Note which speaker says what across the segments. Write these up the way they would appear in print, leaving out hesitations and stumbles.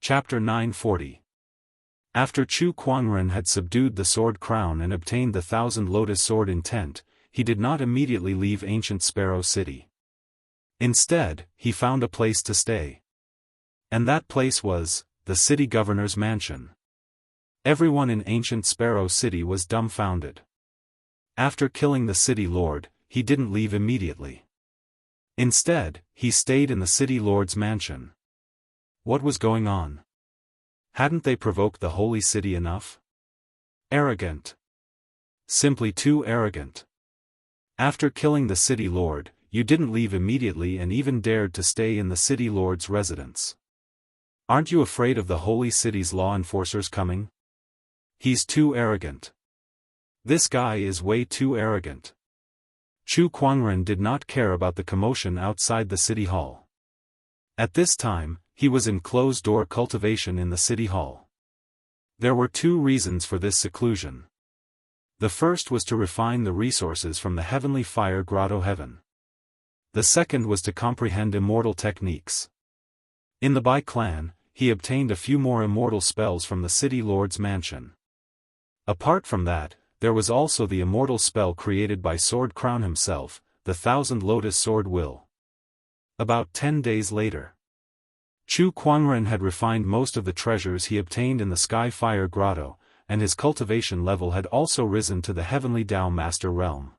Speaker 1: Chapter 940. After Chu Kuangren had subdued the sword crown and obtained the 1,000 lotus sword intent, he did not immediately leave ancient Sparrow City. Instead, he found a place to stay. And that place was the city governor's mansion. Everyone in ancient Sparrow City was dumbfounded. After killing the city lord, he didn't leave immediately. Instead, he stayed in the city lord's mansion. What was going on? Hadn't they provoked the holy city enough? Arrogant. Simply too arrogant. After killing the city lord, you didn't leave immediately and even dared to stay in the city lord's residence. Aren't you afraid of the holy city's law enforcers coming? He's too arrogant. This guy is way too arrogant. Chu Kuangren did not care about the commotion outside the city hall. At this time, he was in closed-door cultivation in the city hall. There were two reasons for this seclusion. The first was to refine the resources from the heavenly fire grotto heaven. The second was to comprehend immortal techniques. In the Bai clan, he obtained a few more immortal spells from the city lord's mansion. Apart from that, there was also the immortal spell created by Sword Crown himself, the 1,000 lotus sword will. About 10 days later, Chu Kuangren had refined most of the treasures he obtained in the Sky Fire Grotto, and his cultivation level had also risen to the Heavenly Dao Master realm.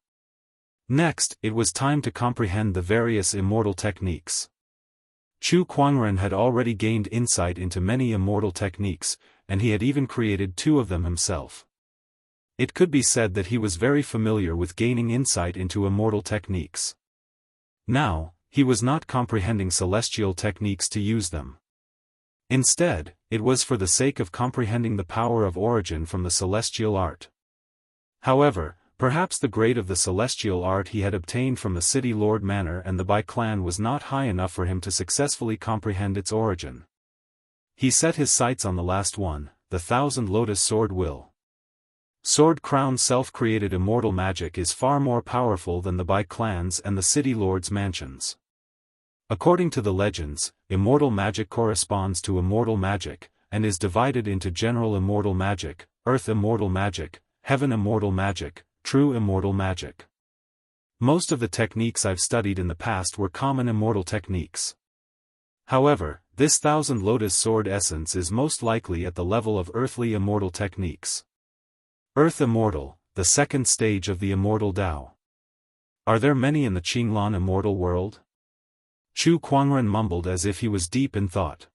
Speaker 1: Next, it was time to comprehend the various immortal techniques. Chu Kuangren had already gained insight into many immortal techniques, and he had even created 2 of them himself. It could be said that he was very familiar with gaining insight into immortal techniques. Now, he was not comprehending celestial techniques to use them. Instead, it was for the sake of comprehending the power of origin from the celestial art. However, perhaps the grade of the celestial art he had obtained from the City Lord Manor and the Bai clan was not high enough for him to successfully comprehend its origin. He set his sights on the last one, the 1,000 lotus sword will. Sword Crown self-created immortal magic is far more powerful than the Bai clans and the City Lord's mansions. According to the legends, immortal magic corresponds to immortal magic, and is divided into general immortal magic, earth immortal magic, heaven immortal magic, true immortal magic. Most of the techniques I've studied in the past were common immortal techniques. However, this 1,000 lotus sword essence is most likely at the level of earthly immortal techniques. Earth immortal, the second stage of the immortal Dao. Are there many in the Qinglan immortal world? Chu Kuangren mumbled as if he was deep in thought.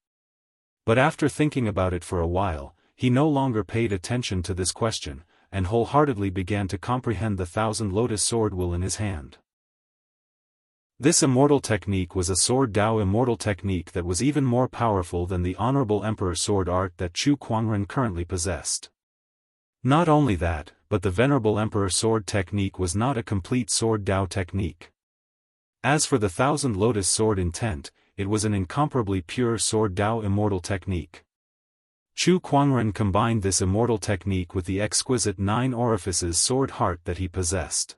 Speaker 1: But after thinking about it for a while, he no longer paid attention to this question, and wholeheartedly began to comprehend the 1,000 lotus sword will in his hand. This immortal technique was a sword Dao immortal technique that was even more powerful than the Honorable Emperor sword art that Chu Kuangren currently possessed. Not only that, but the Venerable Emperor sword technique was not a complete sword Dao technique. As for the 1,000 lotus sword intent, it was an incomparably pure sword Dao immortal technique. Chu Kuangren combined this immortal technique with the exquisite 9 orifices sword heart that he possessed.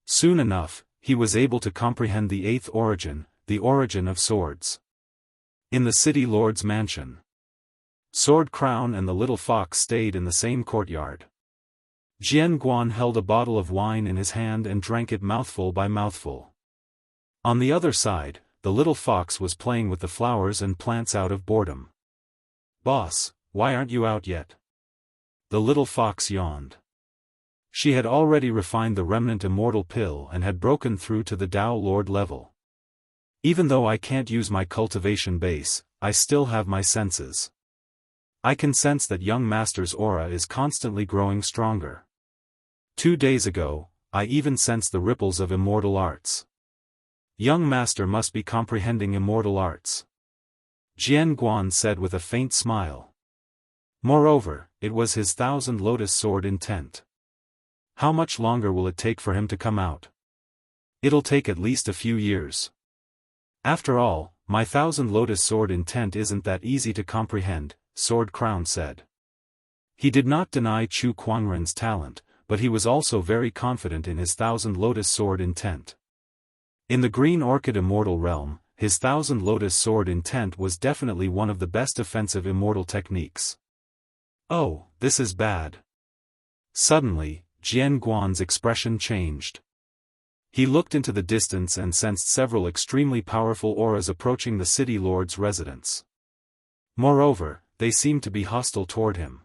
Speaker 1: Soon enough, he was able to comprehend the 8th origin, the origin of swords. In the City Lord's mansion, Sword Crown and the little fox stayed in the same courtyard. Jian Guan held a bottle of wine in his hand and drank it mouthful by mouthful. On the other side, the little fox was playing with the flowers and plants out of boredom. "Boss, why aren't you out yet?" The little fox yawned. She had already refined the remnant immortal pill and had broken through to the Dao Lord level. "Even though I can't use my cultivation base, I still have my senses. I can sense that young master's aura is constantly growing stronger. 2 days ago, I even sensed the ripples of immortal arts. Young master must be comprehending immortal arts," Jian Guan said with a faint smile. Moreover, it was his 1,000 lotus sword intent. How much longer will it take for him to come out? It'll take at least a few years. After all, my 1,000 lotus sword intent isn't that easy to comprehend, Sword Crown said. He did not deny Chu Kuangren's talent, but he was also very confident in his 1,000 lotus sword intent. In the Green Orchid Immortal realm, his Thousand Lotus Sword intent was definitely one of the best offensive immortal techniques. Oh, this is bad. Suddenly, Jian Guan's expression changed. He looked into the distance and sensed several extremely powerful auras approaching the city lord's residence. Moreover, they seemed to be hostile toward him.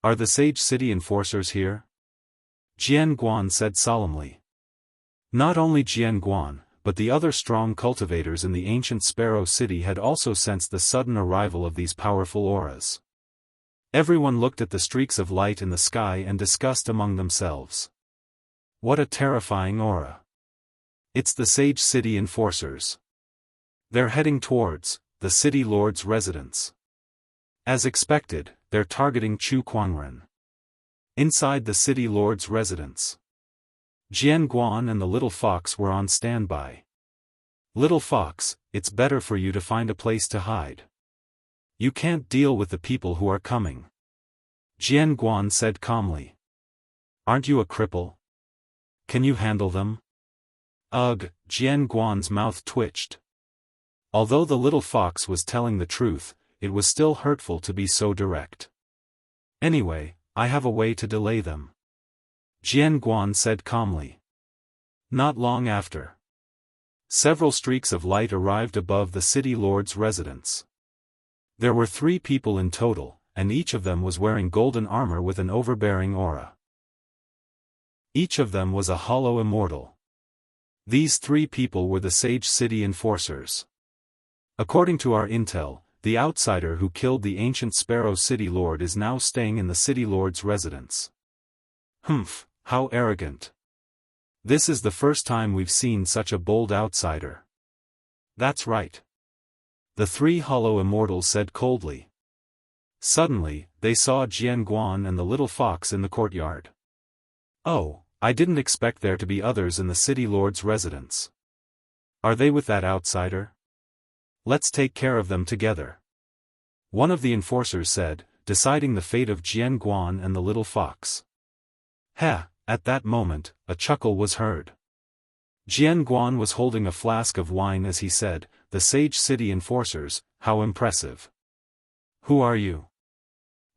Speaker 1: Are the Sage City enforcers here? Jian Guan said solemnly. Not only Jian Guan, but the other strong cultivators in the ancient Sparrow City had also sensed the sudden arrival of these powerful auras. Everyone looked at the streaks of light in the sky and discussed among themselves. What a terrifying aura. It's the Sage City enforcers. They're heading towards the city lord's residence. As expected, they're targeting Chu Kuangren. Inside the city lord's residence, Jian Guan and the little fox were on standby. Little fox, it's better for you to find a place to hide. You can't deal with the people who are coming. Jian Guan said calmly. Aren't you a cripple? Can you handle them? Ugh, Jian Guan's mouth twitched. Although the little fox was telling the truth, it was still hurtful to be so direct. Anyway, I have a way to delay them. Jian Guan said calmly. Not long after, several streaks of light arrived above the city lord's residence. There were 3 people in total, and each of them was wearing golden armor with an overbearing aura. Each of them was a hollow immortal. These 3 people were the Sage City enforcers. According to our intel, the outsider who killed the ancient Sparrow City Lord is now staying in the City Lord's residence. Humph, how arrogant. This is the first time we've seen such a bold outsider. That's right. The 3 hollow immortals said coldly. Suddenly, they saw Jian Guan and the little fox in the courtyard. Oh, I didn't expect there to be others in the City Lord's residence. Are they with that outsider? Let's take care of them together. One of the enforcers said, deciding the fate of Jian Guan and the little fox. Ha! At that moment, a chuckle was heard. Jian Guan was holding a flask of wine as he said, the Sage City enforcers, how impressive. Who are you?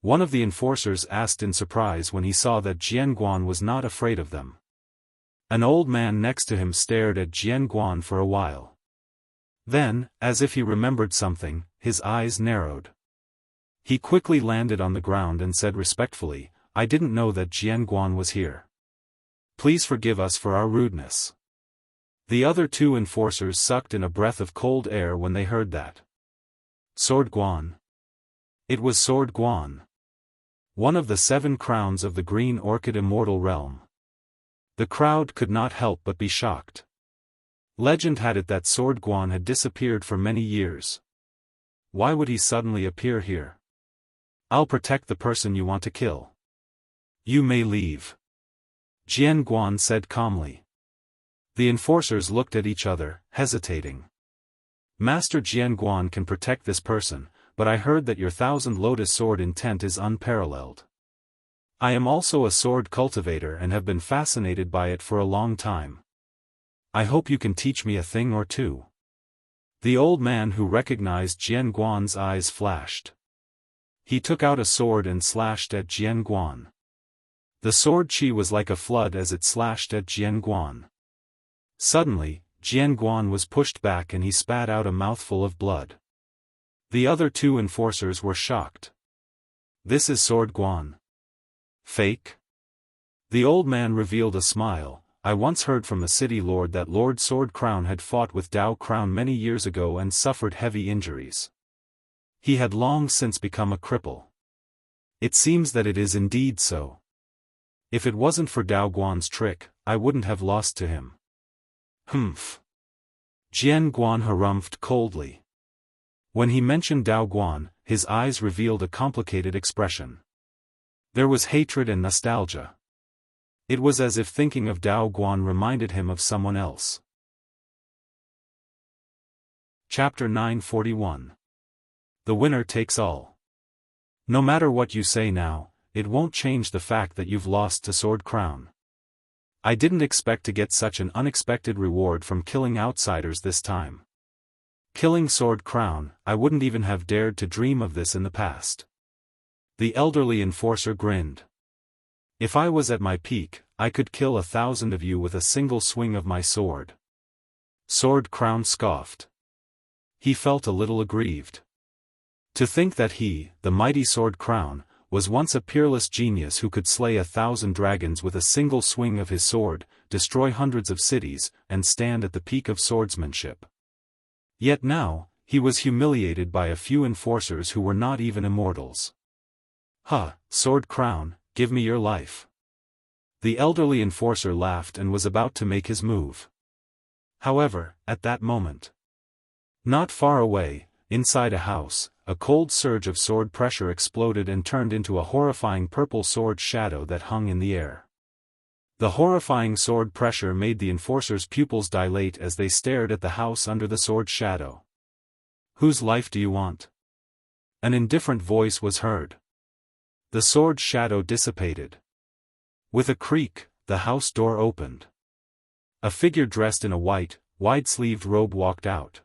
Speaker 1: One of the enforcers asked in surprise when he saw that Jian Guan was not afraid of them. An old man next to him stared at Jian Guan for a while. Then, as if he remembered something, his eyes narrowed. He quickly landed on the ground and said respectfully, I didn't know that Jian Guan was here. Please forgive us for our rudeness. The other 2 enforcers sucked in a breath of cold air when they heard that. Sword Guan. It was Sword Guan. One of the 7 crowns of the Green Orchid Immortal Realm. The crowd could not help but be shocked. Legend had it that Sword Guan had disappeared for many years. Why would he suddenly appear here? I'll protect the person you want to kill. You may leave. Jian Guan said calmly. The enforcers looked at each other, hesitating. Master Jian Guan can protect this person, but I heard that your Thousand Lotus Sword intent is unparalleled. I am also a sword cultivator and have been fascinated by it for a long time. I hope you can teach me a thing or two. The old man who recognized Jian Guan's eyes flashed. He took out a sword and slashed at Jian Guan. The sword chi was like a flood as it slashed at Jian Guan. Suddenly, Jian Guan was pushed back and he spat out a mouthful of blood. The other 2 enforcers were shocked. This is Sword Guan. Fake? The old man revealed a smile. I once heard from the city lord that Lord Sword Crown had fought with Dao Crown many years ago and suffered heavy injuries. He had long since become a cripple. It seems that it is indeed so. If it wasn't for Dao Guan's trick, I wouldn't have lost to him. Humph. Jian Guan harumphed coldly. When he mentioned Dao Guan, his eyes revealed a complicated expression. There was hatred and nostalgia. It was as if thinking of Dao Guan reminded him of someone else. Chapter 941. The winner takes all. No matter what you say now, it won't change the fact that you've lost to Sword Crown. I didn't expect to get such an unexpected reward from killing outsiders this time. Killing Sword Crown, I wouldn't even have dared to dream of this in the past. The elderly enforcer grinned. If I was at my peak, I could kill 1,000 of you with a single swing of my sword. Sword Crown scoffed. He felt a little aggrieved. To think that he, the mighty Sword Crown, was once a peerless genius who could slay 1,000 dragons with a single swing of his sword, destroy hundreds of cities, and stand at the peak of swordsmanship. Yet now, he was humiliated by a few enforcers who were not even immortals. Sword Crown, give me your life. The elderly enforcer laughed and was about to make his move. However, at that moment, not far away, inside a house, a cold surge of sword pressure exploded and turned into a horrifying purple sword shadow that hung in the air. The horrifying sword pressure made the enforcer's pupils dilate as they stared at the house under the sword shadow. Whose life do you want? An indifferent voice was heard. The sword shadow dissipated. With a creak, the house door opened. A figure dressed in a white, wide-sleeved robe walked out.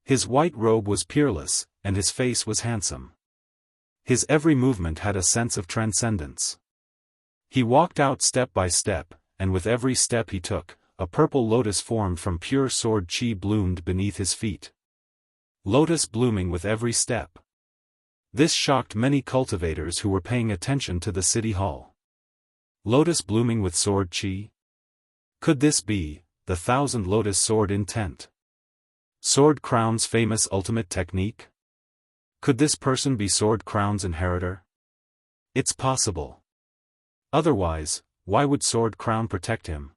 Speaker 1: His white robe was peerless, and his face was handsome. His every movement had a sense of transcendence. He walked out step by step, and with every step he took, a purple lotus formed from pure sword chi bloomed beneath his feet. Lotus blooming with every step. This shocked many cultivators who were paying attention to the city hall. Lotus blooming with sword chi? Could this be the 1,000 lotus sword intent? Sword Crown's famous ultimate technique? Could this person be Sword Crown's inheritor? It's possible. Otherwise, why would Sword Crown protect him?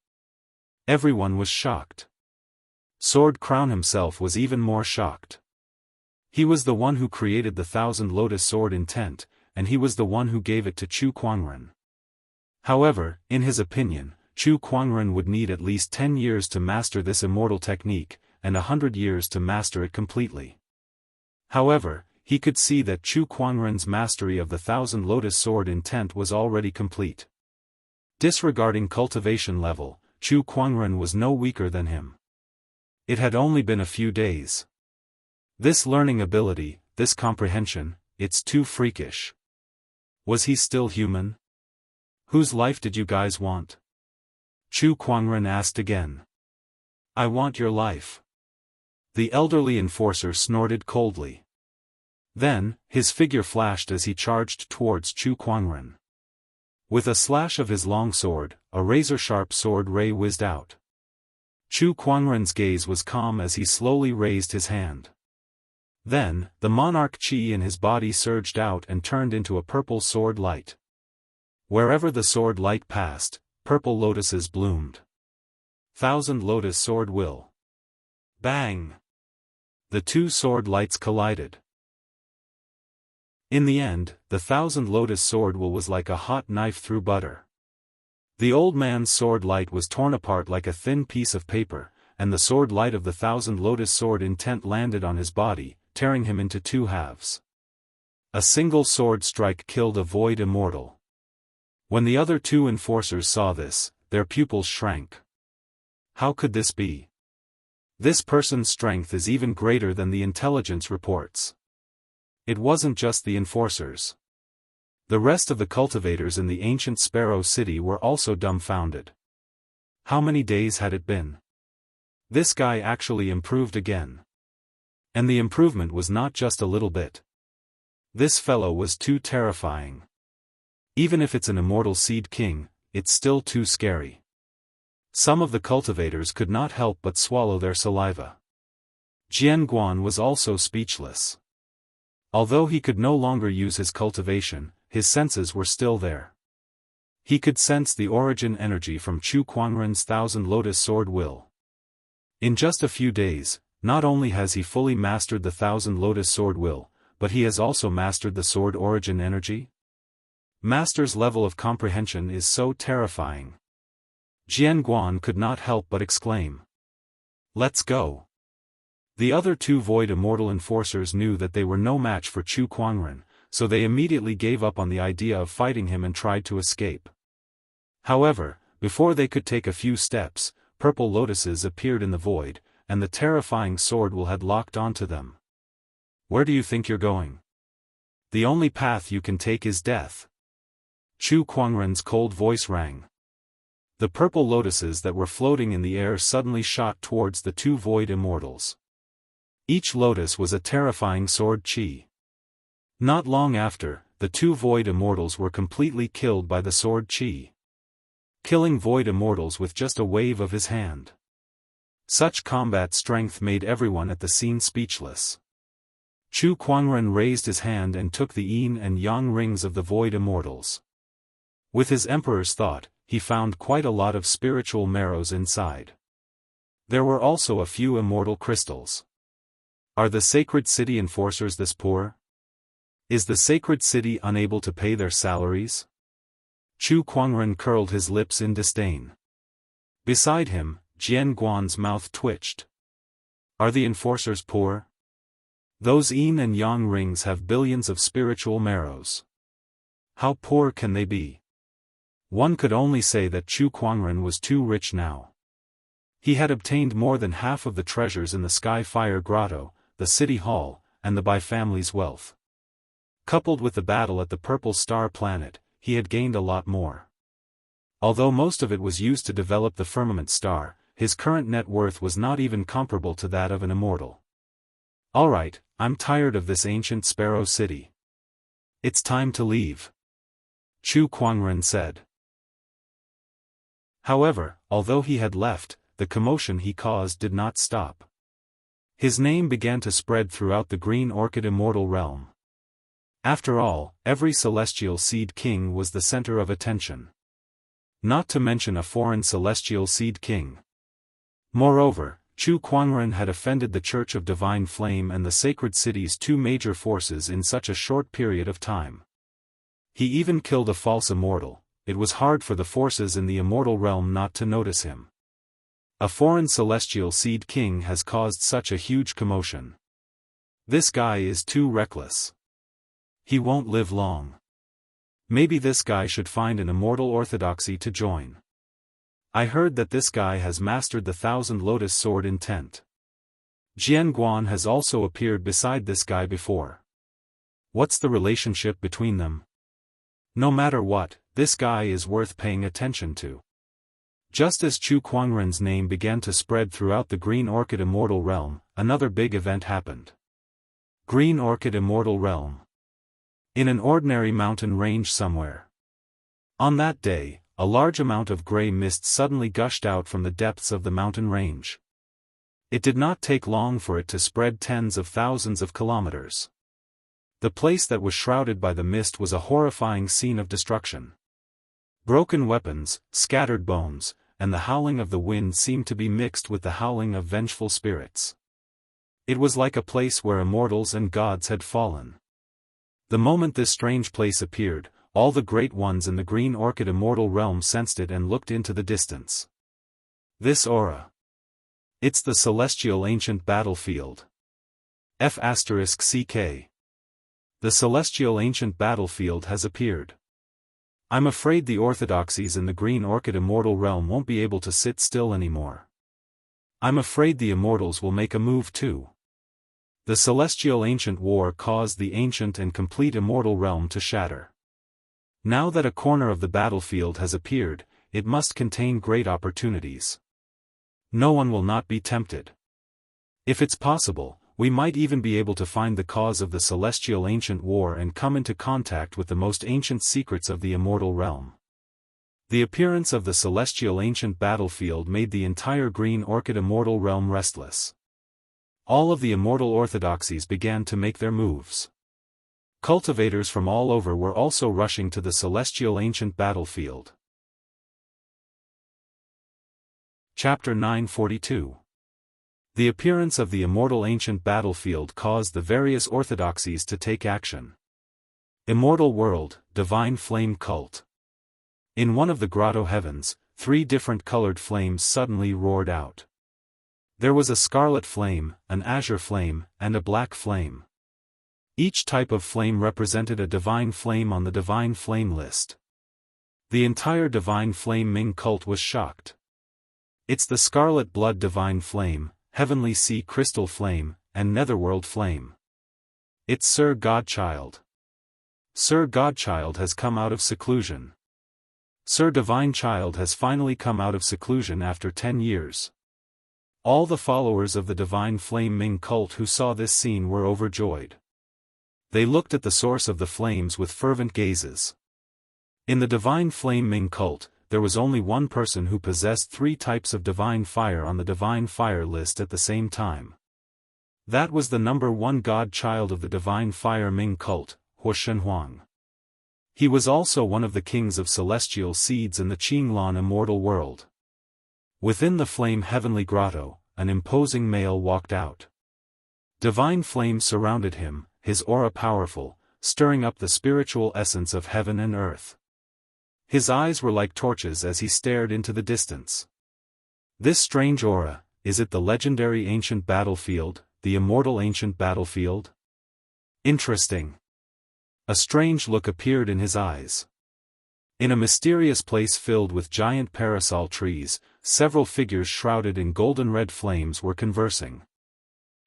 Speaker 1: Everyone was shocked. Sword Crown himself was even more shocked. He was the one who created the 1,000 lotus sword intent, and he was the one who gave it to Chu Kuangren. However, in his opinion, Chu Kuangren would need at least 10 years to master this immortal technique, and 100 years to master it completely. However, he could see that Chu Kuangren's mastery of the 1,000 lotus sword intent was already complete. Disregarding cultivation level, Chu Kuangren was no weaker than him. It had only been a few days. This learning ability, this comprehension, it's too freakish. Was he still human? Whose life did you guys want? Chu Kuangren asked again. I want your life. The elderly enforcer snorted coldly. Then, his figure flashed as he charged towards Chu Kuangren. With a slash of his long sword, a razor-sharp sword ray whizzed out. Chu Kuangren's gaze was calm as he slowly raised his hand. Then, the monarch chi in his body surged out and turned into a purple sword light. Wherever the sword light passed, purple lotuses bloomed. 1,000 lotus sword will. Bang! The two sword lights collided. In the end, the 1,000 lotus sword will was like a hot knife through butter. The old man's sword light was torn apart like a thin piece of paper, and the sword light of the 1,000 lotus sword intent landed on his body, tearing him into two halves. A single sword strike killed a void immortal. When the other two enforcers saw this, their pupils shrank. How could this be? This person's strength is even greater than the intelligence reports. It wasn't just the enforcers. The rest of the cultivators in the ancient Sparrow City were also dumbfounded. How many days had it been? This guy actually improved again. And the improvement was not just a little bit. This fellow was too terrifying. Even if it's an immortal seed king, it's still too scary. Some of the cultivators could not help but swallow their saliva. Jian Guan was also speechless. Although he could no longer use his cultivation, his senses were still there. He could sense the origin energy from Chu Kuangren's 1,000 lotus sword will. In just a few days, not only has he fully mastered the 1,000 lotus sword will, but he has also mastered the sword origin energy? Master's level of comprehension is so terrifying. Jian Guan could not help but exclaim. Let's go. The other two Void Immortal enforcers knew that they were no match for Chu Kuangren, so they immediately gave up on the idea of fighting him and tried to escape. However, before they could take a few steps, purple lotuses appeared in the void, and the terrifying SwordWill had locked onto them. Where do you think you're going? The only path you can take is death. Chu Kuangren's cold voice rang. The purple lotuses that were floating in the air suddenly shot towards the two void immortals. Each lotus was a terrifying sword chi. Not long after, the two void immortals were completely killed by the sword chi. Killing void immortals with just a wave of his hand. Such combat strength made everyone at the scene speechless. Chu Kuangren raised his hand and took the yin and yang rings of the void immortals. With his emperor's thought, he found quite a lot of spiritual marrows inside. There were also a few immortal crystals. Are the sacred city enforcers this poor? Is the sacred city unable to pay their salaries? Chu Kuangren curled his lips in disdain. Beside him, Jian Guan's mouth twitched. Are the enforcers poor? Those yin and yang rings have billions of spiritual marrows. How poor can they be? One could only say that Chu Kuangren was too rich now. He had obtained more than half of the treasures in the Sky Fire Grotto, the City Hall, and the Bai family's wealth. Coupled with the battle at the Purple Star Planet, he had gained a lot more. Although most of it was used to develop the Firmament Star, his current net worth was not even comparable to that of an immortal. Alright, I'm tired of this ancient Sparrow City. It's time to leave. Chu Kuangren said. However, although he had left, the commotion he caused did not stop. His name began to spread throughout the Green Orchid Immortal realm. After all, every celestial seed king was the center of attention. Not to mention a foreign celestial seed king. Moreover, Chu Kuangren had offended the Church of Divine Flame and the Sacred City's two major forces in such a short period of time. He even killed a false immortal. It was hard for the forces in the immortal realm not to notice him. A foreign celestial seed king has caused such a huge commotion. This guy is too reckless. He won't live long. Maybe this guy should find an immortal orthodoxy to join. I heard that this guy has mastered the Thousand Lotus Sword intent. Jian Guan has also appeared beside this guy before. What's the relationship between them? No matter what, this guy is worth paying attention to. Just as Chu Kuangren's name began to spread throughout the Green Orchid Immortal Realm, another big event happened. Green Orchid Immortal Realm. In an ordinary mountain range somewhere. On that day, a large amount of gray mist suddenly gushed out from the depths of the mountain range. It did not take long for it to spread tens of thousands of kilometers. The place that was shrouded by the mist was a horrifying scene of destruction. Broken weapons, scattered bones, and the howling of the wind seemed to be mixed with the howling of vengeful spirits. It was like a place where immortals and gods had fallen. The moment this strange place appeared, all the great ones in the Green Orchid Immortal Realm sensed it and looked into the distance. This aura. It's the celestial ancient battlefield. F***CK. The celestial ancient battlefield has appeared. I'm afraid the orthodoxies in the Green Orchid Immortal Realm won't be able to sit still anymore. I'm afraid the immortals will make a move too. The celestial ancient war caused the ancient and complete immortal realm to shatter. Now that a corner of the battlefield has appeared, it must contain great opportunities. No one will not be tempted. If it's possible, we might even be able to find the cause of the celestial ancient war and come into contact with the most ancient secrets of the immortal realm. The appearance of the celestial ancient battlefield made the entire Green Orchid Immortal realm restless. All of the immortal orthodoxies began to make their moves. Cultivators from all over were also rushing to the celestial ancient battlefield. Chapter 942. The appearance of the immortal ancient battlefield caused the various orthodoxies to take action. Immortal World, Divine Flame Cult. In one of the grotto heavens, 3 different colored flames suddenly roared out. There was a scarlet flame, an azure flame, and a black flame. Each type of flame represented a divine flame on the divine flame list. The entire divine flame Ming cult was shocked. It's the scarlet blood divine flame, Heavenly Sea Crystal Flame, and Netherworld Flame. It's Sir Godchild. Sir Godchild has come out of seclusion. Sir Divine Child has finally come out of seclusion after 10 years. All the followers of the Divine Flame Ming cult who saw this scene were overjoyed. They looked at the source of the flames with fervent gazes. In the Divine Flame Ming cult, there was only one person who possessed 3 types of divine fire on the divine fire list at the same time. That was the number 1 godchild of the Divine Fire Ming cult, Wuxia Xianxia. He was also one of the kings of celestial seeds in the Qinglan immortal world. Within the flame heavenly grotto, an imposing male walked out. Divine flame surrounded him, his aura powerful, stirring up the spiritual essence of heaven and earth. His eyes were like torches as he stared into the distance. This strange aura, is it the legendary ancient battlefield, the immortal ancient battlefield? Interesting. A strange look appeared in his eyes. In a mysterious place filled with giant parasol trees, several figures shrouded in golden-red flames were conversing.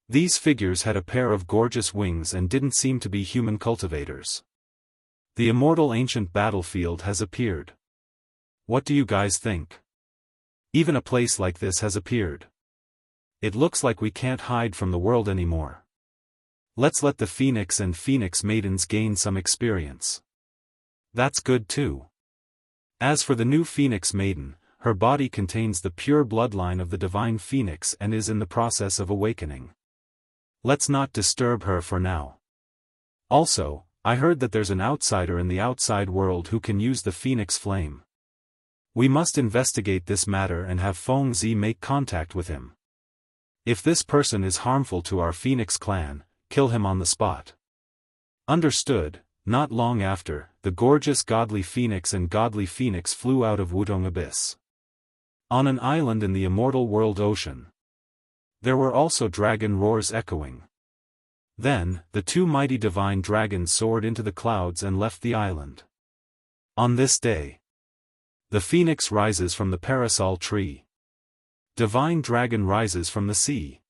Speaker 1: These figures had a pair of gorgeous wings and didn't seem to be human cultivators. The immortal ancient battlefield has appeared. What do you guys think? Even a place like this has appeared. It looks like we can't hide from the world anymore. Let's let the Phoenix and Phoenix Maidens gain some experience. That's good too. As for the new Phoenix Maiden, her body contains the pure bloodline of the Divine Phoenix and is in the process of awakening. Let's not disturb her for now. Also, I heard that there's an outsider in the outside world who can use the Phoenix Flame. We must investigate this matter and have Feng Zi make contact with him. If this person is harmful to our Phoenix clan, kill him on the spot. Understood. Not long after, the gorgeous godly Phoenix and godly Phoenix flew out of Wudong Abyss. On an island in the immortal world ocean. There were also dragon roars echoing. Then, the 2 mighty divine dragons soared into the clouds and left the island. On this day, the phoenix rises from the parasol tree. Divine dragon rises from the sea.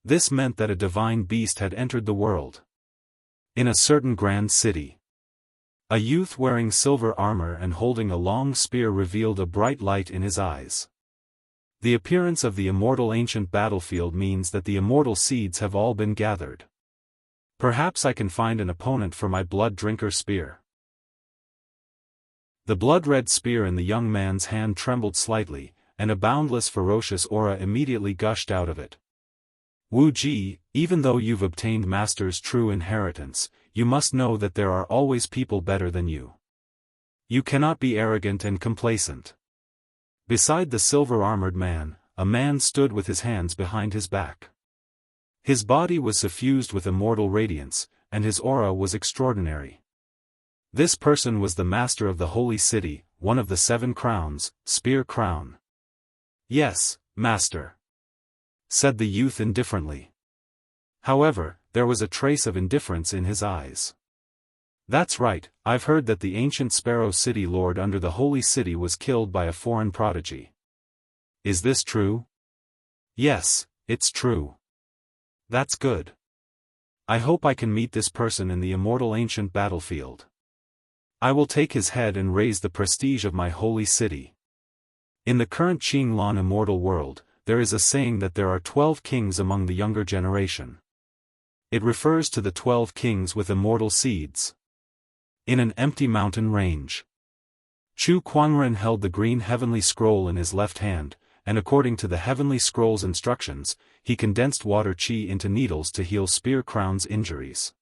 Speaker 1: This meant that a divine beast had entered the world. In a certain grand city, a youth wearing silver armor and holding a long spear revealed a bright light in his eyes. The appearance of the immortal ancient battlefield means that the immortal seeds have all been gathered. Perhaps I can find an opponent for my blood drinker spear. The blood-red spear in the young man's hand trembled slightly, and a boundless ferocious aura immediately gushed out of it. Wu Ji, even though you've obtained Master's true inheritance, you must know that there are always people better than you. You cannot be arrogant and complacent. Beside the silver-armored man, a man stood with his hands behind his back. His body was suffused with immortal radiance, and his aura was extraordinary. This person was the master of the holy city, one of the 7 crowns, Spear Crown. Yes, master, said the youth indifferently. However, there was a trace of indifference in his eyes. That's right, I've heard that the ancient Sparrow City Lord under the holy city was killed by a foreign prodigy. Is this true? Yes, it's true. That's good. I hope I can meet this person in the immortal ancient battlefield. I will take his head and raise the prestige of my holy city. In the current Qinglan immortal world, there is a saying that there are 12 kings among the younger generation. It refers to the 12 kings with immortal seeds. In an empty mountain range, Chu Quanren held the green heavenly scroll in his left hand, and according to the heavenly scroll's instructions, he condensed water qi into needles to heal Spear Crown's injuries.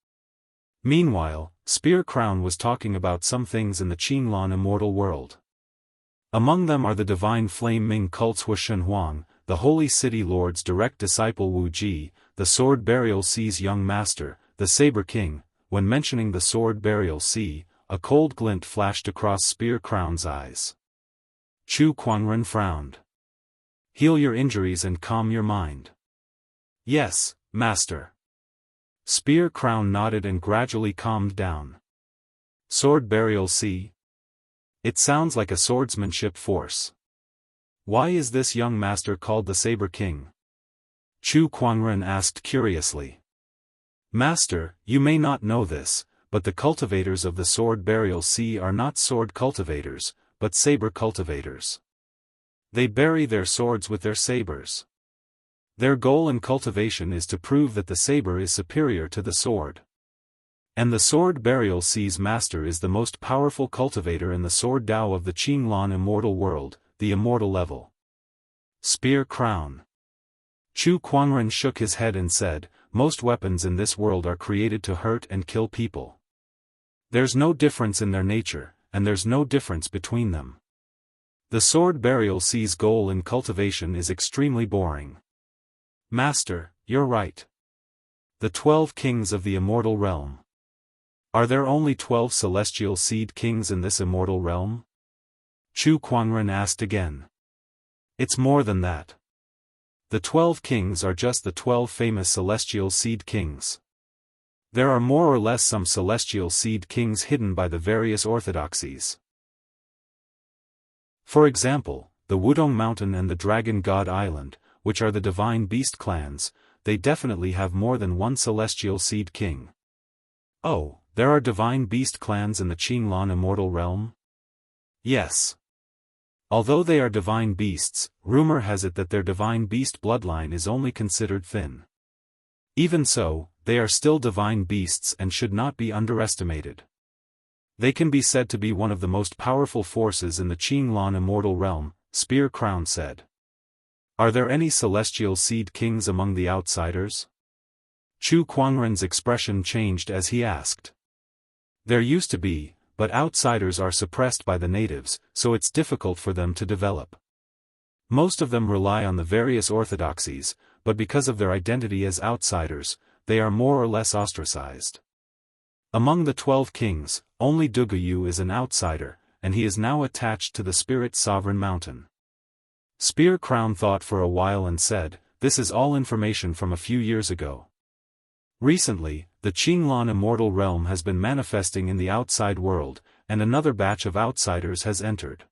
Speaker 1: Meanwhile, Spear Crown was talking about some things in the Qinglan immortal world. Among them are the divine flame Ming cult's Wuxia Xianxia, the holy city lord's direct disciple Wu Ji, the sword burial sea's young master, the Saber King. When mentioning the sword burial sea, a cold glint flashed across Spear Crown's eyes. Chu Quanren frowned. Heal your injuries and calm your mind. Yes, master. Spear Crown nodded and gradually calmed down. Sword burial sea? It sounds like a swordsmanship force. Why is this young master called the Saber King? Chu Kuangren asked curiously. Master, you may not know this, but the cultivators of the sword burial sea are not sword cultivators, but saber cultivators. They bury their swords with their sabers. Their goal in cultivation is to prove that the saber is superior to the sword. And the sword burial sea's master is the most powerful cultivator in the sword Dao of the Qinglan immortal world, the immortal level. Spear crown. Chu Kuangren shook his head and said, most weapons in this world are created to hurt and kill people. There's no difference in their nature, and there's no difference between them. The sword burial sea's goal in cultivation is extremely boring. Master, you're right. The 12 kings of the immortal realm. Are there only 12 celestial seed kings in this immortal realm? Chu Kuangren asked again. It's more than that. The 12 kings are just the 12 famous celestial seed kings. There are more or less some celestial seed kings hidden by the various orthodoxies. For example, the Wudong Mountain and the Dragon God Island, which are the divine beast clans, they definitely have more than one celestial seed king. Oh, there are divine beast clans in the Qinglan immortal realm? Yes. Although they are divine beasts, rumor has it that their divine beast bloodline is only considered thin. Even so, they are still divine beasts and should not be underestimated. They can be said to be one of the most powerful forces in the Qinglan immortal realm, Spear Crown said. Are there any celestial seed kings among the outsiders? Chu Kuangren's expression changed as he asked. There used to be, but outsiders are suppressed by the natives, so it's difficult for them to develop. Most of them rely on the various orthodoxies, but because of their identity as outsiders, they are more or less ostracized. Among the 12 kings, only Duguyu is an outsider, and he is now attached to the spirit sovereign mountain. Spear Crown thought for a while and said, this is all information from a few years ago. Recently, the Qinglan immortal realm has been manifesting in the outside world, and another batch of outsiders has entered.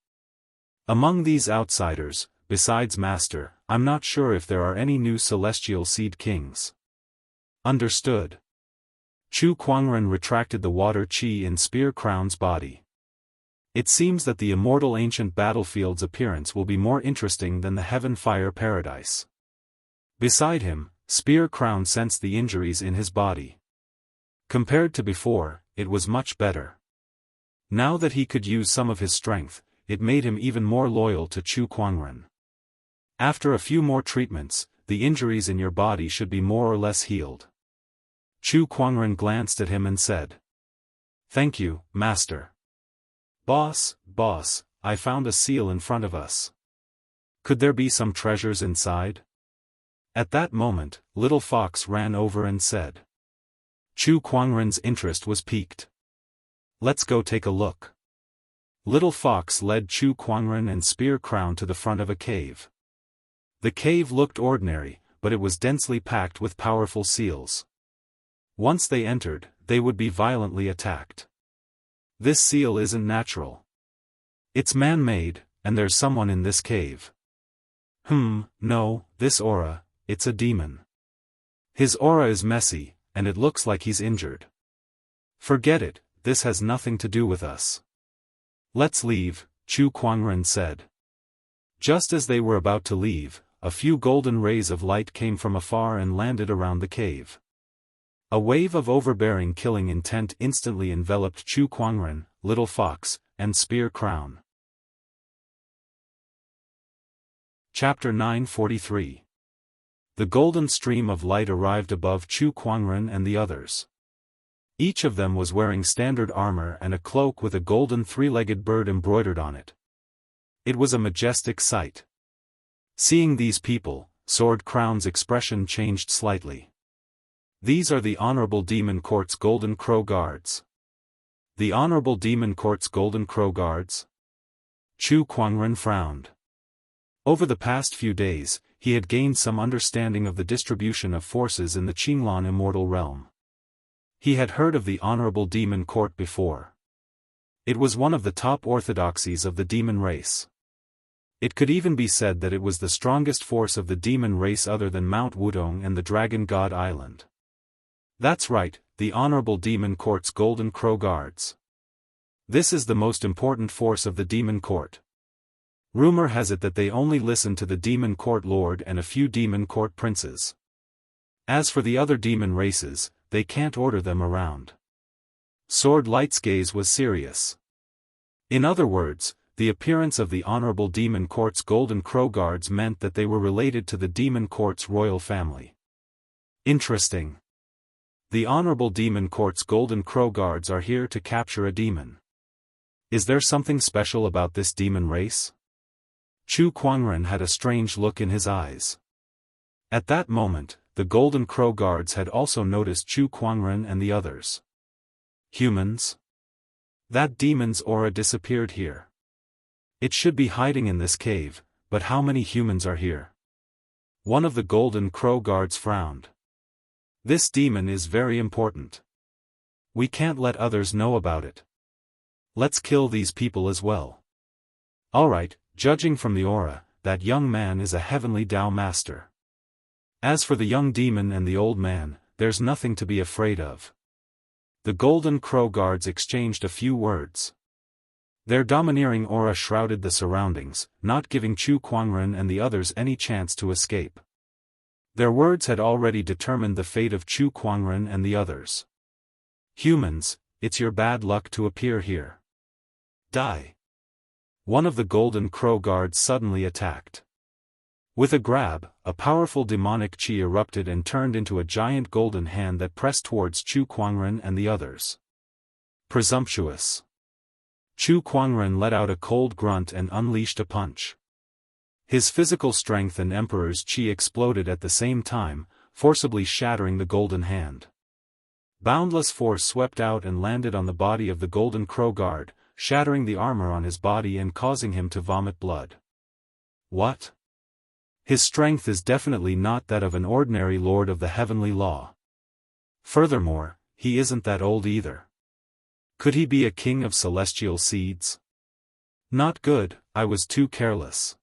Speaker 1: Among these outsiders, besides Master, I'm not sure if there are any new celestial seed kings. Understood. Chu Kuangren retracted the water qi in Spear Crown's body. It seems that the immortal ancient battlefield's appearance will be more interesting than the Heaven Fire Paradise. Beside him, Spear Crown sensed the injuries in his body. Compared to before, it was much better. Now that he could use some of his strength, it made him even more loyal to Chu Kuangren. After a few more treatments, the injuries in your body should be more or less healed. Chu Kuangren glanced at him and said. Thank you, Master. Boss, I found a seal in front of us. Could there be some treasures inside? At that moment, Little Fox ran over and said. Chu Kuangren's interest was piqued. Let's go take a look. Little Fox led Chu Kuangren and Spear Crown to the front of a cave. The cave looked ordinary, but it was densely packed with powerful seals. Once they entered, they would be violently attacked. This seal isn't natural. It's man-made, and there's someone in this cave. No, this aura, it's a demon. His aura is messy, and it looks like he's injured. Forget it, this has nothing to do with us. Let's leave, Chu Kuangren said. Just as they were about to leave, a few golden rays of light came from afar and landed around the cave. A wave of overbearing killing intent instantly enveloped Chu Kuangren, Little Fox, and Spear Crown. Chapter 943. The golden stream of light arrived above Chu Kuangren and the others. Each of them was wearing standard armor and a cloak with a golden three-legged bird embroidered on it. It was a majestic sight. Seeing these people, Sword Crown's expression changed slightly. These are the Honorable Demon Court's Golden Crow Guards. The Honorable Demon Court's Golden Crow Guards? Chu Kuangren frowned. Over the past few days, he had gained some understanding of the distribution of forces in the Qinglan immortal realm. He had heard of the Honorable Demon Court before. It was one of the top orthodoxies of the demon race. It could even be said that it was the strongest force of the demon race other than Mount Wudong and the Dragon God Island. That's right, the Honorable Demon Court's Golden Crow Guards. This is the most important force of the Demon Court. Rumor has it that they only listen to the Demon Court Lord and a few Demon Court princes. As for the other demon races, they can't order them around. Sword Light's gaze was serious. In other words, the appearance of the Honorable Demon Court's Golden Crow Guards meant that they were related to the Demon Court's royal family. Interesting. The Honorable Demon Court's Golden Crow Guards are here to capture a demon. Is there something special about this demon race? Chu Kuangren had a strange look in his eyes. At that moment, the Golden Crow Guards had also noticed Chu Kuangren and the others. Humans? That demon's aura disappeared here. It should be hiding in this cave, but how many humans are here? One of the Golden Crow Guards frowned. This demon is very important. We can't let others know about it. Let's kill these people as well. Alright, judging from the aura, that young man is a heavenly Dao master. As for the young demon and the old man, there's nothing to be afraid of. The Golden Crow Guards exchanged a few words. Their domineering aura shrouded the surroundings, not giving Chu Kuangren and the others any chance to escape. Their words had already determined the fate of Chu Kuangren and the others. Humans, it's your bad luck to appear here. Die. One of the Golden Crow Guards suddenly attacked. With a grab, a powerful demonic chi erupted and turned into a giant golden hand that pressed towards Chu Kuangren and the others. Presumptuous. Chu Kuangren let out a cold grunt and unleashed a punch. His physical strength and Emperor's chi exploded at the same time, forcibly shattering the golden hand. Boundless force swept out and landed on the body of the Golden Crow Guard, shattering the armor on his body and causing him to vomit blood. What? His strength is definitely not that of an ordinary lord of the heavenly law. Furthermore, he isn't that old either. Could he be a king of celestial seeds? Not good, I was too careless.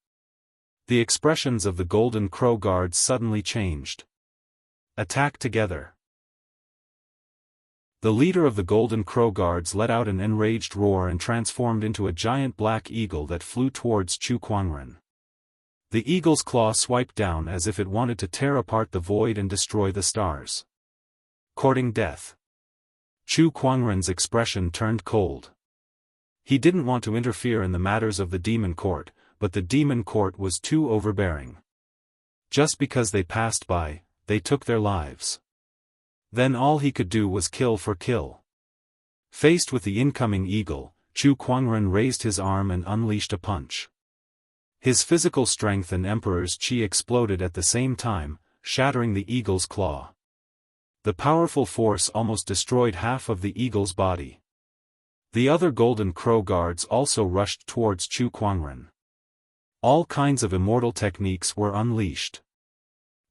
Speaker 1: The expressions of the Golden Crow Guards suddenly changed. Attack together. The leader of the Golden Crow Guards let out an enraged roar and transformed into a giant black eagle that flew towards Chu Kuangren. The eagle's claw swiped down as if it wanted to tear apart the void and destroy the stars. Courting death. Chu Kuangren's expression turned cold. He didn't want to interfere in the matters of the Demon Court, but the Demon Court was too overbearing. Just because they passed by, they took their lives. Then all he could do was kill for kill. Faced with the incoming eagle, Chu Kuangren raised his arm and unleashed a punch. His physical strength and Emperor's chi exploded at the same time, shattering the eagle's claw. The powerful force almost destroyed half of the eagle's body. The other Golden Crow Guards also rushed towards Chu Kuangren. All kinds of immortal techniques were unleashed.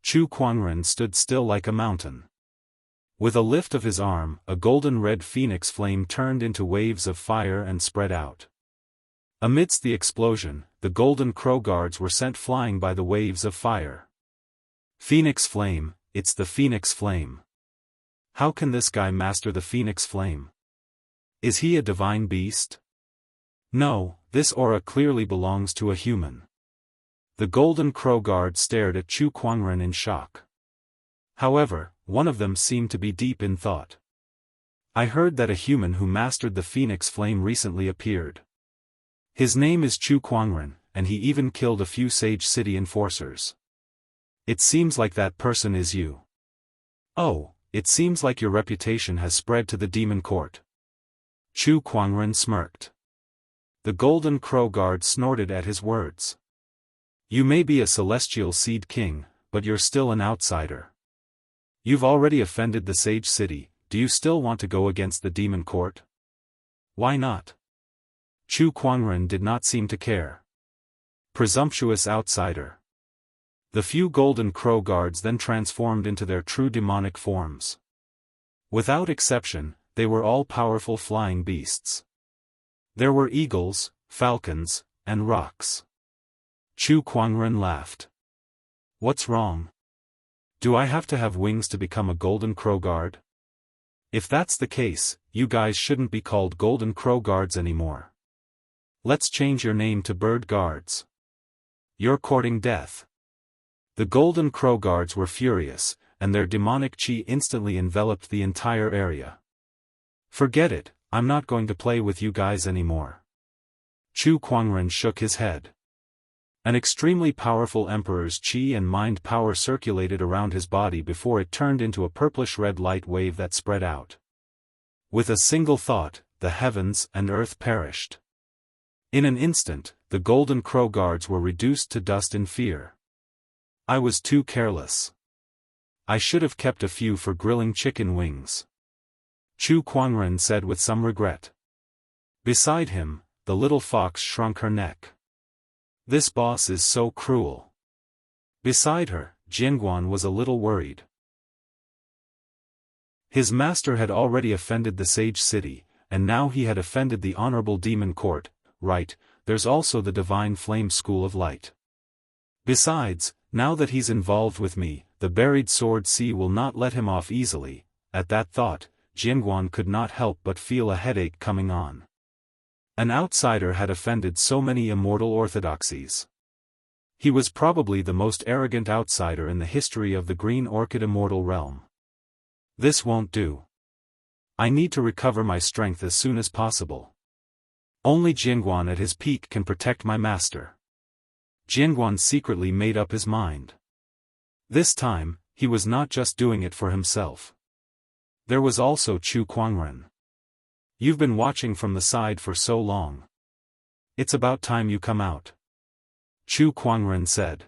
Speaker 1: Chu Kuangren stood still like a mountain. With a lift of his arm, a golden red phoenix flame turned into waves of fire and spread out. Amidst the explosion, the Golden Crow Guards were sent flying by the waves of fire. Phoenix Flame, it's the Phoenix Flame. How can this guy master the Phoenix Flame? Is he a divine beast? No, this aura clearly belongs to a human. The Golden Crow Guard stared at Chu Kuangren in shock. However, one of them seemed to be deep in thought. I heard that a human who mastered the Phoenix Flame recently appeared. His name is Chu Kuangren, and he even killed a few Sage City enforcers. It seems like that person is you. Oh, it seems like your reputation has spread to the Demon Court. Chu Kuangren smirked. The Golden Crow Guard snorted at his words. You may be a celestial seed king, but you're still an outsider. You've already offended the Sage City, do you still want to go against the Demon Court? Why not? Chu Kuangren did not seem to care. Presumptuous outsider. The few Golden Crow Guards then transformed into their true demonic forms. Without exception, they were all powerful flying beasts. There were eagles, falcons, and rocks. Chu Kuangren laughed. What's wrong? Do I have to have wings to become a Golden Crow Guard? If that's the case, you guys shouldn't be called Golden Crow Guards anymore. Let's change your name to Bird Guards. You're courting death. The Golden Crow Guards were furious, and their demonic chi instantly enveloped the entire area. Forget it, I'm not going to play with you guys anymore. Chu Kuangren shook his head. An extremely powerful emperor's chi and mind power circulated around his body before it turned into a purplish-red light wave that spread out. With a single thought, the heavens and earth perished. In an instant, the Golden Crow Guards were reduced to dust in fear. I was too careless. I should have kept a few for grilling chicken wings. Chu Kuangren said with some regret. Beside him, the little fox shrunk her neck. This boss is so cruel. Beside her, Jianghu was a little worried. His master had already offended the Sage City, and now he had offended the Honorable Demon Court. Right, there's also the Divine Flame School of Light. Besides, now that he's involved with me, the buried sword sea will not let him off easily. At that thought, Jianghu could not help but feel a headache coming on. An outsider had offended so many immortal orthodoxies. He was probably the most arrogant outsider in the history of the Green Orchid Immortal realm. This won't do. I need to recover my strength as soon as possible. Only Jianghu at his peak can protect my master. Jianghu secretly made up his mind. This time, he was not just doing it for himself. There was also Chu Kuangren. You've been watching from the side for so long. It's about time you come out. Chu Kuangren said.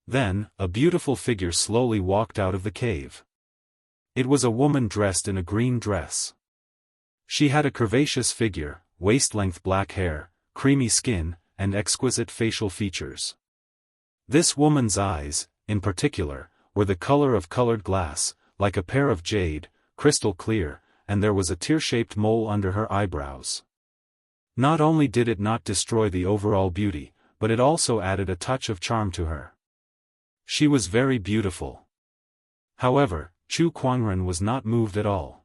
Speaker 1: Then, a beautiful figure slowly walked out of the cave. It was a woman dressed in a green dress. She had a curvaceous figure, waist-length black hair, creamy skin, and exquisite facial features. This woman's eyes, in particular, were the color of colored glass, like a pair of jade, crystal clear, and there was a tear-shaped mole under her eyebrows. Not only did it not destroy the overall beauty, but it also added a touch of charm to her. She was very beautiful. However, Chu Kuangren was not moved at all.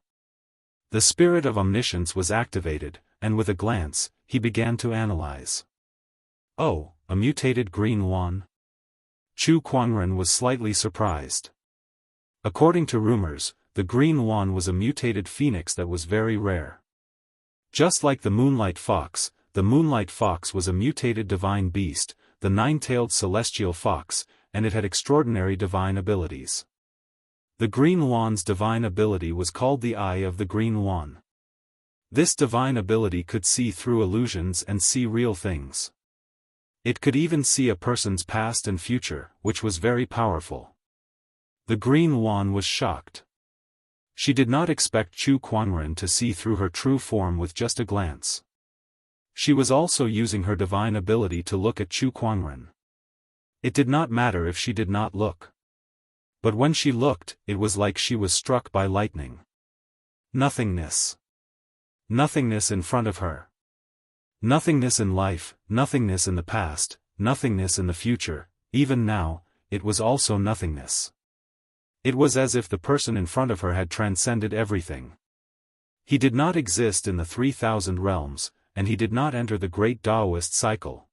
Speaker 1: The spirit of omniscience was activated, and with a glance, he began to analyze. Oh, a mutated green yuan? Chu Kuangren was slightly surprised. According to rumors, the green yuan was a mutated phoenix that was very rare. Just like the moonlight fox was a mutated divine beast, the nine-tailed celestial fox, and it had extraordinary divine abilities. The green yuan's divine ability was called the Eye of the Green Yuan. This divine ability could see through illusions and see real things. It could even see a person's past and future, which was very powerful. The green yuan was shocked. She did not expect Chu Kuangren to see through her true form with just a glance. She was also using her divine ability to look at Chu Kuangren. It did not matter if she did not look. But when she looked, it was like she was struck by lightning. Nothingness. Nothingness in front of her. Nothingness in life, nothingness in the past, nothingness in the future, even now, it was also nothingness. It was as if the person in front of her had transcended everything. He did not exist in the 3,000 realms, and he did not enter the great Daoist cycle.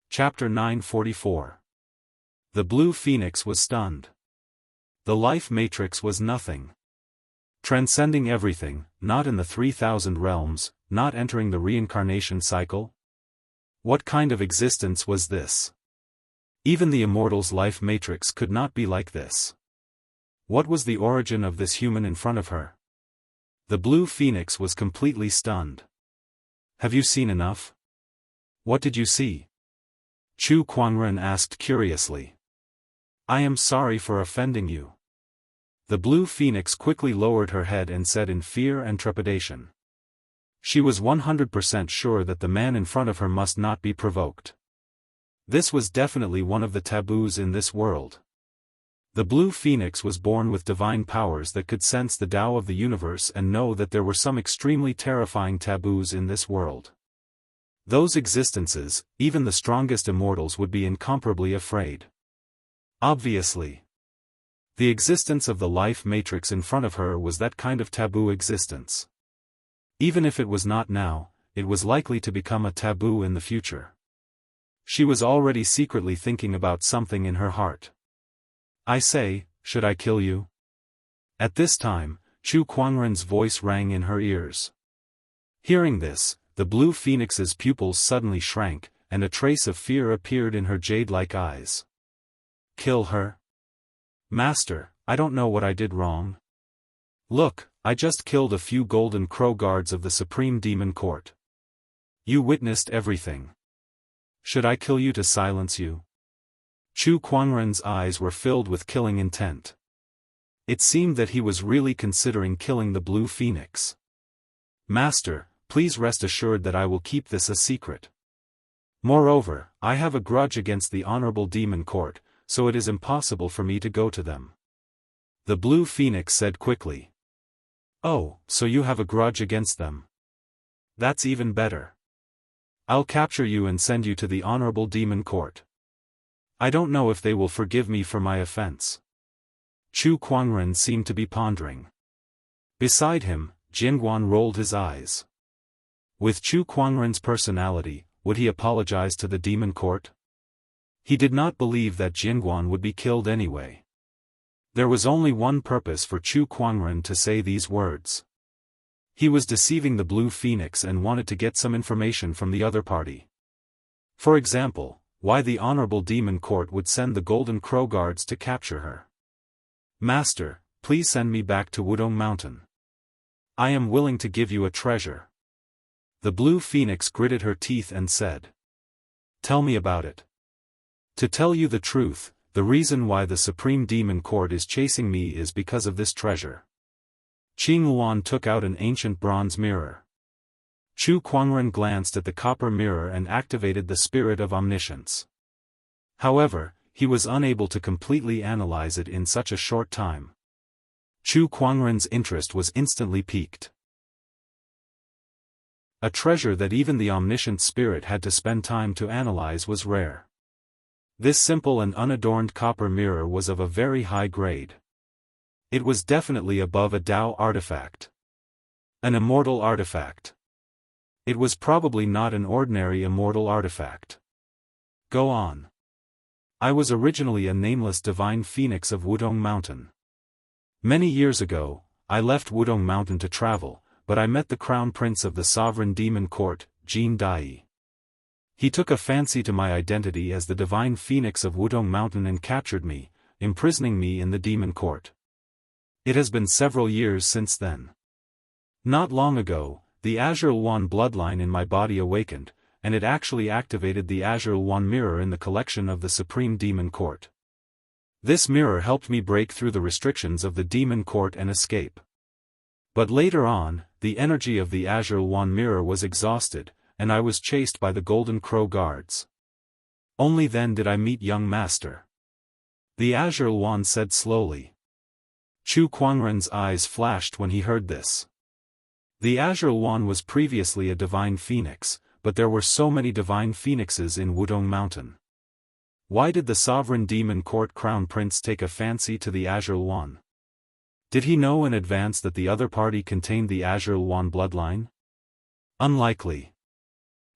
Speaker 1: Chapter 944. The blue phoenix was stunned. The life matrix was nothing. Transcending everything, not in the 3,000 realms, not entering the reincarnation cycle? What kind of existence was this? Even the immortal's life matrix could not be like this. What was the origin of this human in front of her? The blue phoenix was completely stunned. Have you seen enough? What did you see? Chu Kuangren asked curiously. I am sorry for offending you. The blue phoenix quickly lowered her head and said in fear and trepidation. She was 100% sure that the man in front of her must not be provoked. This was definitely one of the taboos in this world. The blue phoenix was born with divine powers that could sense the Tao of the universe and know that there were some extremely terrifying taboos in this world. Those existences, even the strongest immortals would be incomparably afraid. Obviously. The existence of the life matrix in front of her was that kind of taboo existence. Even if it was not now, it was likely to become a taboo in the future. She was already secretly thinking about something in her heart. I say, should I kill you? At this time, Chu Kuangren's voice rang in her ears. Hearing this, the blue phoenix's pupils suddenly shrank, and a trace of fear appeared in her jade-like eyes. Kill her? Master, I don't know what I did wrong. Look, I just killed a few golden crow guards of the Supreme Demon Court. You witnessed everything. Should I kill you to silence you? Chu Kuangren's eyes were filled with killing intent. It seemed that he was really considering killing the blue phoenix. Master, please rest assured that I will keep this a secret. Moreover, I have a grudge against the Honorable Demon Court, so it is impossible for me to go to them. The blue phoenix said quickly. Oh, so you have a grudge against them? That's even better. I'll capture you and send you to the Honorable Demon Court. I don't know if they will forgive me for my offense. Chu Kuangren seemed to be pondering. Beside him, Jianghu rolled his eyes. With Chu Kuangren's personality, would he apologize to the Demon Court? He did not believe that Jianghu would be killed anyway. There was only one purpose for Chu Kuangren to say these words. He was deceiving the blue phoenix and wanted to get some information from the other party. For example, why the Honorable Demon Court would send the Golden Crow Guards to capture her. Master, please send me back to Wudong Mountain. I am willing to give you a treasure. The blue phoenix gritted her teeth and said. Tell me about it. To tell you the truth, the reason why the Supreme Demon Court is chasing me is because of this treasure. Qing Luan took out an ancient bronze mirror. Chu Kuangren glanced at the copper mirror and activated the spirit of omniscience. However, he was unable to completely analyze it in such a short time. Chu Kuangren's interest was instantly piqued. A treasure that even the omniscient spirit had to spend time to analyze was rare. This simple and unadorned copper mirror was of a very high grade. It was definitely above a Dao artifact. An immortal artifact. It was probably not an ordinary immortal artifact. Go on. I was originally a nameless divine phoenix of Wudong Mountain. Many years ago, I left Wudong Mountain to travel, but I met the crown prince of the sovereign demon court, Jin Dai. He took a fancy to my identity as the divine phoenix of Wudong Mountain and captured me, imprisoning me in the demon court. It has been several years since then. Not long ago, the Azure Luan bloodline in my body awakened, and it actually activated the Azure Luan mirror in the collection of the Supreme Demon Court. This mirror helped me break through the restrictions of the demon court and escape. But later on, the energy of the Azure Luan mirror was exhausted, and I was chased by the Golden Crow Guards. Only then did I meet young master. The Azure Luan said slowly. Chu Kuangren's eyes flashed when he heard this. The Azure Luan was previously a divine phoenix, but there were so many divine phoenixes in Wudong Mountain. Why did the sovereign demon court crown prince take a fancy to the Azure Luan? Did he know in advance that the other party contained the Azure Luan bloodline? Unlikely.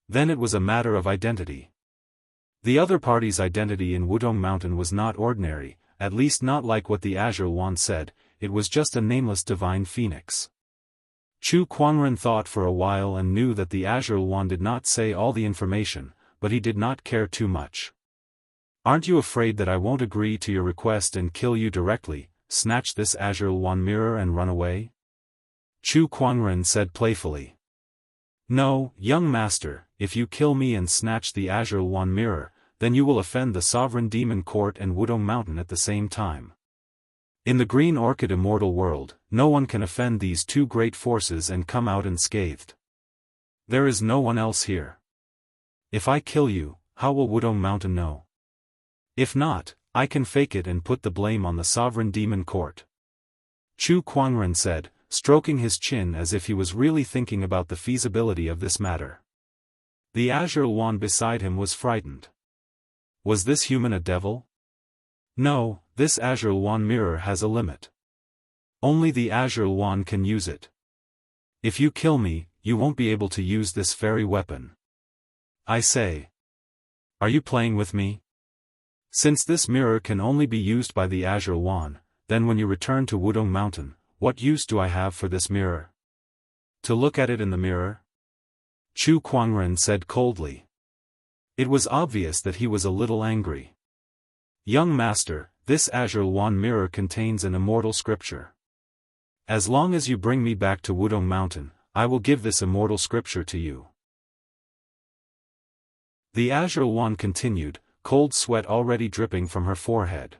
Speaker 1: Then it was a matter of identity. The other party's identity in Wudong Mountain was not ordinary, at least not like what the Azure Luan said, it was just a nameless divine phoenix. Chu Kuangren thought for a while and knew that the Azure Luan did not say all the information, but he did not care too much. Aren't you afraid that I won't agree to your request and kill you directly, snatch this Azure Luan mirror and run away? Chu Kuangren said playfully. No, young master, if you kill me and snatch the Azure Luan mirror, then you will offend the sovereign demon court and Wudong Mountain at the same time. In the Green Orchid immortal world, no one can offend these two great forces and come out unscathed. There is no one else here. If I kill you, how will Wudong Mountain know? If not, I can fake it and put the blame on the sovereign demon court. Chu Kuangren said, stroking his chin as if he was really thinking about the feasibility of this matter. The azure wand beside him was frightened. Was this human a devil? No, this azure wand mirror has a limit. Only the azure wand can use it. If you kill me, you won't be able to use this fairy weapon. I say. Are you playing with me? Since this mirror can only be used by the azure wand, then when you return to Wudong Mountain, what use do I have for this mirror? To look at it in the mirror? Chu Kuangren said coldly. It was obvious that he was a little angry. Young master, this azure wand mirror contains an immortal scripture. As long as you bring me back to Wudong Mountain, I will give this immortal scripture to you. The azure wand continued, cold sweat already dripping from her forehead.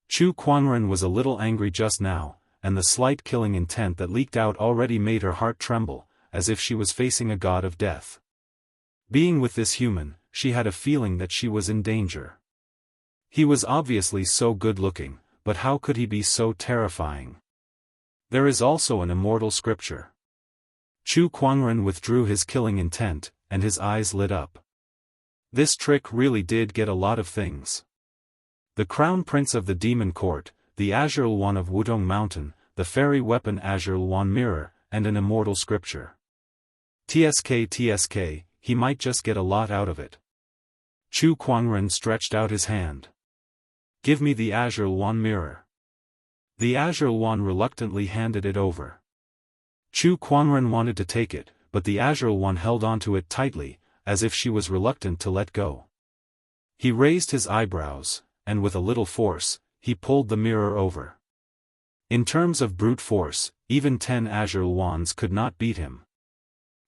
Speaker 1: Chu Kuangren was a little angry just now, and the slight killing intent that leaked out already made her heart tremble, as if she was facing a god of death. Being with this human, she had a feeling that she was in danger. He was obviously so good-looking, but how could he be so terrifying? There is also an immortal scripture. Chu Kuangren withdrew his killing intent, and his eyes lit up. This trick really did get a lot of things. The crown prince of the demon court, the azure wand of Wudong Mountain, the fairy weapon azure wand mirror, and an immortal scripture. TSK, he might just get a lot out of it. Chu Kuangren stretched out his hand. Give me the azure wand mirror. The azure wand reluctantly handed it over. Chu Kuangren wanted to take it, but the azure wand held onto it tightly, as if she was reluctant to let go. He raised his eyebrows, and with a little force, he pulled the mirror over. In terms of brute force, even 10 azure wands could not beat him.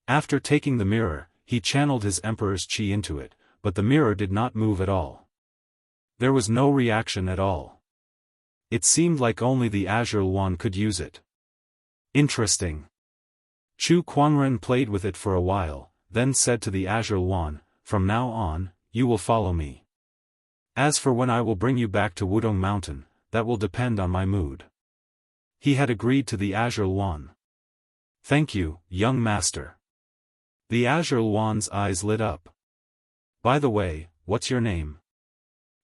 Speaker 1: After taking the mirror, he channeled his emperor's chi into it, but the mirror did not move at all. There was no reaction at all. It seemed like only the azure wand could use it. Interesting. Chu Kuangren played with it for a while, then said to the azure wand, from now on, you will follow me. As for when I will bring you back to Wudong Mountain, that will depend on my mood. He had agreed to the azure wand. Thank you, young master. The azure wand's eyes lit up. By the way, what's your name?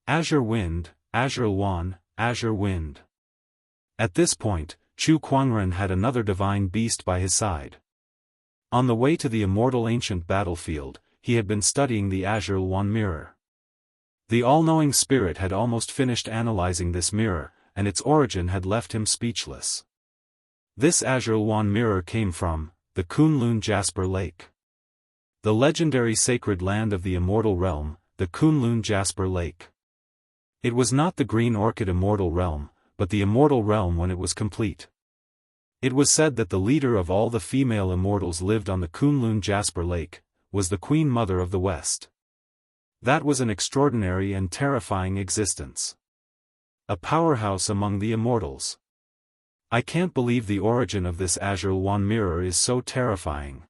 Speaker 1: Azure Wind, Azure Wand, Azure Wind. At this point, Chu Kuangren had another divine beast by his side. On the way to the immortal ancient battlefield, he had been studying the azure wand mirror. The all-knowing spirit had almost finished analyzing this mirror, and its origin had left him speechless. This azure wand mirror came from the Kunlun Jasper Lake. The legendary sacred land of the immortal realm, the Kunlun Jasper Lake. It was not the Green Orchid immortal realm, but the immortal realm when it was complete. It was said that the leader of all the female immortals lived on the Kunlun Jasper Lake, was the Queen Mother of the West. That was an extraordinary and terrifying existence. A powerhouse among the immortals. I can't believe the origin of this azure wand mirror is so terrifying.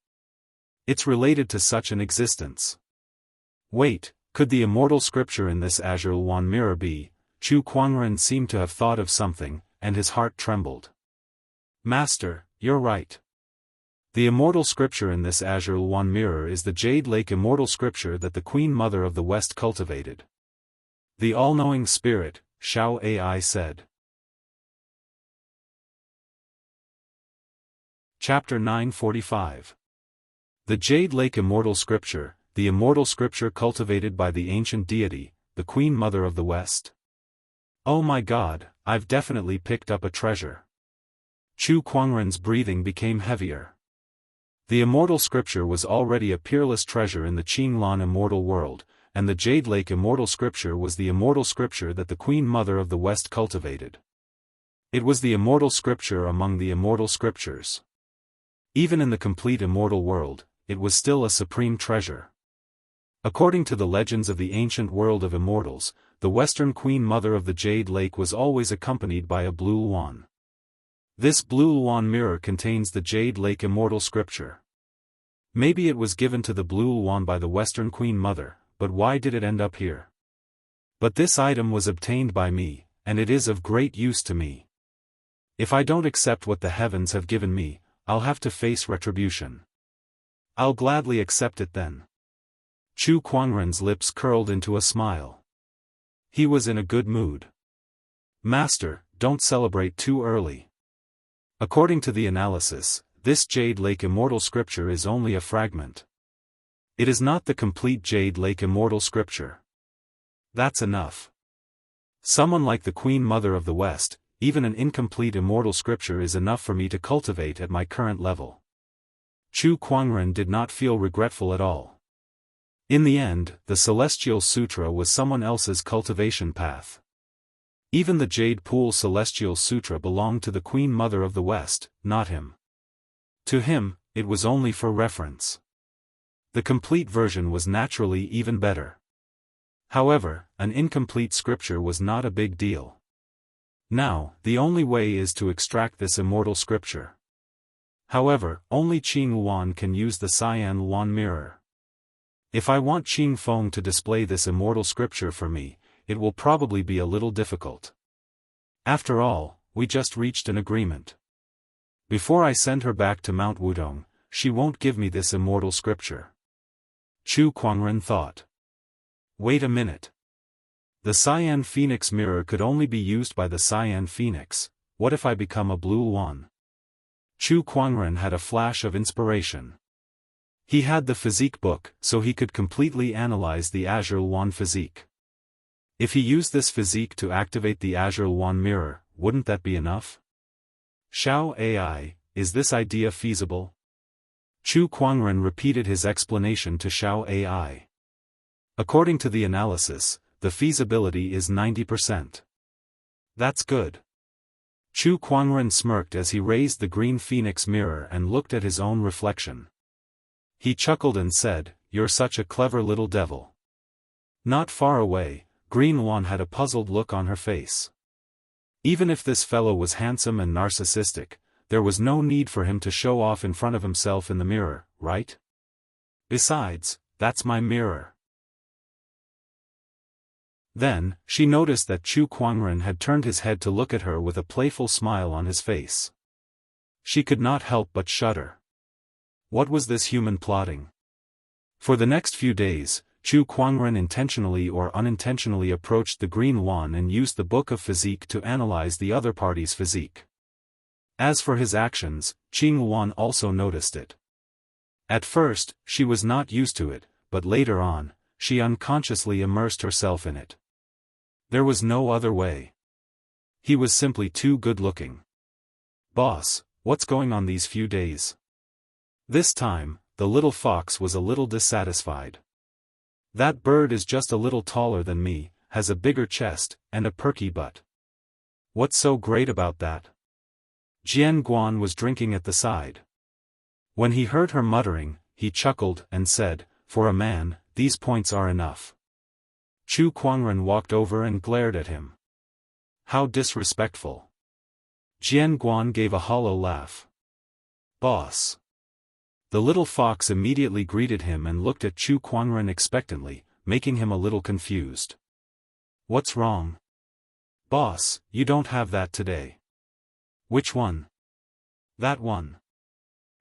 Speaker 1: It's related to such an existence. Wait, could the immortal scripture in this azure wand mirror be? Chu Kuangren seemed to have thought of something, and his heart trembled. Master, you're right. The immortal scripture in this azure wand mirror is the Jade Lake immortal scripture that the Queen Mother of the West cultivated. The all-knowing spirit, Xiao Ai said. Chapter 945. The Jade Lake Immortal Scripture, the immortal scripture cultivated by the ancient deity, the Queen Mother of the West. Oh my God, I've definitely picked up a treasure. Chu Kuangren's breathing became heavier. The immortal scripture was already a peerless treasure in the Qinglan immortal world, and the Jade Lake immortal scripture was the immortal scripture that the Queen Mother of the West cultivated. It was the immortal scripture among the immortal scriptures. Even in the complete immortal world, it was still a supreme treasure. According to the legends of the ancient world of immortals, the Western Queen Mother of the Jade Lake was always accompanied by a blue wand. This blue wand mirror contains the Jade Lake immortal scripture. Maybe it was given to the blue wand by the Western Queen Mother, but why did it end up here? But this item was obtained by me, and it is of great use to me. If I don't accept what the heavens have given me, I'll have to face retribution. I'll gladly accept it then. Chu Kuangren's lips curled into a smile. He was in a good mood. Master, don't celebrate too early. According to the analysis, this Jade Lake Immortal scripture is only a fragment. It is not the complete Jade Lake Immortal scripture. That's enough. Someone like the Queen Mother of the West, even an incomplete immortal scripture is enough for me to cultivate at my current level. Chu Kuangren did not feel regretful at all. In the end, the Celestial Sutra was someone else's cultivation path. Even the Jade Pool Celestial Sutra belonged to the Queen Mother of the West, not him. To him, it was only for reference. The complete version was naturally even better. However, an incomplete scripture was not a big deal. Now, the only way is to extract this immortal scripture. However, only Qing Luan can use the Cyan Luan mirror. If I want Qing Feng to display this immortal scripture for me, it will probably be a little difficult. After all, we just reached an agreement. Before I send her back to Mount Wudong, she won't give me this immortal scripture. Chu Kuangren thought. Wait a minute. The Cyan Phoenix mirror could only be used by the Cyan Phoenix. What if I become a blue one? Chu Kuangren had a flash of inspiration. He had the physique book, so he could completely analyze the Azure Luan physique. If he used this physique to activate the Azure Luan mirror, wouldn't that be enough? Xiao AI, is this idea feasible? Chu Kuangren repeated his explanation to Xiao AI. According to the analysis, the feasibility is 90%. That's good. Chu Kuangren smirked as he raised the green phoenix mirror and looked at his own reflection. He chuckled and said, "You're such a clever little devil." Not far away, Green Luan had a puzzled look on her face. Even if this fellow was handsome and narcissistic, there was no need for him to show off in front of himself in the mirror, right? Besides, that's my mirror. Then, she noticed that Chu Kuangren had turned his head to look at her with a playful smile on his face. She could not help but shudder. What was this human plotting? For the next few days, Chu Kuangren intentionally or unintentionally approached the Green Luan and used the Book of Physique to analyze the other party's physique. As for his actions, Qing Luan also noticed it. At first, she was not used to it, but later on, she unconsciously immersed herself in it. There was no other way. He was simply too good-looking. "Boss, what's going on these few days?" This time, the little fox was a little dissatisfied. "That bird is just a little taller than me, has a bigger chest, and a perky butt. What's so great about that?" Jian Guan was drinking at the side. When he heard her muttering, he chuckled and said, "For a man, these points are enough." Chu Kuangren walked over and glared at him. "How disrespectful." Jian Guan gave a hollow laugh. "Boss." The little fox immediately greeted him and looked at Chu Kuangren expectantly, making him a little confused. "What's wrong?" "Boss, you don't have that today." "Which one?" "That one."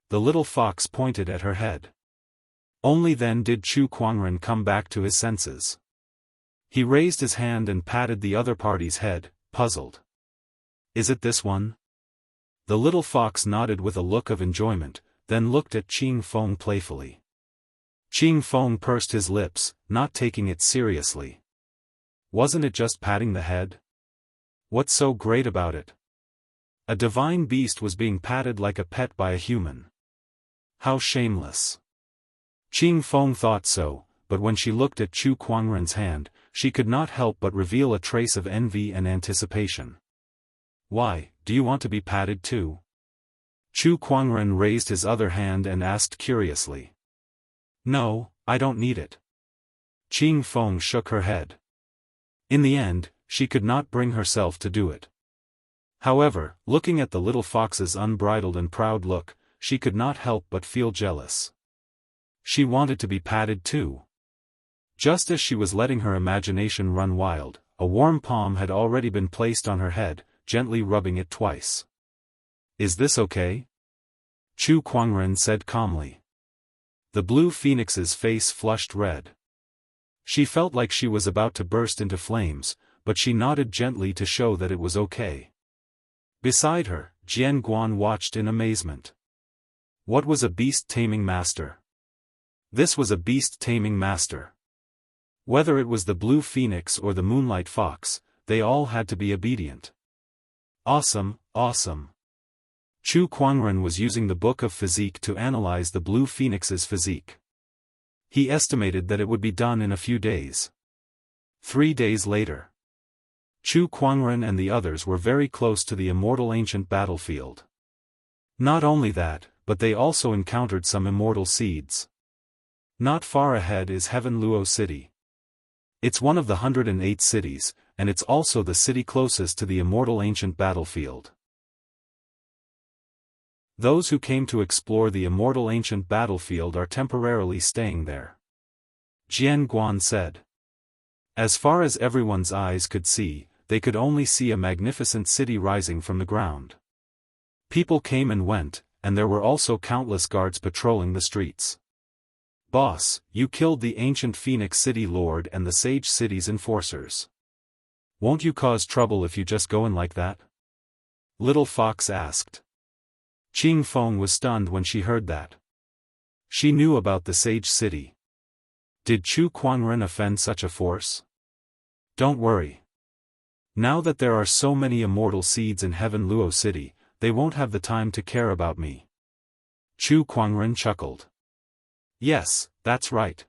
Speaker 1: The little fox pointed at her head. Only then did Chu Kuangren come back to his senses. He raised his hand and patted the other party's head, puzzled. "Is it this one?" The little fox nodded with a look of enjoyment, then looked at Qing Feng playfully. Qing Feng pursed his lips, not taking it seriously. Wasn't it just patting the head? What's so great about it? A divine beast was being patted like a pet by a human. How shameless. Qing Feng thought so, but when she looked at Chu Kuangren's hand, she could not help but reveal a trace of envy and anticipation. "Why, do you want to be patted too?" Chu Kuangren raised his other hand and asked curiously. "No, I don't need it." Qing Feng shook her head. In the end, she could not bring herself to do it. However, looking at the little fox's unbridled and proud look, she could not help but feel jealous. She wanted to be patted too. Just as she was letting her imagination run wild, a warm palm had already been placed on her head, gently rubbing it twice. "Is this okay?" Chu Kuangren said calmly. The blue phoenix's face flushed red. She felt like she was about to burst into flames, but she nodded gently to show that it was okay. Beside her, Jian Guan watched in amazement. What was a beast-taming master? This was a beast-taming master. Whether it was the blue phoenix or the moonlight fox, they all had to be obedient. Awesome, awesome. Chu Kuangren was using the book of physique to analyze the blue phoenix's physique. He estimated that it would be done in a few days. 3 days later. Chu Kuangren and the others were very close to the immortal ancient battlefield. Not only that, but they also encountered some immortal seeds. Not far ahead is Heaven Luo City. It's one of the 108 cities, and it's also the city closest to the immortal ancient battlefield. Those who came to explore the immortal ancient battlefield are temporarily staying there. Jian Guan said. As far as everyone's eyes could see, they could only see a magnificent city rising from the ground. People came and went, and there were also countless guards patrolling the streets. Boss, you killed the ancient Phoenix City Lord and the Sage City's enforcers. Won't you cause trouble if you just go in like that? Little Fox asked. Qing Feng was stunned when she heard that. She knew about the Sage City. Did Chu Kuangren offend such a force? Don't worry. Now that there are so many immortal seeds in Heaven Luo City, they won't have the time to care about me. Chu Kuangren chuckled. Yes, that's right.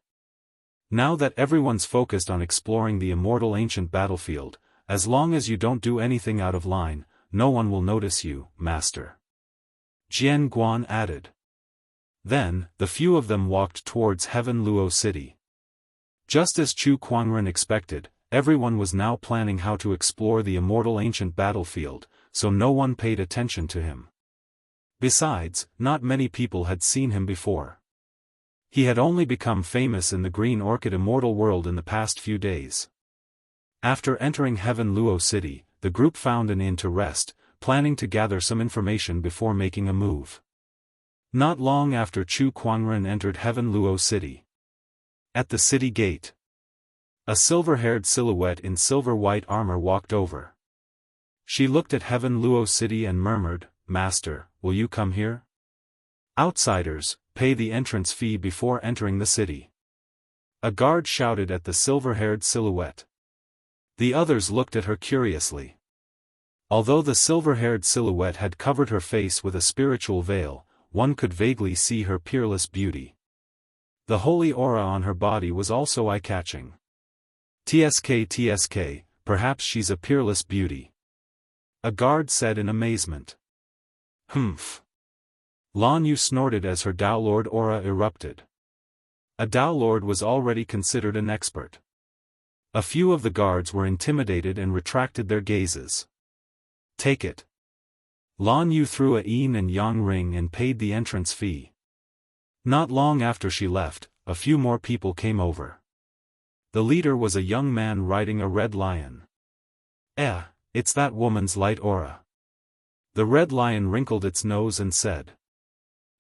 Speaker 1: Now that everyone's focused on exploring the immortal ancient battlefield, as long as you don't do anything out of line, no one will notice you, Master. Jian Guan added. Then, the few of them walked towards Heaven Luo City. Just as Chu Kuangren expected, everyone was now planning how to explore the immortal ancient battlefield, so no one paid attention to him. Besides, not many people had seen him before. He had only become famous in the Green Orchid immortal world in the past few days. After entering Heaven Luo City, the group found an inn to rest, planning to gather some information before making a move. Not long after Chu Kuangren entered Heaven Luo City. At the city gate, a silver-haired silhouette in silver-white armor walked over. She looked at Heaven Luo City and murmured, Master, will you come here? Outsiders, pay the entrance fee before entering the city. A guard shouted at the silver-haired silhouette. The others looked at her curiously. Although the silver-haired silhouette had covered her face with a spiritual veil, one could vaguely see her peerless beauty. The holy aura on her body was also eye-catching. TSK, perhaps she's a peerless beauty. A guard said in amazement. Humph. Lan Yu snorted as her Dao Lord aura erupted. A Dao Lord was already considered an expert. A few of the guards were intimidated and retracted their gazes. Take it. Lan Yu threw a yin and yang ring and paid the entrance fee. Not long after she left, a few more people came over. The leader was a young man riding a red lion. It's that woman's light aura. The red lion wrinkled its nose and said.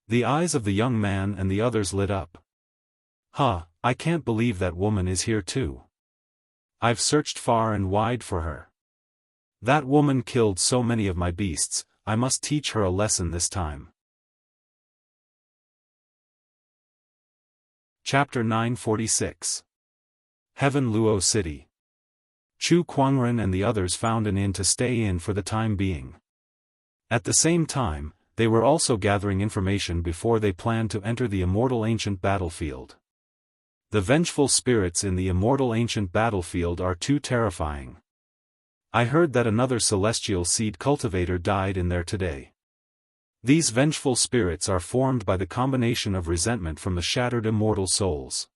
Speaker 1: The eyes of the young man and the others lit up. I can't believe that woman is here too. I've searched far and wide for her. That woman killed so many of my beasts, I must teach her a lesson this time. Chapter 946. Heaven Luo City. Chu Kuangren and the others found an inn to stay in for the time being. At the same time, they were also gathering information before they planned to enter the immortal ancient battlefield. The vengeful spirits in the immortal ancient battlefield are too terrifying. I heard that another celestial seed cultivator died in there today. These vengeful spirits are formed by the combination of resentment from the shattered immortal souls.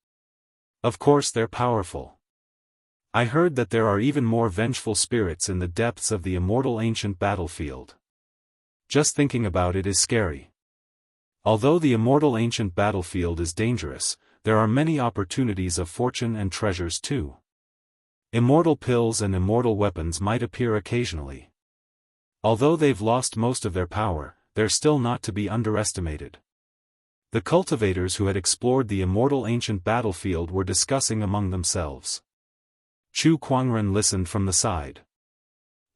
Speaker 1: Of course they're powerful. I heard that there are even more vengeful spirits in the depths of the immortal ancient battlefield. Just thinking about it is scary. Although the immortal ancient battlefield is dangerous, there are many opportunities of fortune and treasures too. Immortal pills and immortal weapons might appear occasionally. Although they've lost most of their power, they're still not to be underestimated. The cultivators who had explored the immortal ancient battlefield were discussing among themselves. Chu Kuangren listened from the side.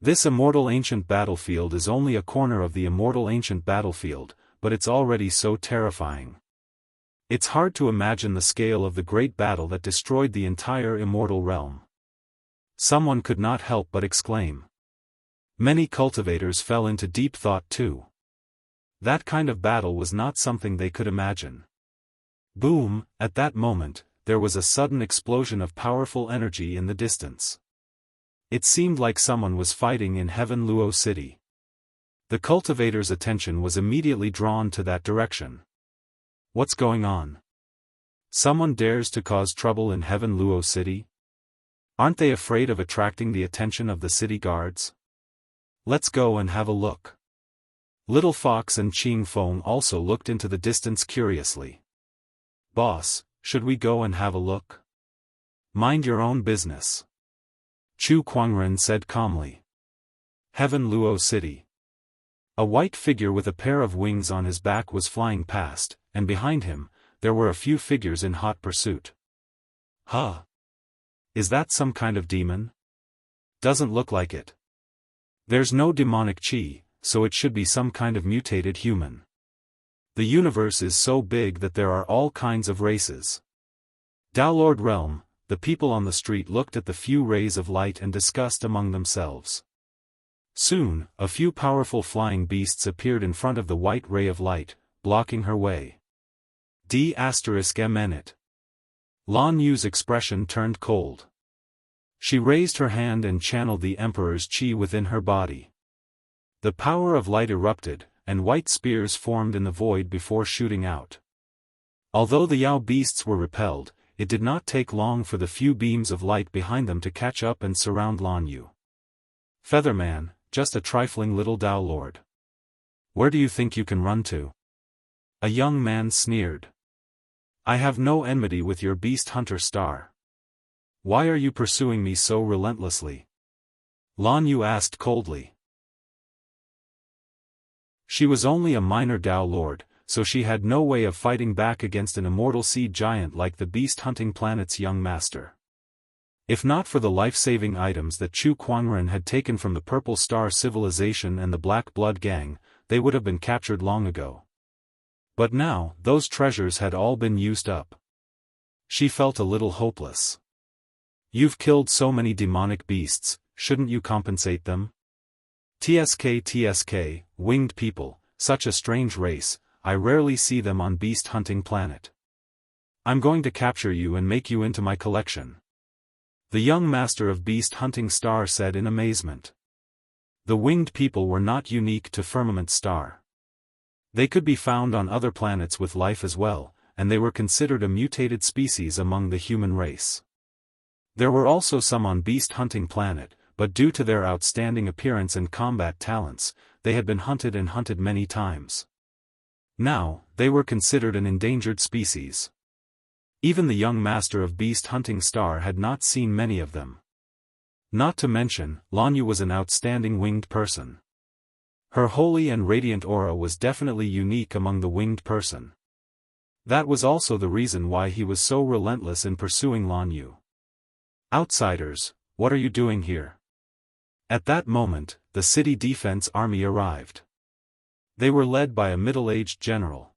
Speaker 1: This immortal ancient battlefield is only a corner of the immortal ancient battlefield, but it's already so terrifying. It's hard to imagine the scale of the great battle that destroyed the entire immortal realm. Someone could not help but exclaim. Many cultivators fell into deep thought too. That kind of battle was not something they could imagine. Boom! At that moment, there was a sudden explosion of powerful energy in the distance. It seemed like someone was fighting in Heaven Luo City. The cultivators' attention was immediately drawn to that direction. What's going on? Someone dares to cause trouble in Heaven Luo City? Aren't they afraid of attracting the attention of the city guards? Let's go and have a look. Little Fox and Qing Feng also looked into the distance curiously. Boss, should we go and have a look? Mind your own business. Chu Kuangren said calmly. Heaven Luo City. A white figure with a pair of wings on his back was flying past, and behind him, there were a few figures in hot pursuit. Huh? Is that some kind of demon? Doesn't look like it. There's no demonic chi, so it should be some kind of mutated human. The universe is so big that there are all kinds of races. Daolord Realm, the people on the street looked at the few rays of light and discussed among themselves. Soon, a few powerful flying beasts appeared in front of the white ray of light, blocking her way. D****. Lan Yu's expression turned cold. She raised her hand and channeled the Emperor's chi within her body. The power of light erupted, and white spears formed in the void before shooting out. Although the Yao beasts were repelled, it did not take long for the few beams of light behind them to catch up and surround Lan Yu. Featherman, just a trifling little Dao Lord. Where do you think you can run to? A young man sneered. I have no enmity with your beast hunter star. Why are you pursuing me so relentlessly? Lan Yu asked coldly. She was only a minor Dao Lord, so she had no way of fighting back against an immortal sea giant like the beast-hunting planet's young master. If not for the life-saving items that Chu Kuangren had taken from the Purple Star Civilization and the Black Blood Gang, they would have been captured long ago. But now, those treasures had all been used up. She felt a little hopeless. You've killed so many demonic beasts, shouldn't you compensate them? TSK, winged people, such a strange race, I rarely see them on beast-hunting planet. I'm going to capture you and make you into my collection. The young master of beast-hunting star said in amazement. The winged people were not unique to Firmament Star. They could be found on other planets with life as well, and they were considered a mutated species among the human race. There were also some on beast-hunting planet, but due to their outstanding appearance and combat talents, they had been hunted and hunted many times. Now, they were considered an endangered species. Even the young master of beast-hunting star had not seen many of them. Not to mention, Lan Yu was an outstanding winged person. Her holy and radiant aura was definitely unique among the winged person. That was also the reason why he was so relentless in pursuing Lan Yu. Outsiders, what are you doing here? At that moment, the city defense army arrived. They were led by a middle-aged general.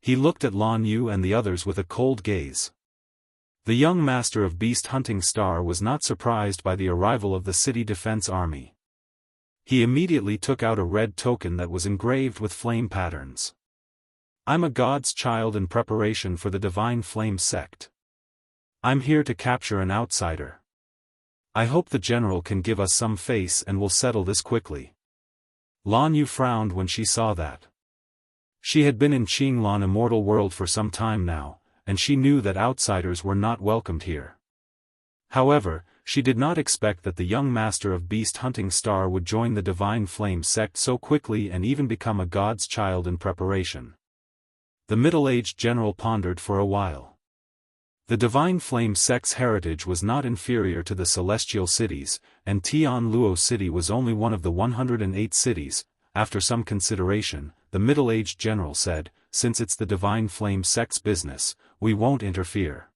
Speaker 1: He looked at Lan Yu and the others with a cold gaze. The young master of beast-hunting star was not surprised by the arrival of the city defense army. He immediately took out a red token that was engraved with flame patterns. I'm a god's child in preparation for the Divine Flame sect. I'm here to capture an outsider. I hope the general can give us some face and will settle this quickly. Lan Yu frowned when she saw that. She had been in Qinglan Immortal World for some time now, and she knew that outsiders were not welcomed here. However, she did not expect that the young master of beast-hunting star would join the Divine Flame sect so quickly and even become a god's child in preparation. The middle-aged general pondered for a while. The Divine Flame sect's heritage was not inferior to the celestial cities, and Tian Luo City was only one of the 108 cities. After some consideration, the middle-aged general said, since it's the Divine Flame sect's business, we won't interfere.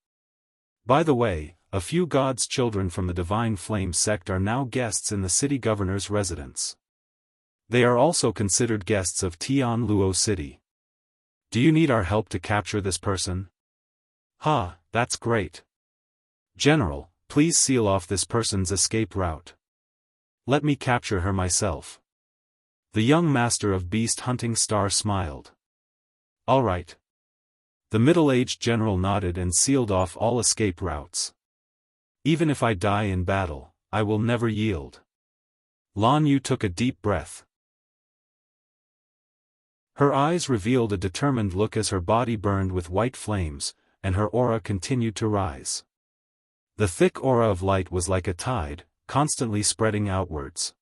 Speaker 1: By the way, a few God's children from the Divine Flame sect are now guests in the city governor's residence. They are also considered guests of Tianluo City. Do you need our help to capture this person? Ha, that's great. General, please seal off this person's escape route. Let me capture her myself. The young master of beast hunting star smiled. All right. The middle-aged general nodded and sealed off all escape routes. Even if I die in battle, I will never yield. Lan Yu took a deep breath. Her eyes revealed a determined look as her body burned with white flames, and her aura continued to rise. The thick aura of light was like a tide, constantly spreading outwards.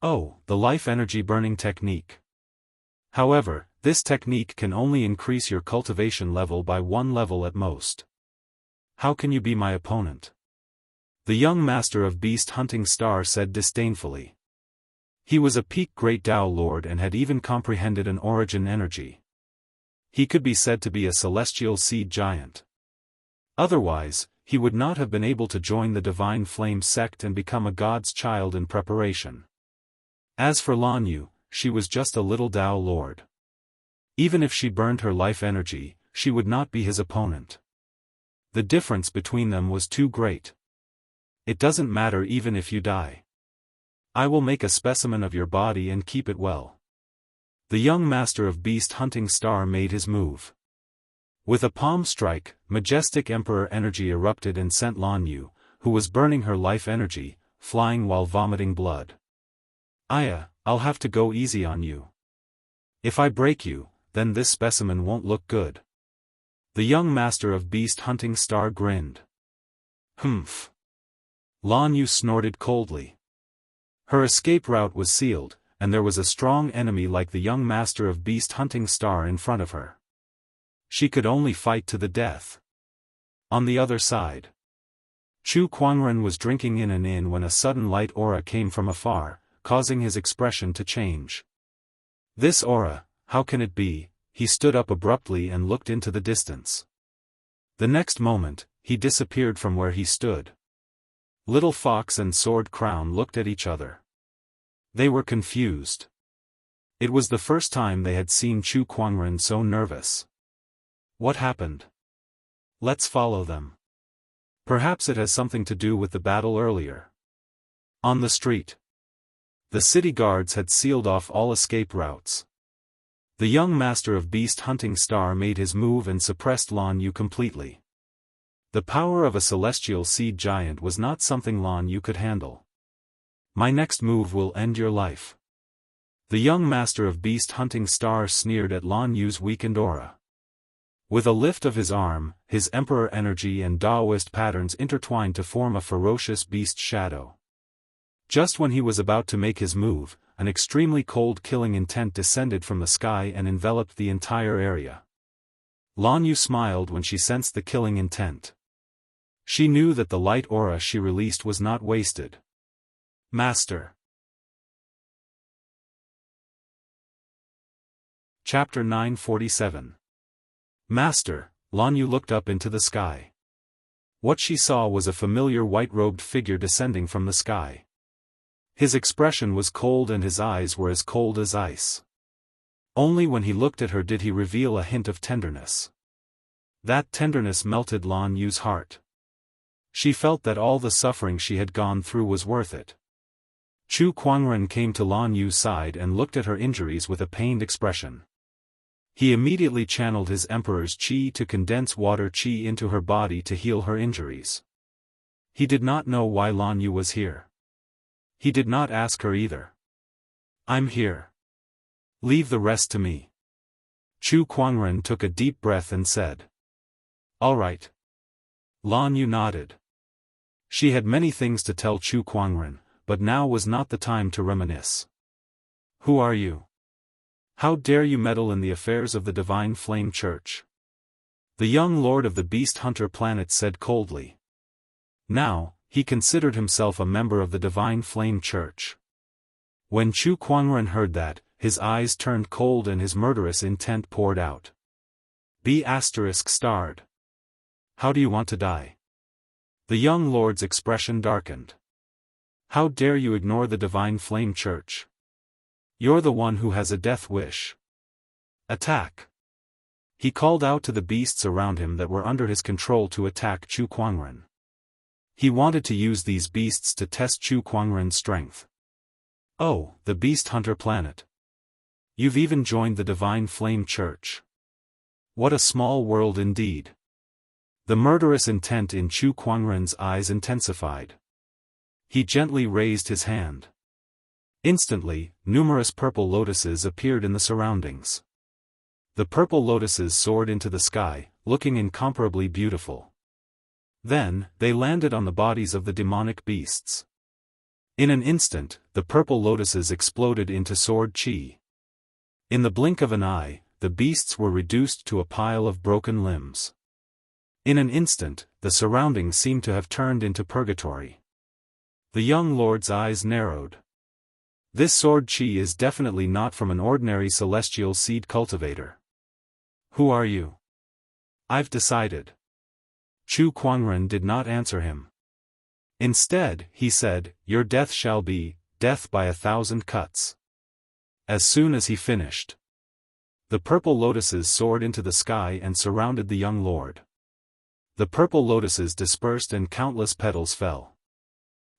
Speaker 1: Oh, the life energy burning technique. However, this technique can only increase your cultivation level by 1 level at most. How can you be my opponent? The young master of beast hunting star said disdainfully. He was a peak great Tao lord and had even comprehended an origin energy. He could be said to be a celestial seed giant. Otherwise, he would not have been able to join the Divine Flame sect and become a god's child in preparation. As for Lan Yu, she was just a little Tao lord. Even if she burned her life energy, she would not be his opponent. The difference between them was too great. It doesn't matter even if you die. I will make a specimen of your body and keep it well. The young master of beast hunting star made his move. With a palm strike, majestic emperor energy erupted and sent Lan Yu, who was burning her life energy, flying while vomiting blood. Aya, I'll have to go easy on you. If I break you, then this specimen won't look good. The young master of beast hunting star grinned. Humph. Lan Yu snorted coldly. Her escape route was sealed, and there was a strong enemy like the young master of beast hunting star in front of her. She could only fight to the death. On the other side, Chu Quanren was drinking in an inn when a sudden light aura came from afar, causing his expression to change. This aura, how can it be? He stood up abruptly and looked into the distance. The next moment, he disappeared from where he stood. Little Fox and Sword Crown looked at each other. They were confused. It was the first time they had seen Chu Quanren so nervous. What happened? Let's follow them. Perhaps it has something to do with the battle earlier. On the street, the city guards had sealed off all escape routes. The young master of beast hunting star made his move and suppressed Lan Yu completely. The power of a celestial seed giant was not something Lan Yu could handle. My next move will end your life. The young master of beast hunting star sneered at Lan Yu's weakened aura. With a lift of his arm, his emperor energy and Daoist patterns intertwined to form a ferocious beast shadow. Just when he was about to make his move, an extremely cold killing intent descended from the sky and enveloped the entire area. Lan Yu smiled when she sensed the killing intent. She knew that the light aura she released was not wasted. Master. Chapter 947. Master, Lan Yu looked up into the sky. What she saw was a familiar white-robed figure descending from the sky. His expression was cold and his eyes were as cold as ice. Only when he looked at her did he reveal a hint of tenderness. That tenderness melted Lan Yu's heart. She felt that all the suffering she had gone through was worth it. Chu Quanren came to Lan Yu's side and looked at her injuries with a pained expression. He immediately channeled his emperor's qi to condense water qi into her body to heal her injuries. He did not know why Lan Yu was here. He did not ask her either. I'm here. Leave the rest to me. Chu Quanren took a deep breath and said. All right. Lan Yu nodded. She had many things to tell Chu Quanren, but now was not the time to reminisce. Who are you? How dare you meddle in the affairs of the Divine Flame Church? The young lord of the Beast Hunter planet said coldly. Now, he considered himself a member of the Divine Flame Church. When Chu Quanren heard that, his eyes turned cold and his murderous intent poured out. B*****. How do you want to die? The young lord's expression darkened. How dare you ignore the divine flame church? You're the one who has a death wish. Attack! He called out to the beasts around him that were under his control to attack Chu Kuangren. He wanted to use these beasts to test Chu Kuangren's strength. Oh, the beast hunter planet. You've even joined the divine flame church. What a small world indeed. The murderous intent in Chu Kuangren's eyes intensified. He gently raised his hand. Instantly, numerous purple lotuses appeared in the surroundings. The purple lotuses soared into the sky, looking incomparably beautiful. Then, they landed on the bodies of the demonic beasts. In an instant, the purple lotuses exploded into sword chi. In the blink of an eye, the beasts were reduced to a pile of broken limbs. In an instant, the surroundings seemed to have turned into purgatory. The young lord's eyes narrowed. This sword chi is definitely not from an ordinary celestial seed cultivator. Who are you? I've decided. Chu Kuangren did not answer him. Instead, he said, your death shall be, death by 1,000 cuts. As soon as he finished, the purple lotuses soared into the sky and surrounded the young lord. The purple lotuses dispersed and countless petals fell.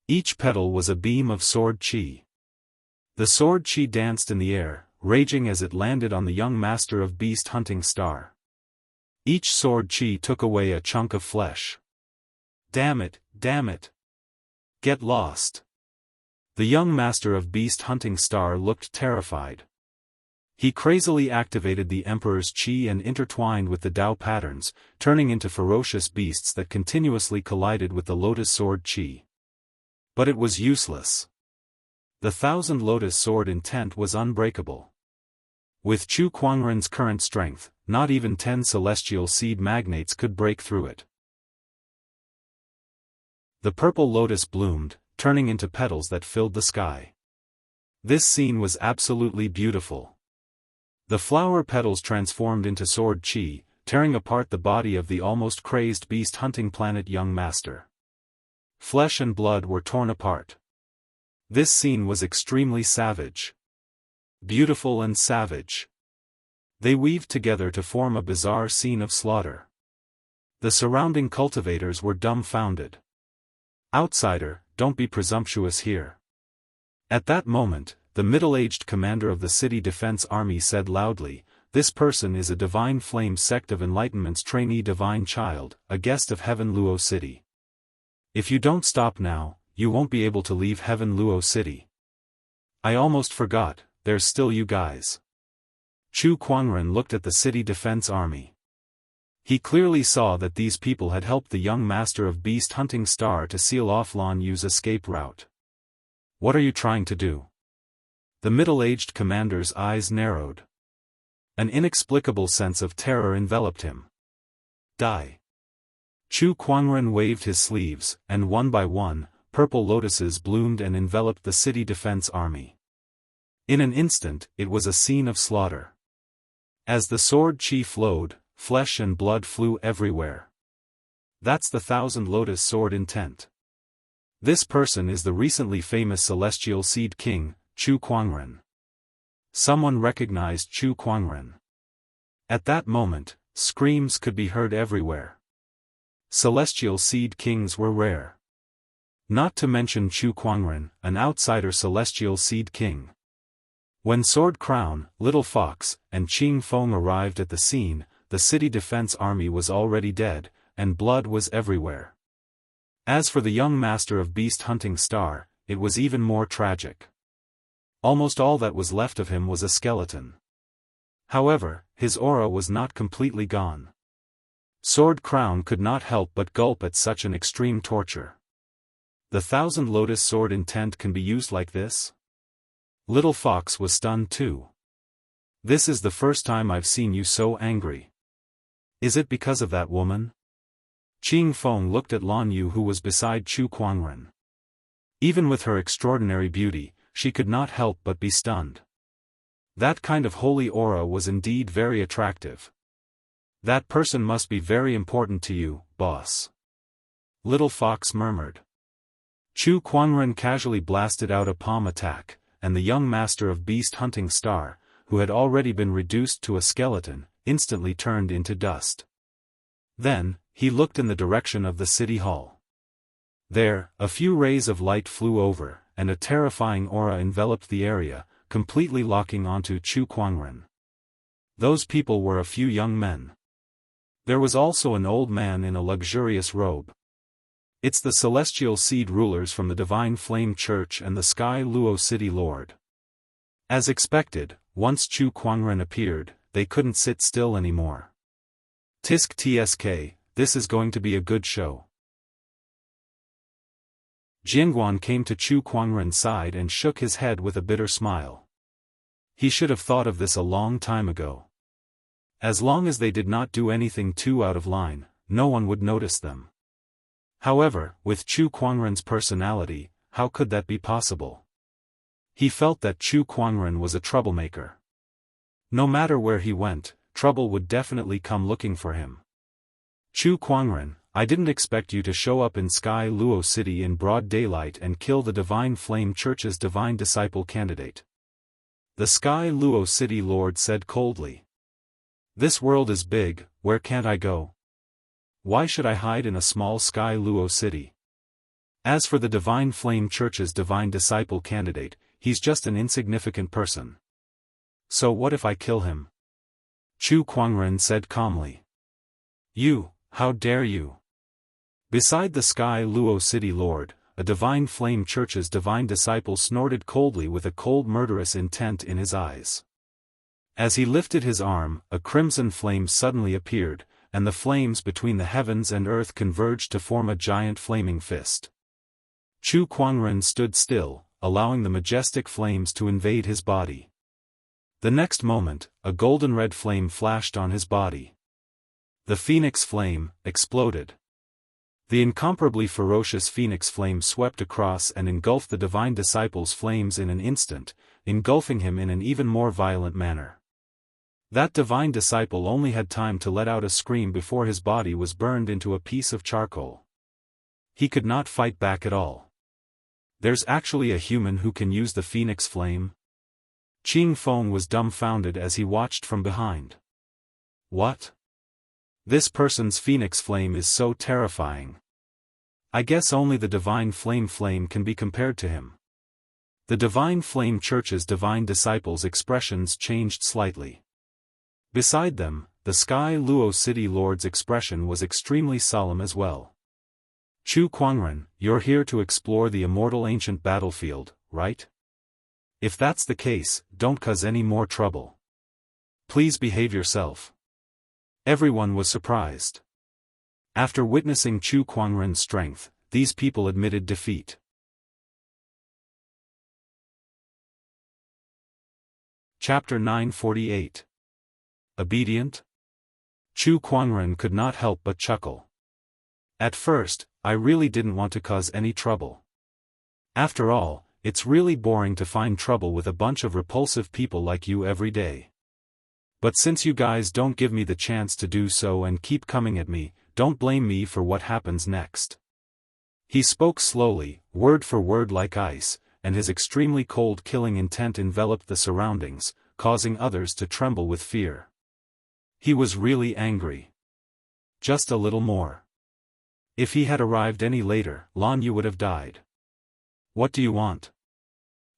Speaker 1: Each petal was a beam of sword chi. The sword chi danced in the air, raging as it landed on the young master of beast hunting star. Each sword chi took away a chunk of flesh. Damn it, damn it. Get lost. The young master of beast hunting star looked terrified. He crazily activated the emperor's chi and intertwined with the Dao patterns, turning into ferocious beasts that continuously collided with the lotus sword chi. But it was useless. The 1,000 lotus sword intent was unbreakable. With Chu Kuangren's current strength, not even 10 celestial seed magnates could break through it. The purple lotus bloomed, turning into petals that filled the sky. This scene was absolutely beautiful. The flower petals transformed into sword chi, tearing apart the body of the almost crazed beast hunting planet young master. Flesh and blood were torn apart. This scene was extremely savage. Beautiful and savage. They weaved together to form a bizarre scene of slaughter. The surrounding cultivators were dumbfounded. Outsider, don't be presumptuous here. At that moment, the middle-aged commander of the city defense army said loudly, this person is a divine flame sect of enlightenment's trainee divine child, a guest of Heaven Luo City. If you don't stop now, you won't be able to leave Heaven Luo City. I almost forgot, there's still you guys. Chu Kuangren looked at the city defense army. He clearly saw that these people had helped the young master of beast hunting star to seal off Lan Yu's escape route. What are you trying to do? The middle-aged commander's eyes narrowed. An inexplicable sense of terror enveloped him. Die. Chu Kuangren waved his sleeves, and one by one, purple lotuses bloomed and enveloped the city defense army. In an instant, it was a scene of slaughter. As the sword chi flowed, flesh and blood flew everywhere. That's the 1,000 lotus sword intent. This person is the recently famous celestial seed king, Chu Kuangren. Someone recognized Chu Kuangren. At that moment, screams could be heard everywhere. Celestial seed kings were rare. Not to mention Chu Kuangren, an outsider celestial seed king. When Sword Crown, Little Fox, and Qing Feng arrived at the scene, the city defense army was already dead, and blood was everywhere. As for the young master of beast hunting star, it was even more tragic. Almost all that was left of him was a skeleton. However, his aura was not completely gone. Sword Crown could not help but gulp at such an extreme torture. The 1,000 lotus sword intent can be used like this? Little Fox was stunned too. This is the first time I've seen you so angry. Is it because of that woman? Qing Feng looked at Lan Yu, who was beside Chu Kuangren. Even with her extraordinary beauty, she could not help but be stunned. That kind of holy aura was indeed very attractive. That person must be very important to you, boss. Little Fox murmured. Chu Quanren casually blasted out a palm attack, and the young master of beast hunting star, who had already been reduced to a skeleton, instantly turned into dust. Then, he looked in the direction of the city hall. There, a few rays of light flew over, and a terrifying aura enveloped the area, completely locking onto Chu Quanren. Those people were a few young men. There was also an old man in a luxurious robe. It's the celestial seed rulers from the Divine Flame Church and the Sky Luo City Lord. As expected, once Chu Quanren appeared, they couldn't sit still anymore. Tisk tsk, this is going to be a good show. Jianghuan came to Chu Quanren's side and shook his head with a bitter smile. He should have thought of this a long time ago. As long as they did not do anything too out of line, no one would notice them. However, with Chu Quanren's personality, how could that be possible? He felt that Chu Quanren was a troublemaker. No matter where he went, trouble would definitely come looking for him. Chu Quanren, I didn't expect you to show up in Sky Luo City in broad daylight and kill the Divine Flame Church's Divine Disciple candidate. The Sky Luo City Lord said coldly. This world is big, where can't I go? Why should I hide in a small Sky Luo City? As for the Divine Flame Church's Divine Disciple candidate, he's just an insignificant person. So what if I kill him? Chu Quanren said calmly. You, how dare you? Beside the Sky Luo City Lord, a Divine Flame Church's Divine Disciple snorted coldly with a cold murderous intent in his eyes. As he lifted his arm, a crimson flame suddenly appeared, and the flames between the heavens and earth converged to form a giant flaming fist. Chu Quanren stood still, allowing the majestic flames to invade his body. The next moment, a golden-red flame flashed on his body. The phoenix flame exploded. The incomparably ferocious phoenix flame swept across and engulfed the Divine Disciple's flames in an instant, engulfing him in an even more violent manner. That Divine Disciple only had time to let out a scream before his body was burned into a piece of charcoal. He could not fight back at all. There's actually a human who can use the phoenix flame? Qing Feng was dumbfounded as he watched from behind. What? This person's phoenix flame is so terrifying. I guess only the Divine Flame can be compared to him. The Divine Flame Church's Divine Disciples' expressions changed slightly. Beside them, the Sky Luo City Lord's expression was extremely solemn as well. Chu Quanren, you're here to explore the immortal ancient battlefield, right? If that's the case, don't cause any more trouble. Please behave yourself. Everyone was surprised. After witnessing Chu Quanren's strength, these people admitted defeat. Chapter 948. Obedient? Chu Quanren could not help but chuckle. At first, I really didn't want to cause any trouble. After all, it's really boring to find trouble with a bunch of repulsive people like you every day. But since you guys don't give me the chance to do so and keep coming at me, don't blame me for what happens next. He spoke slowly, word for word like ice, and his extremely cold killing intent enveloped the surroundings, causing others to tremble with fear. He was really angry. Just a little more. If he had arrived any later, Lan Yu would have died. What do you want?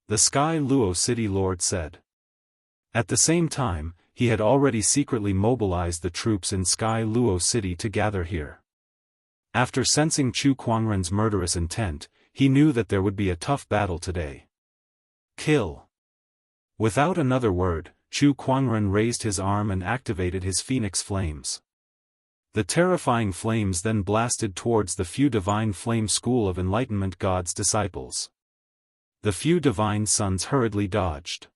Speaker 1: The Sky Luo City Lord said. At the same time, he had already secretly mobilized the troops in Sky Luo City to gather here. After sensing Chu Quanren's murderous intent, he knew that there would be a tough battle today. Kill. Without another word, Chu Quanren raised his arm and activated his phoenix flames. The terrifying flames then blasted towards the few Divine Flame School of Enlightenment God's disciples. The few divine sons hurriedly dodged.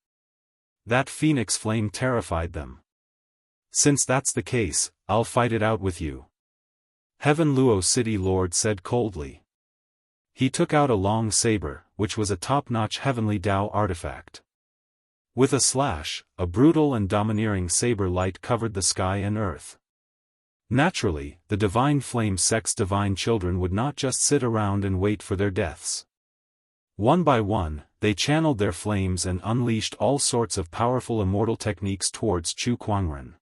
Speaker 1: That phoenix flame terrified them. Since that's the case, I'll fight it out with you. Heaven Luo City Lord said coldly. He took out a long saber, which was a top-notch heavenly Dao artifact. With a slash, a brutal and domineering saber light covered the sky and earth. Naturally, the divine flame sect's divine children would not just sit around and wait for their deaths. One by one, they channeled their flames and unleashed all sorts of powerful immortal techniques towards Chu Kuangren.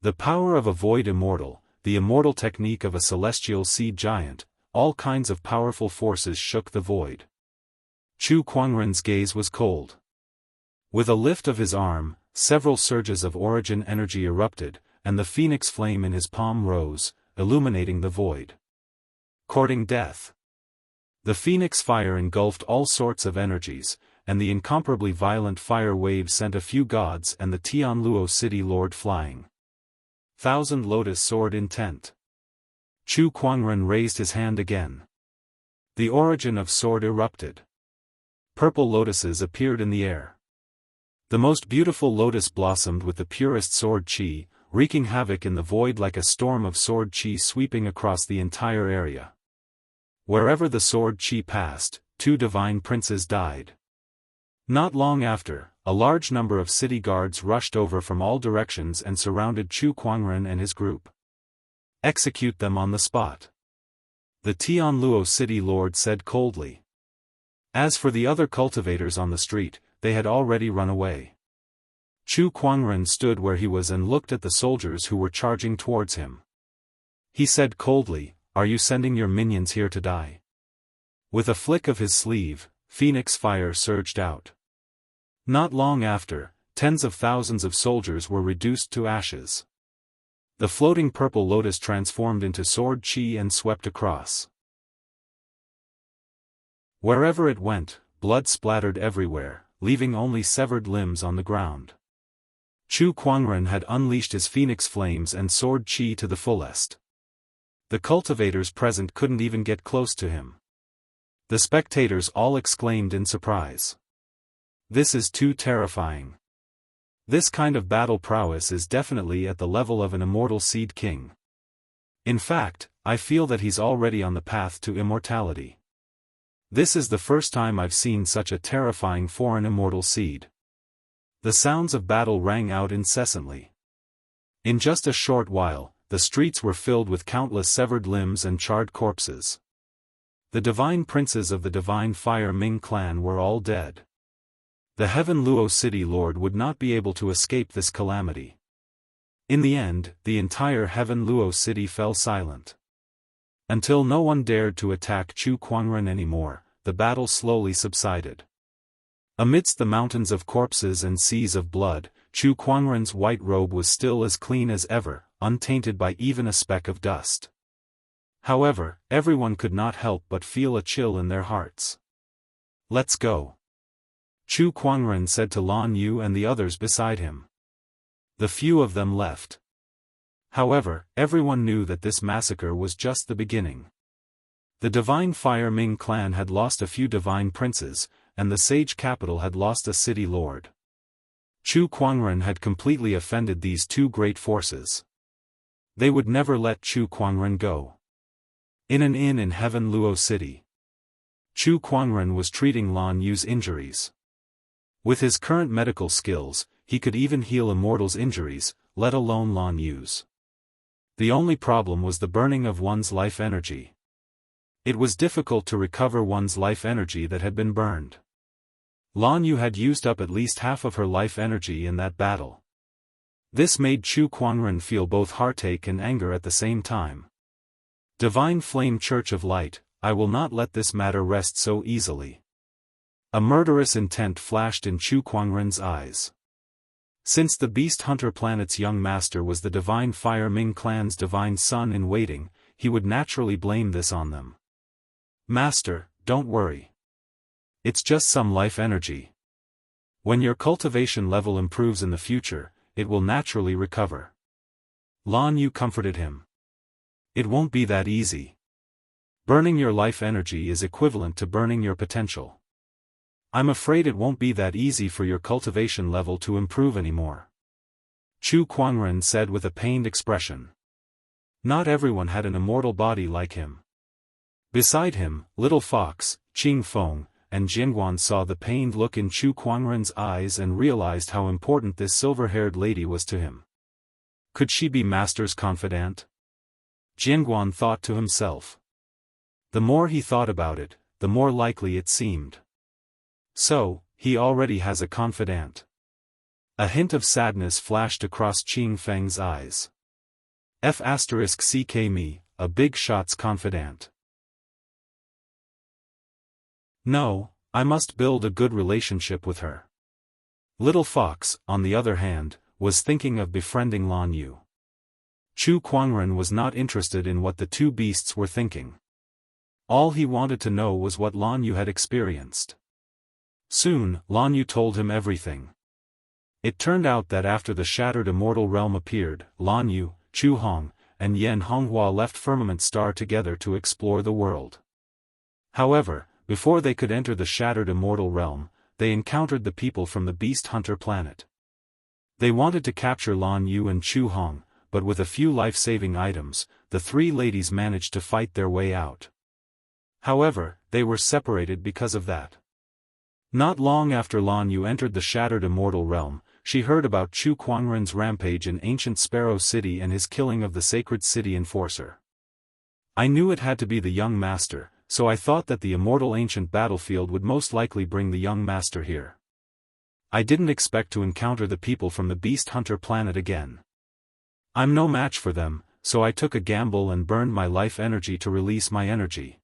Speaker 1: The power of a void immortal, the immortal technique of a celestial seed giant, all kinds of powerful forces shook the void. Chu Kuangren's gaze was cold. With a lift of his arm, several surges of origin energy erupted, and the phoenix flame in his palm rose, illuminating the void. Courting death. The phoenix fire engulfed all sorts of energies, and the incomparably violent fire wave sent a few gods and the Tianluo city lord flying. Thousand Lotus Sword Intent. Chu Kuangren raised his hand again. The origin of sword erupted. Purple lotuses appeared in the air. The most beautiful lotus blossomed with the purest sword chi, wreaking havoc in the void like a storm of sword chi sweeping across the entire area. Wherever the sword chi passed, 2 divine princes died. Not long after, a large number of city guards rushed over from all directions and surrounded Chu Kuangren and his group. Execute them on the spot. The Tianluo city lord said coldly. As for the other cultivators on the street, they had already run away. Chu Kuangren stood where he was and looked at the soldiers who were charging towards him. He said coldly, "Are you sending your minions here to die?" With a flick of his sleeve, phoenix fire surged out. Not long after, tens of thousands of soldiers were reduced to ashes. The floating purple lotus transformed into sword chi and swept across. Wherever it went, blood splattered everywhere, leaving only severed limbs on the ground. Chu Kuangren had unleashed his phoenix flames and sword chi to the fullest. The cultivators present couldn't even get close to him. The spectators all exclaimed in surprise. This is too terrifying. This kind of battle prowess is definitely at the level of an immortal seed king. In fact, I feel that he's already on the path to immortality. This is the first time I've seen such a terrifying foreign immortal seed. The sounds of battle rang out incessantly. In just a short while, the streets were filled with countless severed limbs and charred corpses. The divine princes of the divine Fire Ming clan were all dead. The Heaven Luo city lord would not be able to escape this calamity. In the end, the entire Heaven Luo city fell silent. Until no one dared to attack Chu Kuangren anymore, the battle slowly subsided. Amidst the mountains of corpses and seas of blood, Chu Kuangren's white robe was still as clean as ever, untainted by even a speck of dust. However, everyone could not help but feel a chill in their hearts. "Let's go," Chu Kuangren said to Lan Yu and the others beside him. The few of them left. However, everyone knew that this massacre was just the beginning. The divine Fire Ming clan had lost a few divine princes, and the sage capital had lost a city lord. Chu Kuangren had completely offended these 2 great forces. They would never let Chu Kuangren go. In an inn in Heaven Luo City, Chu Kuangren was treating Lan Yu's injuries. With his current medical skills, he could even heal immortals' injuries, let alone Lan Yu's. The only problem was the burning of one's life energy. It was difficult to recover one's life energy that had been burned. Lan Yu had used up at least half of her life energy in that battle. This made Chu Kuangren feel both heartache and anger at the same time. Divine Flame Church of Light, I will not let this matter rest so easily. A murderous intent flashed in Chu Kuangren's eyes. Since the Beast Hunter planet's young master was the divine Fire Ming clan's divine son in waiting, he would naturally blame this on them. "Master, don't worry. It's just some life energy. When your cultivation level improves in the future, it will naturally recover." Lan Yu comforted him. "It won't be that easy. Burning your life energy is equivalent to burning your potential. I'm afraid it won't be that easy for your cultivation level to improve anymore," Chu Kuangren said with a pained expression. Not everyone had an immortal body like him. Beside him, Little Fox, Qing Feng, and Jianghu saw the pained look in Chu Kuangren's eyes and realized how important this silver-haired lady was to him. Could she be Master's confidant? Jianghu thought to himself. The more he thought about it, the more likely it seemed. So, he already has a confidant. A hint of sadness flashed across Qing Feng's eyes. F***ck me, a big shot's confidant. No, I must build a good relationship with her. Little Fox, on the other hand, was thinking of befriending Lan Yu. Chu Kuangren was not interested in what the two beasts were thinking. All he wanted to know was what Lan Yu had experienced. Soon, Lan Yu told him everything. It turned out that after the shattered immortal realm appeared, Lan Yu, Chu Hong, and Yan Honghua left Firmament Star together to explore the world. However, before they could enter the shattered immortal realm, they encountered the people from the Beast Hunter planet. They wanted to capture Lan Yu and Chu Hong, but with a few life-saving items, the three ladies managed to fight their way out. However, they were separated because of that. Not long after Lan Yu entered the shattered immortal realm, she heard about Chu Kuangren's rampage in ancient Sparrow City and his killing of the sacred city enforcer. I knew it had to be the young master, so I thought that the immortal ancient battlefield would most likely bring the young master here. I didn't expect to encounter the people from the Beast Hunter planet again. I'm no match for them, so I took a gamble and burned my life energy to release my energy.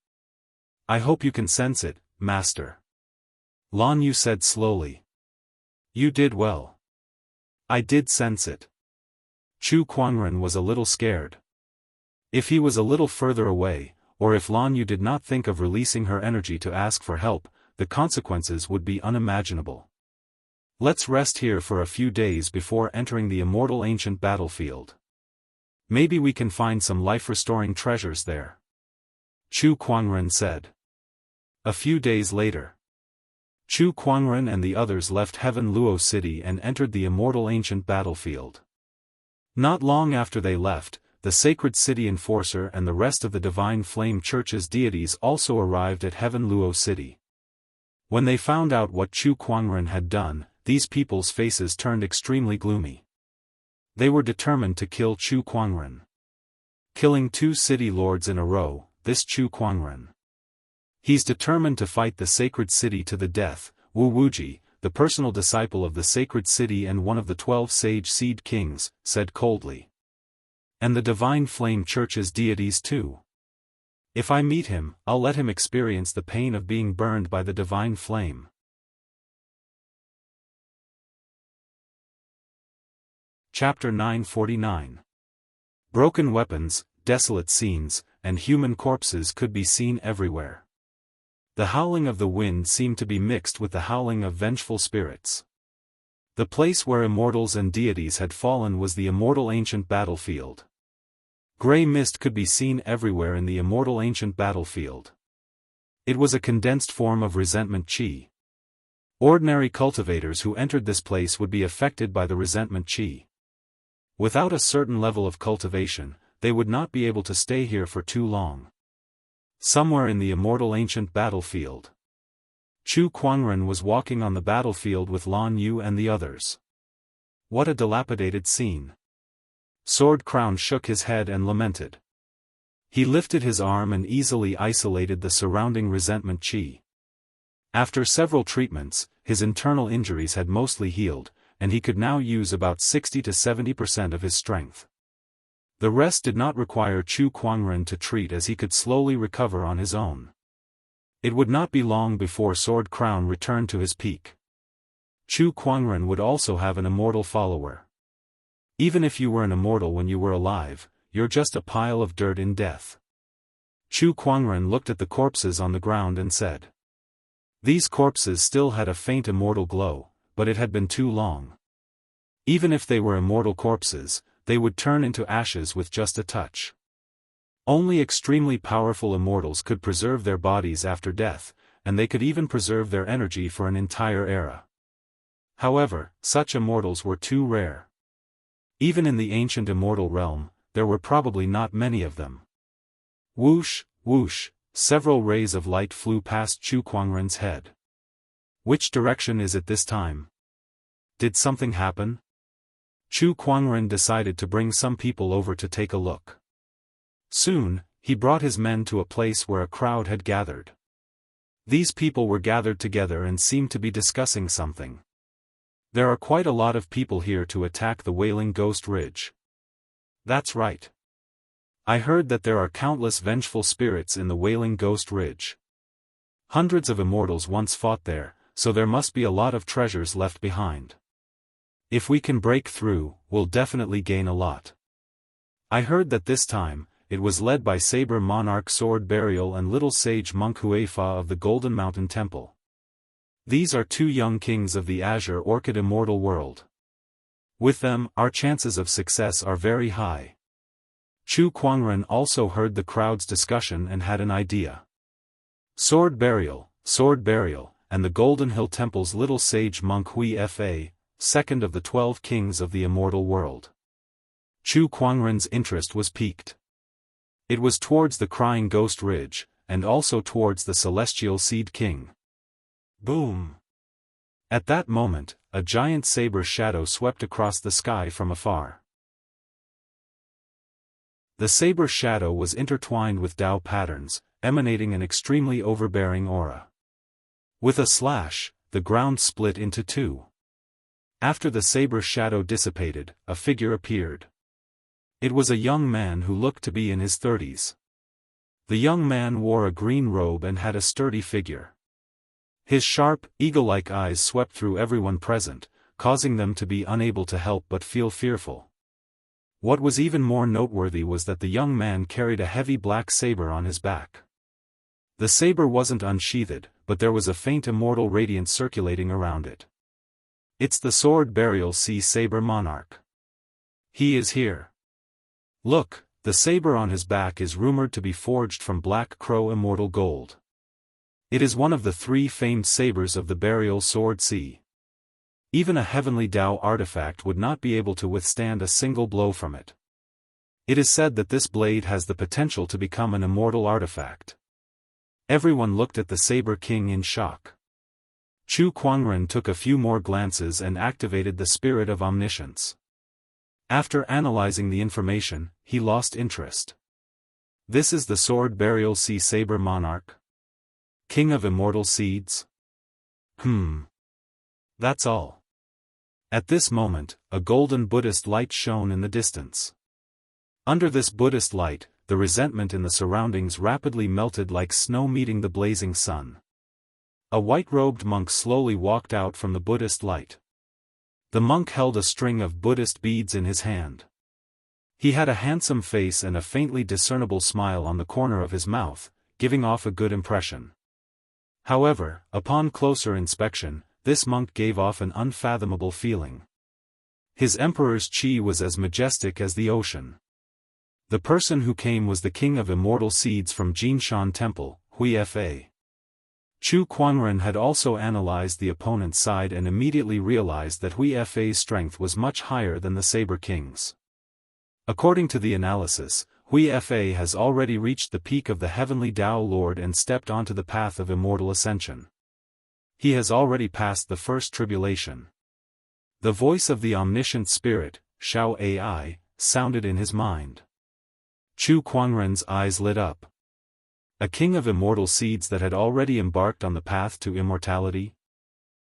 Speaker 1: I hope you can sense it, Master. Lan Yu said slowly. You did well. I did sense it. Chu Kuangren was a little scared. If he was a little further away, or if Lan Yu did not think of releasing her energy to ask for help, the consequences would be unimaginable. Let's rest here for a few days before entering the immortal ancient battlefield. Maybe we can find some life-restoring treasures there. Chu Kuangren said. A few days later. Chu Kuangren and the others left Heaven Luo City and entered the immortal ancient battlefield. Not long after they left, the sacred city enforcer and the rest of the Divine Flame Church's deities also arrived at Heaven Luo City. When they found out what Chu Kuangren had done, these people's faces turned extremely gloomy. They were determined to kill Chu Kuangren. Killing 2 city lords in a row, this Chu Kuangren. He's determined to fight the sacred city to the death. Wu Wuji, the personal disciple of the sacred city and one of the 12 sage seed kings, said coldly. And the Divine Flame Church's deities too. If I meet him, I'll let him experience the pain of being burned by the divine flame. Chapter 949. Broken weapons, desolate scenes, and human corpses could be seen everywhere. The howling of the wind seemed to be mixed with the howling of vengeful spirits. The place where immortals and deities had fallen was the immortal ancient battlefield. Grey mist could be seen everywhere in the immortal ancient battlefield. It was a condensed form of resentment chi. Ordinary cultivators who entered this place would be affected by the resentment chi. Without a certain level of cultivation, they would not be able to stay here for too long. Somewhere in the immortal ancient battlefield. Chu Kuangren was walking on the battlefield with Lan Yu and the others. What a dilapidated scene. Sword Crown shook his head and lamented. He lifted his arm and easily isolated the surrounding resentment chi. After several treatments, his internal injuries had mostly healed, and he could now use about 60 to 70% of his strength. The rest did not require Chu Kuangren to treat as he could slowly recover on his own. It would not be long before Sword Crown returned to his peak. Chu Kuangren would also have an immortal follower. Even if you were an immortal when you were alive, you're just a pile of dirt in death. Chu Kuangren looked at the corpses on the ground and said. These corpses still had a faint immortal glow, but it had been too long. Even if they were immortal corpses, they would turn into ashes with just a touch. Only extremely powerful immortals could preserve their bodies after death, and they could even preserve their energy for an entire era. However, such immortals were too rare. Even in the ancient immortal realm, there were probably not many of them. Whoosh, whoosh, several rays of light flew past Chu Kuangren's head. Which direction is it this time? Did something happen? Chu Kuangren decided to bring some people over to take a look. Soon, he brought his men to a place where a crowd had gathered. These people were gathered together and seemed to be discussing something. There are quite a lot of people here to attack the Wailing Ghost Ridge. That's right. I heard that there are countless vengeful spirits in the Wailing Ghost Ridge. Hundreds of immortals once fought there, so there must be a lot of treasures left behind. If we can break through, we'll definitely gain a lot. I heard that this time, it was led by Saber Monarch Sword Burial and Little Sage Monk Huefa of the Golden Mountain Temple. These are two young kings of the Azure Orchid Immortal world. With them, our chances of success are very high. Chu Kuangren also heard the crowd's discussion and had an idea. Sword Burial, and the Golden Hill Temple's Little Sage Monk Huefa, second of the 12 kings of the immortal world. Chu Kuangren's interest was piqued. It was towards the Crying Ghost Ridge, and also towards the Celestial Seed King. Boom! At that moment, a giant saber shadow swept across the sky from afar. The saber shadow was intertwined with Dao patterns, emanating an extremely overbearing aura. With a slash, the ground split into two. After the saber shadow dissipated, a figure appeared. It was a young man who looked to be in his 30s. The young man wore a green robe and had a sturdy figure. His sharp, eagle-like eyes swept through everyone present, causing them to be unable to help but feel fearful. What was even more noteworthy was that the young man carried a heavy black saber on his back. The saber wasn't unsheathed, but there was a faint immortal radiance circulating around it. It's the Sword Burial Sea Saber Monarch. He is here. Look, the saber on his back is rumored to be forged from Black Crow Immortal Gold. It is one of the 3 famed sabers of the Burial Sword Sea. Even a heavenly Dao artifact would not be able to withstand a single blow from it. It is said that this blade has the potential to become an immortal artifact. Everyone looked at the Saber King in shock. Chu Kuangren took a few more glances and activated the Spirit of Omniscience. After analyzing the information, he lost interest. This is the Sword Burial Sea Saber Monarch? King of Immortal Seeds? That's all. At this moment, a golden Buddhist light shone in the distance. Under this Buddhist light, the resentment in the surroundings rapidly melted like snow meeting the blazing sun. A white-robed monk slowly walked out from the Buddhist light. The monk held a string of Buddhist beads in his hand. He had a handsome face and a faintly discernible smile on the corner of his mouth, giving off a good impression. However, upon closer inspection, this monk gave off an unfathomable feeling. His emperor's chi was as majestic as the ocean. The person who came was the king of immortal seeds from Jinshan Temple, Huefa. Chu Kuangren had also analyzed the opponent's side and immediately realized that Huefa's strength was much higher than the Saber King's. According to the analysis, Huefa has already reached the peak of the heavenly Dao Lord and stepped onto the path of immortal ascension. He has already passed the first tribulation. The voice of the omniscient spirit, Shao Ai, sounded in his mind. Chu Kuangren's eyes lit up. A king of immortal seeds that had already embarked on the path to immortality?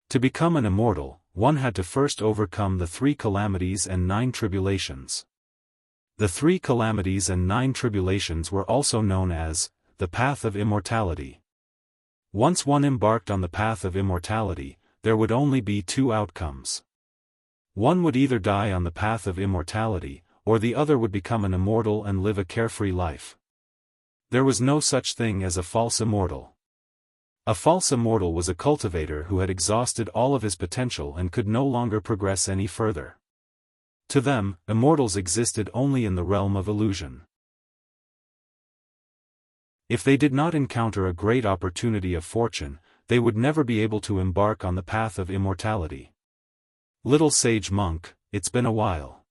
Speaker 1: To become an immortal, one had to first overcome the 3 calamities and 9 tribulations. The 3 calamities and 9 tribulations were also known as the path of immortality. Once one embarked on the path of immortality, there would only be 2 outcomes. One would either die on the path of immortality, or the other would become an immortal and live a carefree life. There was no such thing as a false immortal. A false immortal was a cultivator who had exhausted all of his potential and could no longer progress any further. To them, immortals existed only in the realm of illusion. If they did not encounter a great opportunity of fortune, they would never be able to embark on the path of immortality. Little sage monk, it's been a while.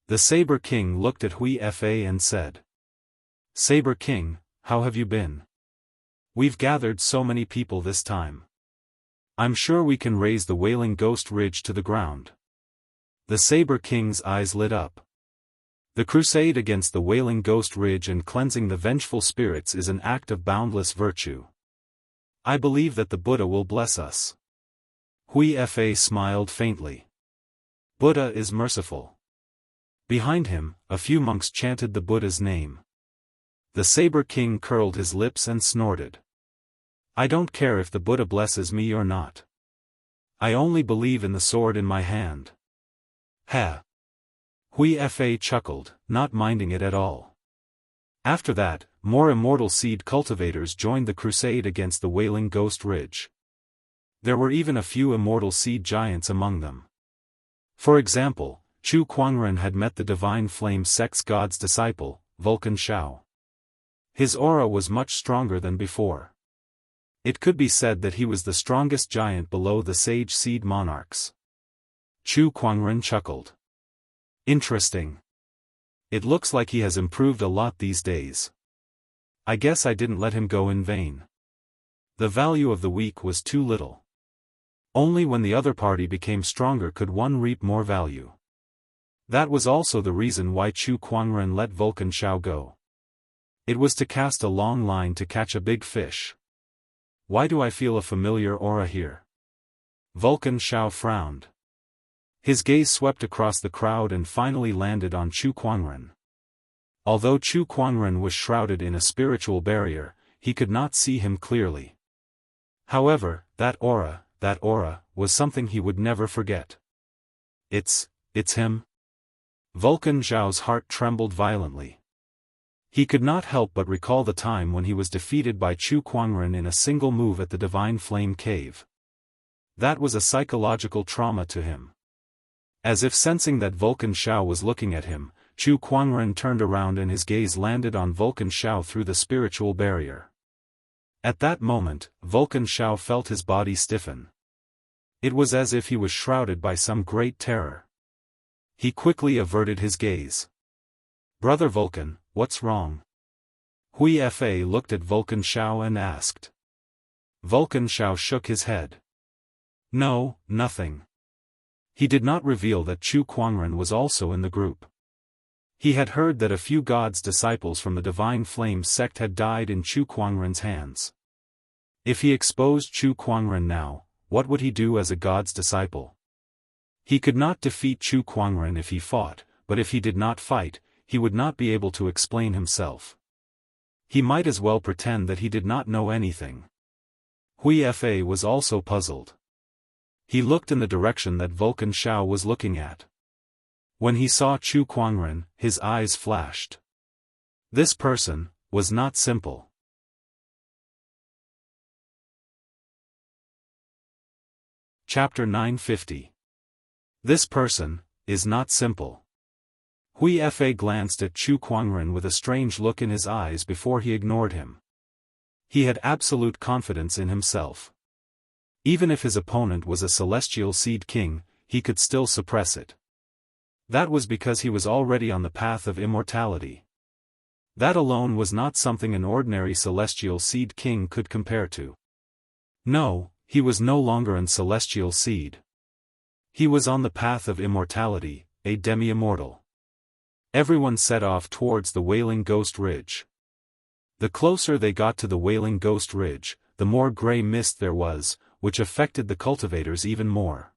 Speaker 1: The Saber King looked at Huefa and said, Saber King, how have you been? We've gathered so many people this time. I'm sure we can raise the Wailing Ghost Ridge to the ground. The Saber King's eyes lit up. The crusade against the Wailing Ghost Ridge and cleansing the vengeful spirits is an act of boundless virtue. I believe that the Buddha will bless us. Hui Fa smiled faintly. Buddha is merciful. Behind him, a few monks chanted the Buddha's name. The Saber King curled his lips and snorted. I don't care if the Buddha blesses me or not. I only believe in the sword in my hand. Ha! Hui Fa chuckled, not minding it at all. After that, more immortal seed cultivators joined the crusade against the Wailing Ghost Ridge. There were even a few immortal seed giants among them. For example, Chu Kuangren had met the Divine Flame sect's god's disciple, Vulcan Shao. His aura was much stronger than before. It could be said that he was the strongest giant below the Sage Seed Monarchs. Chu Kuangren chuckled. Interesting. It looks like he has improved a lot these days. I guess I didn't let him go in vain. The value of the weak was too little. Only when the other party became stronger could one reap more value. That was also the reason why Chu Kuangren let Vulcan Shao go. It was to cast a long line to catch a big fish. Why do I feel a familiar aura here? Vulcan Shao frowned. His gaze swept across the crowd and finally landed on Chu Kuangren. Although Chu Kuangren was shrouded in a spiritual barrier, he could not see him clearly. However, that aura, was something he would never forget. It's him? Vulcan Zhao's heart trembled violently. He could not help but recall the time when he was defeated by Chu Kuangren in a single move at the Divine Flame Cave. That was a psychological trauma to him. As if sensing that Vulcan Shao was looking at him, Chu Kuangren turned around and his gaze landed on Vulcan Shao through the spiritual barrier. At that moment, Vulcan Shao felt his body stiffen. It was as if he was shrouded by some great terror. He quickly averted his gaze. Brother Vulcan, what's wrong? Hui Fa looked at Vulcan Shao and asked. Vulcan Shao shook his head. No, nothing. He did not reveal that Chu Kuangren was also in the group. He had heard that a few gods' disciples from the Divine Flame sect had died in Chu Kuangren's hands. If he exposed Chu Kuangren now, what would he do as a god's disciple? He could not defeat Chu Kuangren if he fought, but if he did not fight, he would not be able to explain himself. He might as well pretend that he did not know anything. Hui Fa was also puzzled. He looked in the direction that Vulcan Shao was looking at. When he saw Chu Kuangren, his eyes flashed. This person was not simple. Chapter 950. This person is not simple. Hui Fa glanced at Chu Kuangren with a strange look in his eyes before he ignored him. He had absolute confidence in himself. Even if his opponent was a celestial seed king, he could still suppress it. That was because he was already on the path of immortality. That alone was not something an ordinary celestial seed king could compare to. No, he was no longer an celestial seed. He was on the path of immortality, a demi-immortal. Everyone set off towards the Wailing Ghost Ridge. The closer they got to the Wailing Ghost Ridge, the more gray mist there was, which affected the cultivators even more.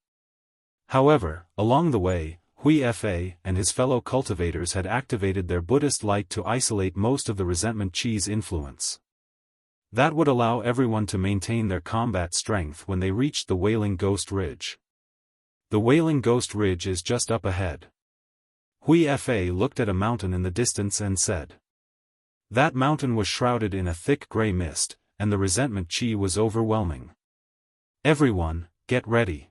Speaker 1: However, along the way, Hui Fa and his fellow cultivators had activated their Buddhist light to isolate most of the resentment chi's influence. That would allow everyone to maintain their combat strength when they reached the Wailing Ghost Ridge. The Wailing Ghost Ridge is just up ahead. Hui Fa looked at a mountain in the distance and said. That mountain was shrouded in a thick gray mist, and the resentment chi was overwhelming. Everyone, get ready.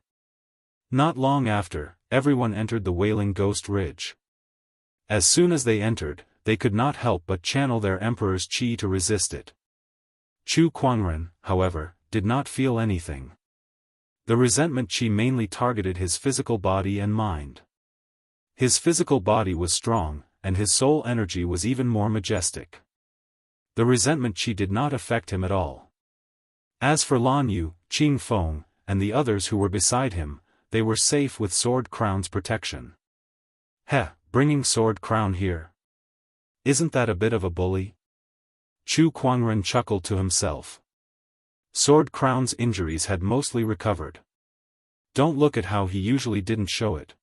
Speaker 1: Not long after, everyone entered the Wailing Ghost Ridge. As soon as they entered, they could not help but channel their emperor's chi to resist it. Chu Kuangren, however, did not feel anything. The resentment chi mainly targeted his physical body and mind. His physical body was strong, and his soul energy was even more majestic. The resentment chi did not affect him at all. As for Lan Yu, Qing Feng, and the others who were beside him, they were safe with Sword Crown's protection. Heh, bringing Sword Crown here? Isn't that a bit of a bully? Chu Kuangren chuckled to himself. Sword Crown's injuries had mostly recovered. Don't look at how he usually didn't show it.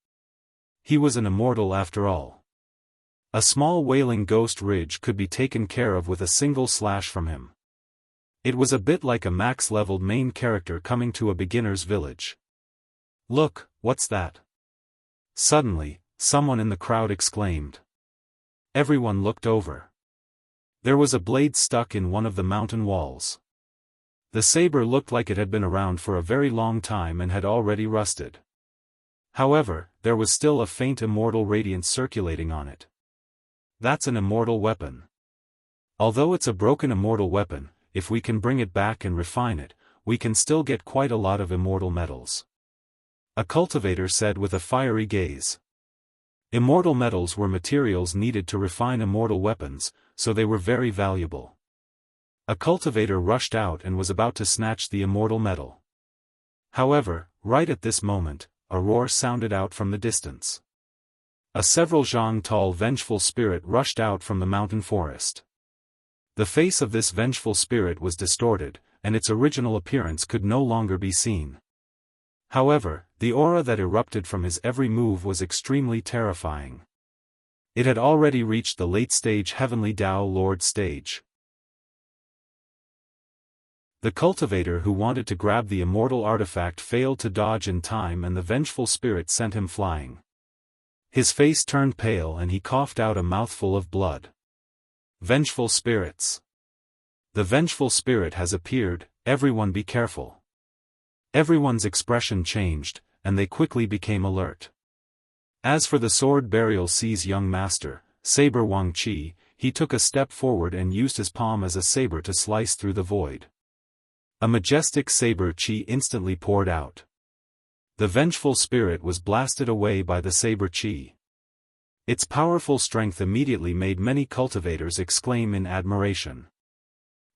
Speaker 1: He was an immortal after all. A small wailing ghost ridge could be taken care of with a single slash from him. It was a bit like a max-leveled main character coming to a beginner's village. Look, what's that? Suddenly, someone in the crowd exclaimed. Everyone looked over. There was a blade stuck in one of the mountain walls. The saber looked like it had been around for a very long time and had already rusted. However, there was still a faint immortal radiance circulating on it. That's an immortal weapon. Although it's a broken immortal weapon, if we can bring it back and refine it, we can still get quite a lot of immortal metals. A cultivator said with a fiery gaze. Immortal metals were materials needed to refine immortal weapons, so they were very valuable. A cultivator rushed out and was about to snatch the immortal metal. However, right at this moment, a roar sounded out from the distance. A several zhang tall vengeful spirit rushed out from the mountain forest. The face of this vengeful spirit was distorted, and its original appearance could no longer be seen. However, the aura that erupted from his every move was extremely terrifying. It had already reached the late-stage Heavenly Dao Lord stage. The cultivator who wanted to grab the immortal artifact failed to dodge in time and the vengeful spirit sent him flying. His face turned pale and he coughed out a mouthful of blood. Vengeful spirits. The vengeful spirit has appeared, everyone be careful. Everyone's expression changed, and they quickly became alert. As for the Sword Burial Sea's young master, Saber Wang Qi, he took a step forward and used his palm as a saber to slice through the void. A majestic saber chi instantly poured out. The vengeful spirit was blasted away by the saber chi. Its powerful strength immediately made many cultivators exclaim in admiration.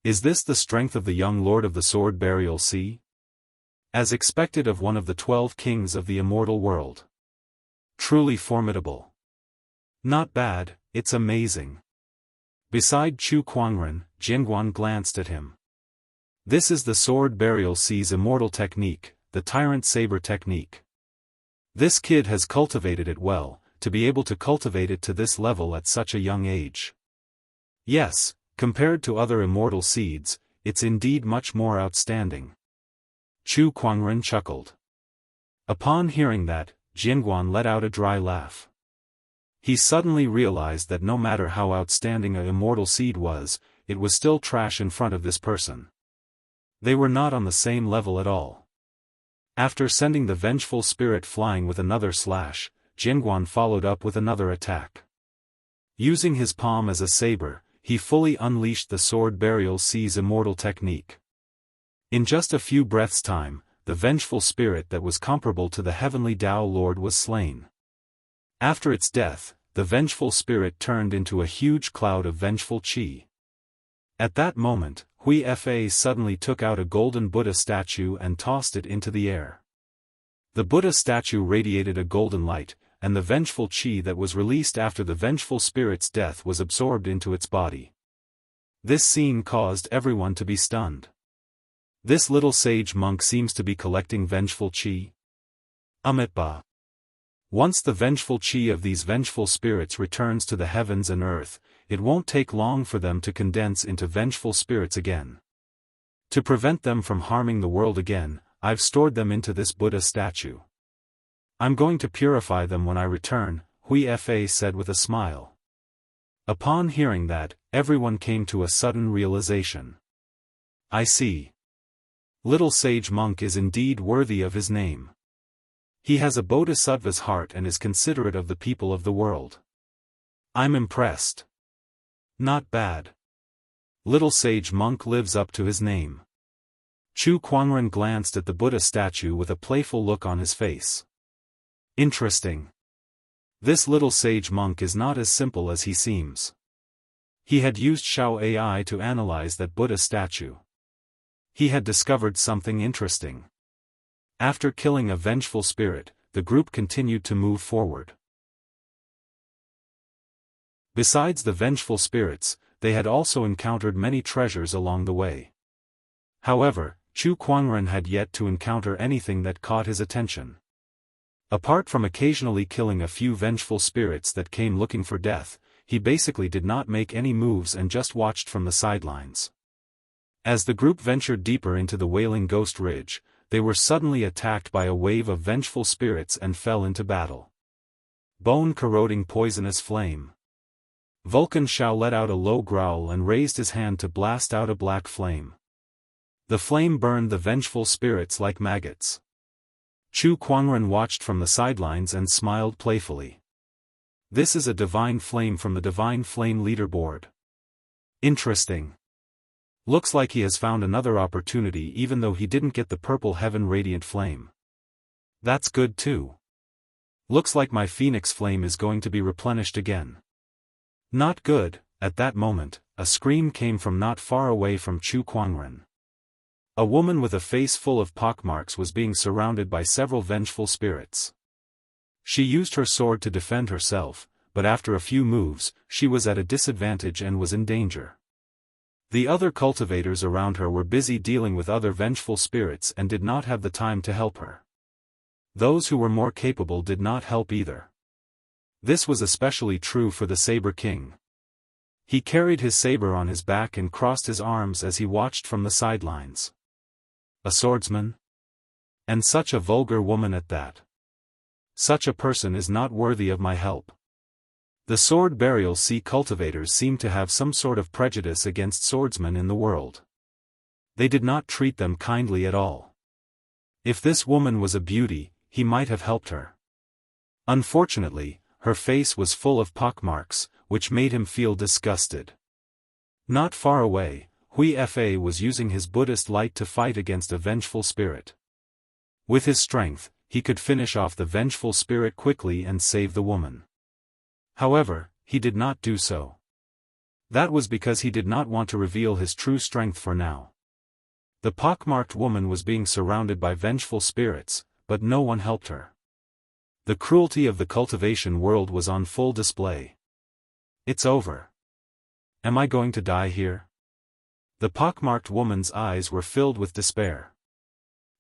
Speaker 1: Is this the strength of the young lord of the Sword Burial Sea? As expected of one of the 12 kings of the immortal world. Truly formidable. Not bad, it's amazing. Beside Chu Kuangren, Jianguan glanced at him. This is the Sword Burial Sea's immortal technique, the Tyrant Saber technique. This kid has cultivated it well, to be able to cultivate it to this level at such a young age. Yes, compared to other immortal seeds, it's indeed much more outstanding. Chu Kuangren chuckled. Upon hearing that, Jianguan let out a dry laugh. He suddenly realized that no matter how outstanding an immortal seed was, it was still trash in front of this person. They were not on the same level at all. After sending the vengeful spirit flying with another slash, Jianguan followed up with another attack. Using his palm as a saber, he fully unleashed the Sword Burial Sea's immortal technique. In just a few breaths' time, the vengeful spirit that was comparable to the Heavenly Dao Lord was slain. After its death, the vengeful spirit turned into a huge cloud of vengeful qi. At that moment, Hui Fa suddenly took out a golden Buddha statue and tossed it into the air. The Buddha statue radiated a golden light, and the vengeful qi that was released after the vengeful spirit's death was absorbed into its body. This scene caused everyone to be stunned. This little sage monk seems to be collecting vengeful qi. Amitba. Once the vengeful qi of these vengeful spirits returns to the heavens and earth, it won't take long for them to condense into vengeful spirits again. To prevent them from harming the world again, I've stored them into this Buddha statue. I'm going to purify them when I return, Hui Fa said with a smile. Upon hearing that, everyone came to a sudden realization. I see. Little sage monk is indeed worthy of his name. He has a bodhisattva's heart and is considerate of the people of the world. I'm impressed. Not bad. Little sage monk lives up to his name. Chu Kuangren glanced at the Buddha statue with a playful look on his face. Interesting. This little sage monk is not as simple as he seems. He had used Xiao AI to analyze that Buddha statue. He had discovered something interesting. After killing a vengeful spirit, the group continued to move forward. Besides the vengeful spirits, they had also encountered many treasures along the way. However, Chu Kuangren had yet to encounter anything that caught his attention. Apart from occasionally killing a few vengeful spirits that came looking for death, he basically did not make any moves and just watched from the sidelines. As the group ventured deeper into the Wailing Ghost Ridge, they were suddenly attacked by a wave of vengeful spirits and fell into battle. Bone-corroding poisonous flame. Vulcan Shao let out a low growl and raised his hand to blast out a black flame. The flame burned the vengeful spirits like maggots. Chu Kuangren watched from the sidelines and smiled playfully. This is a divine flame from the Divine Flame leaderboard. Interesting. Looks like he has found another opportunity even though he didn't get the Purple Heaven Radiant Flame. That's good too. Looks like my Phoenix Flame is going to be replenished again. Not good. At that moment, a scream came from not far away from Chu Kuangren. A woman with a face full of pockmarks was being surrounded by several vengeful spirits. She used her sword to defend herself, but after a few moves, she was at a disadvantage and was in danger. The other cultivators around her were busy dealing with other vengeful spirits and did not have the time to help her. Those who were more capable did not help either. This was especially true for the Saber King. He carried his saber on his back and crossed his arms as he watched from the sidelines. A swordsman? And such a vulgar woman at that. Such a person is not worthy of my help. The Sword Burial Sea cultivators seemed to have some sort of prejudice against swordsmen in the world. They did not treat them kindly at all. If this woman was a beauty, he might have helped her. Unfortunately, her face was full of pockmarks, which made him feel disgusted. Not far away, Hui Fa was using his Buddhist light to fight against a vengeful spirit. With his strength, he could finish off the vengeful spirit quickly and save the woman. However, he did not do so. That was because he did not want to reveal his true strength for now. The pockmarked woman was being surrounded by vengeful spirits, but no one helped her. The cruelty of the cultivation world was on full display. It's over. Am I going to die here? The pockmarked woman's eyes were filled with despair.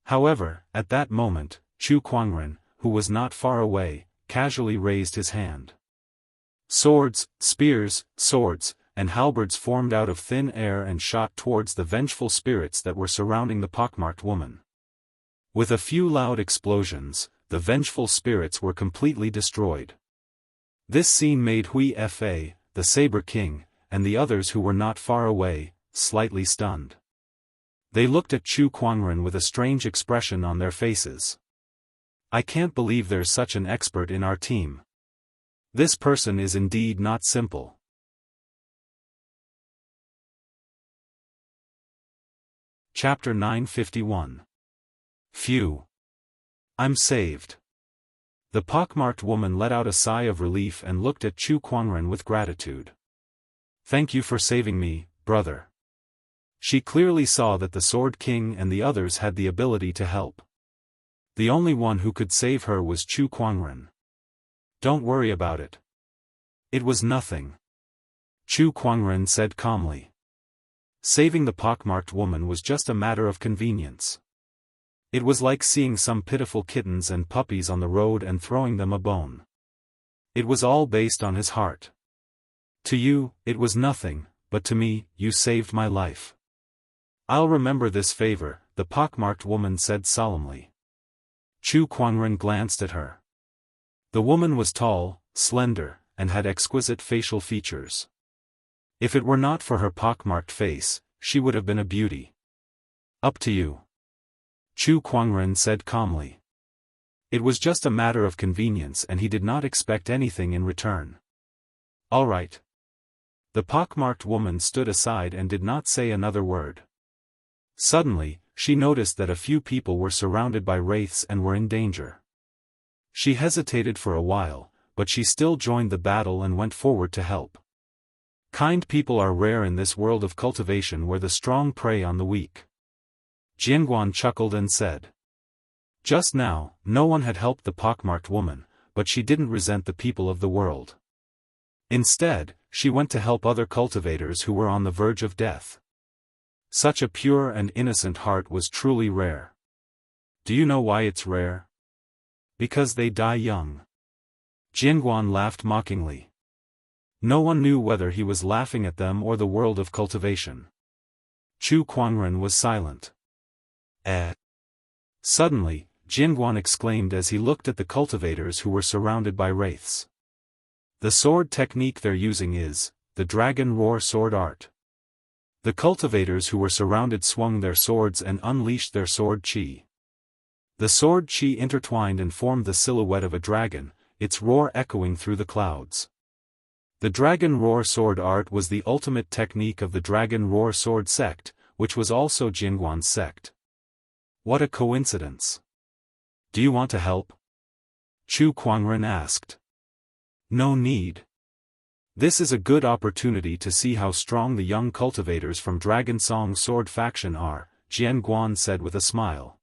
Speaker 1: However, at that moment, Chu Kuangren, who was not far away, casually raised his hand. Swords, spears, swords, and halberds formed out of thin air and shot towards the vengeful spirits that were surrounding the pockmarked woman. With a few loud explosions, the vengeful spirits were completely destroyed. This scene made Hui Fa, the Saber King, and the others who were not far away, slightly stunned. They looked at Chu Kuangren with a strange expression on their faces. I can't believe there's such an expert in our team. This person is indeed not simple. Chapter 951. Phew. I'm saved. The pockmarked woman let out a sigh of relief and looked at Chu Kuangren with gratitude. Thank you for saving me, brother. She clearly saw that the Sword King and the others had the ability to help. The only one who could save her was Chu Kuangren. Don't worry about it. It was nothing. Chu Kuangren said calmly. Saving the pockmarked woman was just a matter of convenience. It was like seeing some pitiful kittens and puppies on the road and throwing them a bone. It was all based on his heart. To you, it was nothing, but to me, you saved my life. I'll remember this favor, the pockmarked woman said solemnly. Chu Kuangren glanced at her. The woman was tall, slender, and had exquisite facial features. If it were not for her pockmarked face, she would have been a beauty. Up to you. Chu Kuangren said calmly. It was just a matter of convenience and he did not expect anything in return. All right. The pockmarked woman stood aside and did not say another word. Suddenly, she noticed that a few people were surrounded by wraiths and were in danger. She hesitated for a while, but she still joined the battle and went forward to help. Kind people are rare in this world of cultivation where the strong prey on the weak. Jianghu chuckled and said. Just now, no one had helped the pockmarked woman, but she didn't resent the people of the world. Instead, she went to help other cultivators who were on the verge of death. Such a pure and innocent heart was truly rare. Do you know why it's rare? Because they die young. Jianghu laughed mockingly. No one knew whether he was laughing at them or the world of cultivation. Chu Kuangren was silent. Suddenly, Jianghu exclaimed as he looked at the cultivators who were surrounded by wraiths. The sword technique they're using is the Dragon Roar sword art. The cultivators who were surrounded swung their swords and unleashed their sword chi. The sword chi intertwined and formed the silhouette of a dragon, its roar echoing through the clouds. The Dragon Roar sword art was the ultimate technique of the Dragon Roar sword sect, which was also Jianghu's sect. What a coincidence. Do you want to help? Chu Kuangren asked. No need. This is a good opportunity to see how strong the young cultivators from Dragon Song Sword faction are, Jianghu said with a smile.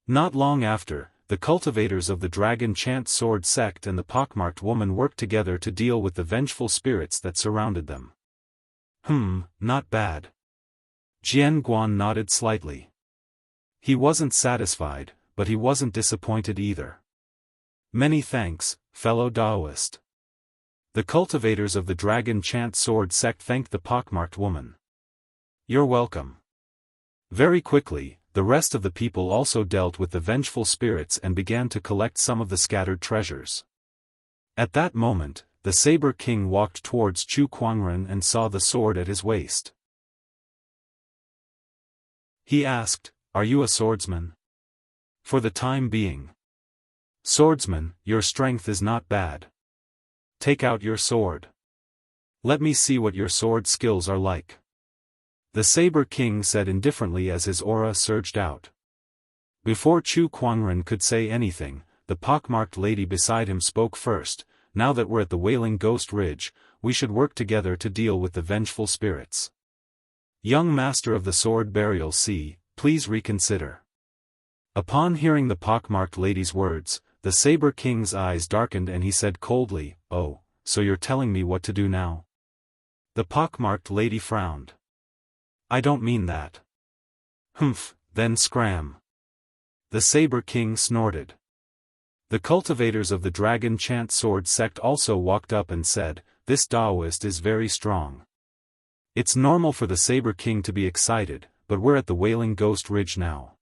Speaker 1: Not long after, the cultivators of the Dragon Chant Sword sect and the pockmarked woman worked together to deal with the vengeful spirits that surrounded them. Not bad. Jianghu nodded slightly. He wasn't satisfied, but he wasn't disappointed either. Many thanks, fellow Daoist. The cultivators of the Dragon Chant Sword sect thanked the pockmarked woman. You're welcome. Very quickly, the rest of the people also dealt with the vengeful spirits and began to collect some of the scattered treasures. At that moment, the Saber King walked towards Chu Kuangren and saw the sword at his waist. He asked, "Are you a swordsman?" "For the time being." "Swordsman, your strength is not bad. Take out your sword. Let me see what your sword skills are like." The Saber King said indifferently as his aura surged out. Before Chu Kuangren could say anything, the pockmarked lady beside him spoke first. "Now that we're at the Wailing Ghost Ridge, we should work together to deal with the vengeful spirits. Young Master of the Sword Burial Sea, please reconsider." Upon hearing the pockmarked lady's words, the Saber King's eyes darkened and he said coldly, "Oh, so you're telling me what to do now?" The pockmarked lady frowned. "I don't mean that." Then scram." The Saber King snorted. The cultivators of the Dragon Chant Sword sect also walked up and said, "This Daoist is very strong." It's normal for the Saber King to be excited, but we're at the Wailing Ghost Ridge now.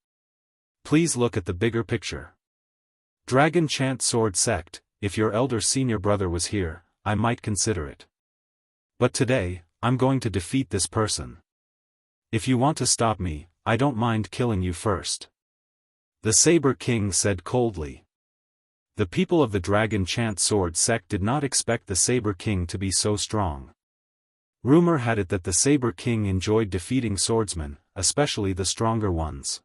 Speaker 1: Please look at the bigger picture. Dragon Chant Sword sect, if your elder senior brother was here, I might consider it. But today, I'm going to defeat this person. If you want to stop me, I don't mind killing you first." The Saber King said coldly. The people of the Dragon Chant Sword sect did not expect the Saber King to be so strong. Rumor had it that the Saber King enjoyed defeating swordsmen, especially the stronger ones.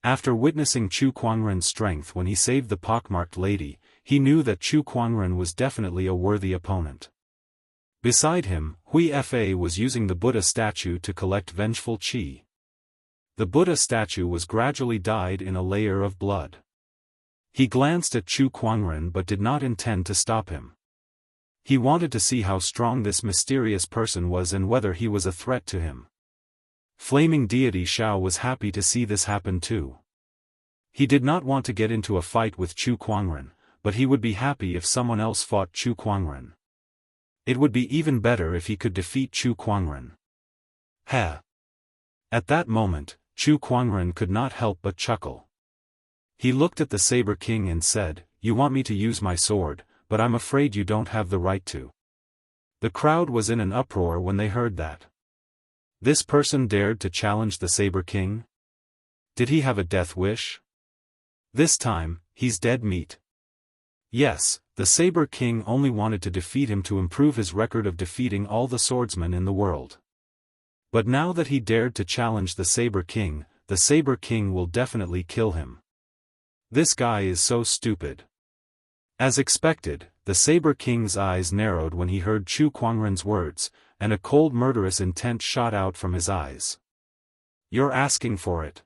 Speaker 1: After witnessing Chu Kuangren's strength when he saved the pockmarked lady, he knew that Chu Kuangren was definitely a worthy opponent. Beside him, Hui Fa was using the Buddha statue to collect vengeful chi. The Buddha statue was gradually dyed in a layer of blood. He glanced at Chu Kuangren but did not intend to stop him. He wanted to see how strong this mysterious person was and whether he was a threat to him. Flaming deity Shao was happy to see this happen too. He did not want to get into a fight with Chu Kuangren, but he would be happy if someone else fought Chu Kuangren. It would be even better if he could defeat Chu Kuangren. At that moment, Chu Kuangren could not help but chuckle. He looked at the Saber King and said, "You want me to use my sword, but I'm afraid you don't have the right to." The crowd was in an uproar when they heard that. This person dared to challenge the Saber King? Did he have a death wish? This time, he's dead meat. Yes, the Saber King only wanted to defeat him to improve his record of defeating all the swordsmen in the world. But now that he dared to challenge the Saber King will definitely kill him. This guy is so stupid. As expected, the Saber King's eyes narrowed when he heard Chu Kuangren's words, and a cold murderous intent shot out from his eyes. "You're asking for it."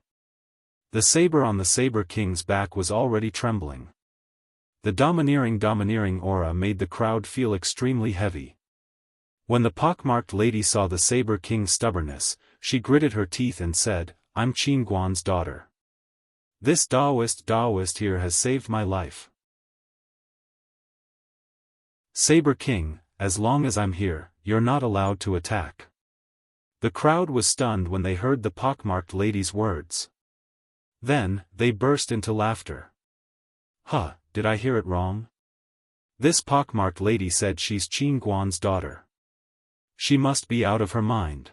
Speaker 1: The saber on the Saber King's back was already trembling. The domineering aura made the crowd feel extremely heavy. When the pockmarked lady saw the Saber King's stubbornness, she gritted her teeth and said, "I'm Qin Guan's daughter. This Daoist here has saved my life. Saber King, as long as I'm here, you're not allowed to attack." The crowd was stunned when they heard the pockmarked lady's words. Then, they burst into laughter. Huh, did I hear it wrong? This pockmarked lady said she's Qin Guan's daughter. She must be out of her mind.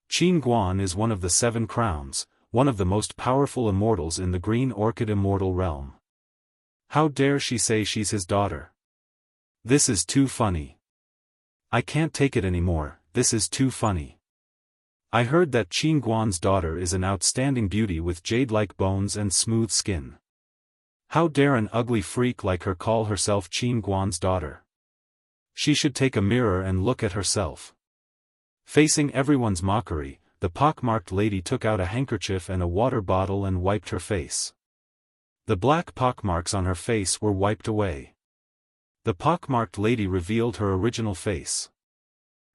Speaker 1: Qin Guan is one of the 7 crowns, one of the most powerful immortals in the Green Orchid immortal realm. How dare she say she's his daughter? This is too funny. I can't take it anymore, this is too funny. I heard that Qin Guan's daughter is an outstanding beauty with jade-like bones and smooth skin. How dare an ugly freak like her call herself Qin Guan's daughter? She should take a mirror and look at herself. Facing everyone's mockery, the pockmarked lady took out a handkerchief and a water bottle and wiped her face. The black pockmarks on her face were wiped away. The pockmarked lady revealed her original face.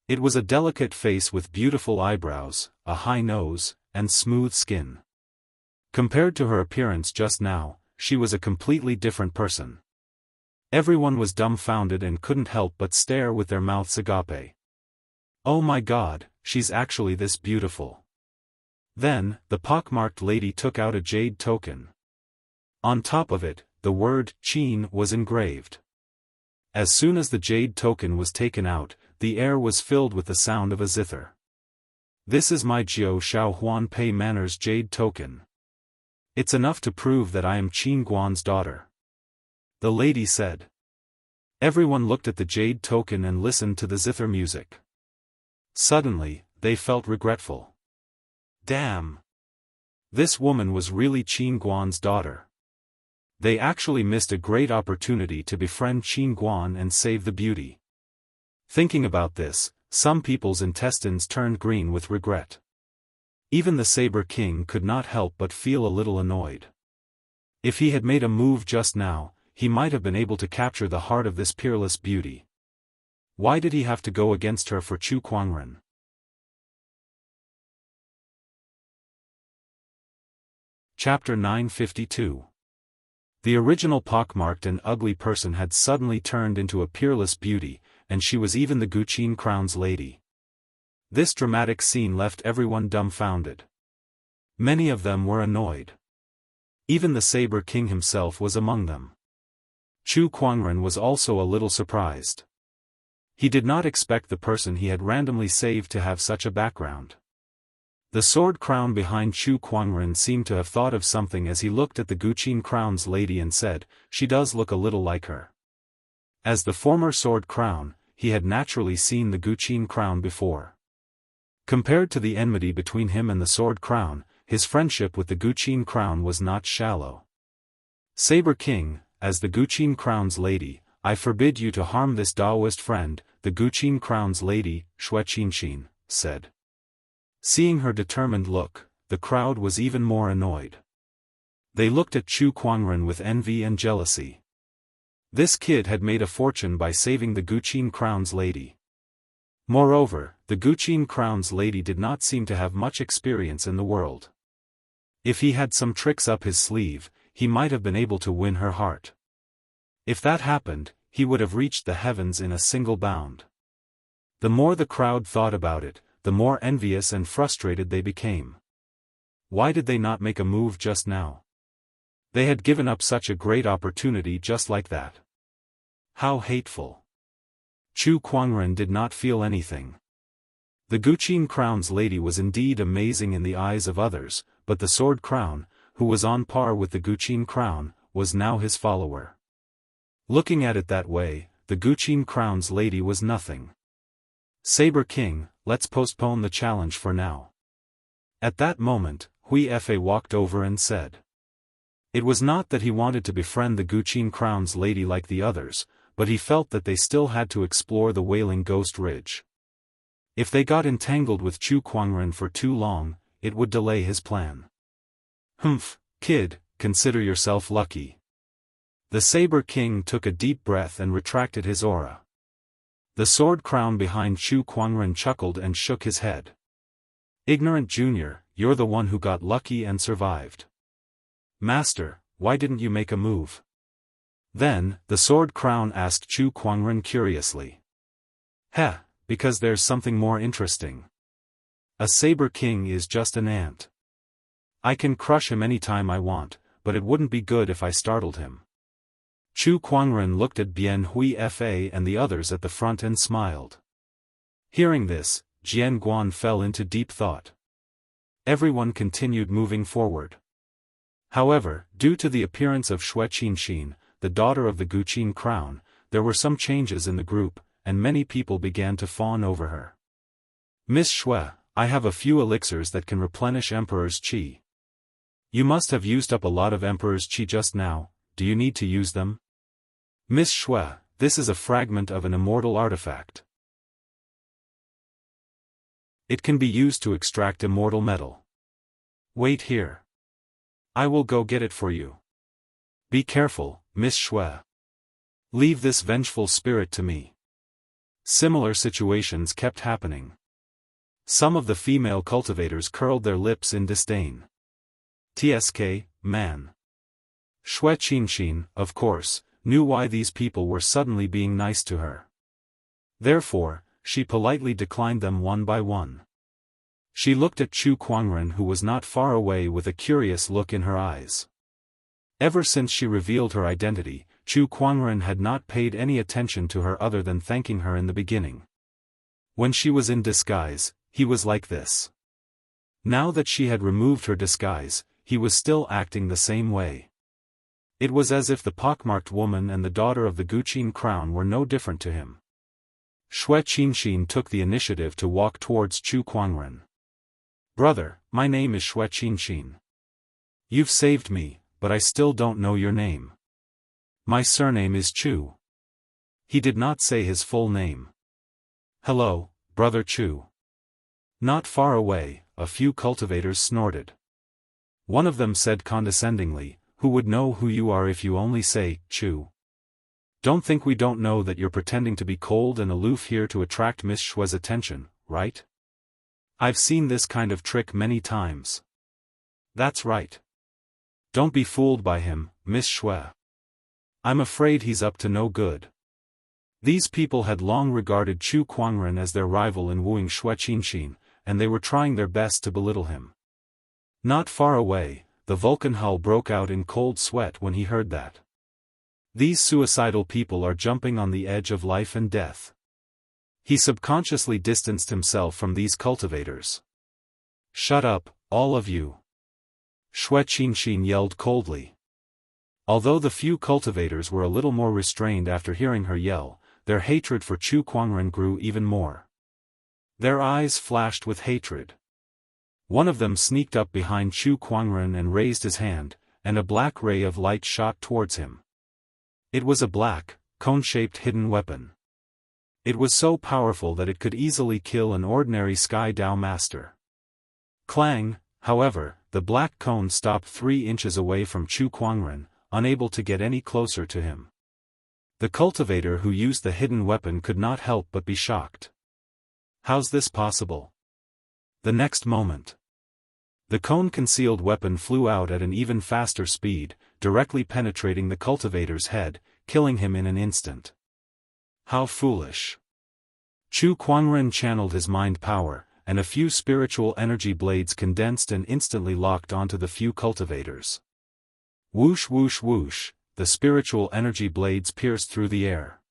Speaker 1: It was a delicate face with beautiful eyebrows, a high nose, and smooth skin. Compared to her appearance just now, she was a completely different person. Everyone was dumbfounded and couldn't help but stare with their mouths agape. Oh my God, she's actually this beautiful. Then, the pockmarked lady took out a jade token. On top of it, the word Qin was engraved. As soon as the jade token was taken out, the air was filled with the sound of a zither. This is my Jiao Shao Huan Pei Manners jade token. It's enough to prove that I am Qin Guan's daughter. The lady said. Everyone looked at the jade token and listened to the zither music. Suddenly, they felt regretful. Damn! This woman was really Qin Guan's daughter. They actually missed a great opportunity to befriend Qin Guan and save the beauty. Thinking about this, some people's intestines turned green with regret. Even the Saber King could not help but feel a little annoyed. If he had made a move just now, he might have been able to capture the heart of this peerless beauty. Why did he have to go against her for Chu Kuangren? Chapter 952. The original pockmarked and ugly person had suddenly turned into a peerless beauty, and she was even the Guqin Crown's lady. This dramatic scene left everyone dumbfounded. Many of them were annoyed. Even the Saber King himself was among them. Chu Kuangren was also a little surprised. He did not expect the person he had randomly saved to have such a background. The sword crown behind Chu Kuangren seemed to have thought of something as he looked at the Guqin Crown's lady and said, "She does look a little like her." As the former sword crown, he had naturally seen the Guqin Crown before. Compared to the enmity between him and the sword crown, his friendship with the Guqin Crown was not shallow. Saber King, as the Guqin Crown's lady, I forbid you to harm this Daoist friend, the Guqin Crown's lady, Shui Qinshin, said. Seeing her determined look, the crowd was even more annoyed. They looked at Chu Kuangren with envy and jealousy. This kid had made a fortune by saving the Guqin Crown's lady. Moreover, the Guqin Crown's lady did not seem to have much experience in the world. If he had some tricks up his sleeve, he might have been able to win her heart. If that happened, he would have reached the heavens in a single bound. The more the crowd thought about it, the more envious and frustrated they became. Why did they not make a move just now? They had given up such a great opportunity just like that. How hateful. Chu Kuangren did not feel anything. The Guqin Crown's lady was indeed amazing in the eyes of others, but the Sword Crown, who was on par with the Guqin Crown, was now his follower. Looking at it that way, the Guqin Crown's lady was nothing. Saber King, let's postpone the challenge for now. At that moment, Hui Fa walked over and said. It was not that he wanted to befriend the Guqin Crown's lady like the others, but he felt that they still had to explore the Wailing Ghost Ridge. If they got entangled with Chu Kuangren for too long, it would delay his plan. Humph, kid, consider yourself lucky. The Saber King took a deep breath and retracted his aura. The sword crown behind Chu Kuangren chuckled and shook his head. Ignorant junior, you're the one who got lucky and survived. Master, why didn't you make a move? Then, the sword crown asked Chu Kuangren curiously. Heh, because there's something more interesting. A Saber King is just an ant. I can crush him any time I want, but it wouldn't be good if I startled him. Chu Kuangren looked at Bian Hui Fa and the others at the front and smiled. Hearing this, Jian Guan fell into deep thought. Everyone continued moving forward. However, due to the appearance of Xue Qinxin, the daughter of the Guqin crown, there were some changes in the group, and many people began to fawn over her. Miss Xue, I have a few elixirs that can replenish Emperor's Qi. You must have used up a lot of Emperor's Qi just now, do you need to use them? Miss Xue, this is a fragment of an immortal artifact. It can be used to extract immortal metal. Wait here. I will go get it for you. Be careful, Miss Xue. Leave this vengeful spirit to me. Similar situations kept happening. Some of the female cultivators curled their lips in disdain. TSK, man. Xue Qinxin, of course, knew why these people were suddenly being nice to her. Therefore, she politely declined them one by one. She looked at Chu Kuangren, who was not far away, with a curious look in her eyes. Ever since she revealed her identity, Chu Kuangren had not paid any attention to her other than thanking her in the beginning. When she was in disguise, he was like this. Now that she had removed her disguise, he was still acting the same way. It was as if the pockmarked woman and the daughter of the Guqin crown were no different to him. Xue Qinxin took the initiative to walk towards Chu Kuangren. Brother, my name is Xue Qinxin. You've saved me, but I still don't know your name. My surname is Chu. He did not say his full name. Hello, Brother Chu. Not far away, a few cultivators snorted. One of them said condescendingly, who would know who you are if you only say, Chu? Don't think we don't know that you're pretending to be cold and aloof here to attract Miss Xue's attention, right? I've seen this kind of trick many times. That's right. Don't be fooled by him, Miss Xue. I'm afraid he's up to no good. These people had long regarded Chu Kuangren as their rival in wooing Xue Qinxin, and they were trying their best to belittle him. Not far away, the Vulcan Hull broke out in cold sweat when he heard that. These suicidal people are jumping on the edge of life and death. He subconsciously distanced himself from these cultivators. Shut up, all of you. Xue Qinxin yelled coldly. Although the few cultivators were a little more restrained after hearing her yell, their hatred for Chu Kuangren grew even more. Their eyes flashed with hatred. One of them sneaked up behind Chu Kuangren and raised his hand, and a black ray of light shot towards him. It was a black, cone-shaped hidden weapon. It was so powerful that it could easily kill an ordinary Sky Dao master. Clang, however, the black cone stopped 3 inches away from Chu Kuangren, unable to get any closer to him. The cultivator who used the hidden weapon could not help but be shocked. How's this possible? The next moment, the cone-concealed weapon flew out at an even faster speed, directly penetrating the cultivator's head, killing him in an instant. How foolish. Chu Kuangren channeled his mind power, and a few spiritual energy blades condensed and instantly locked onto the few cultivators. Whoosh whoosh whoosh, the spiritual energy blades pierced through the air.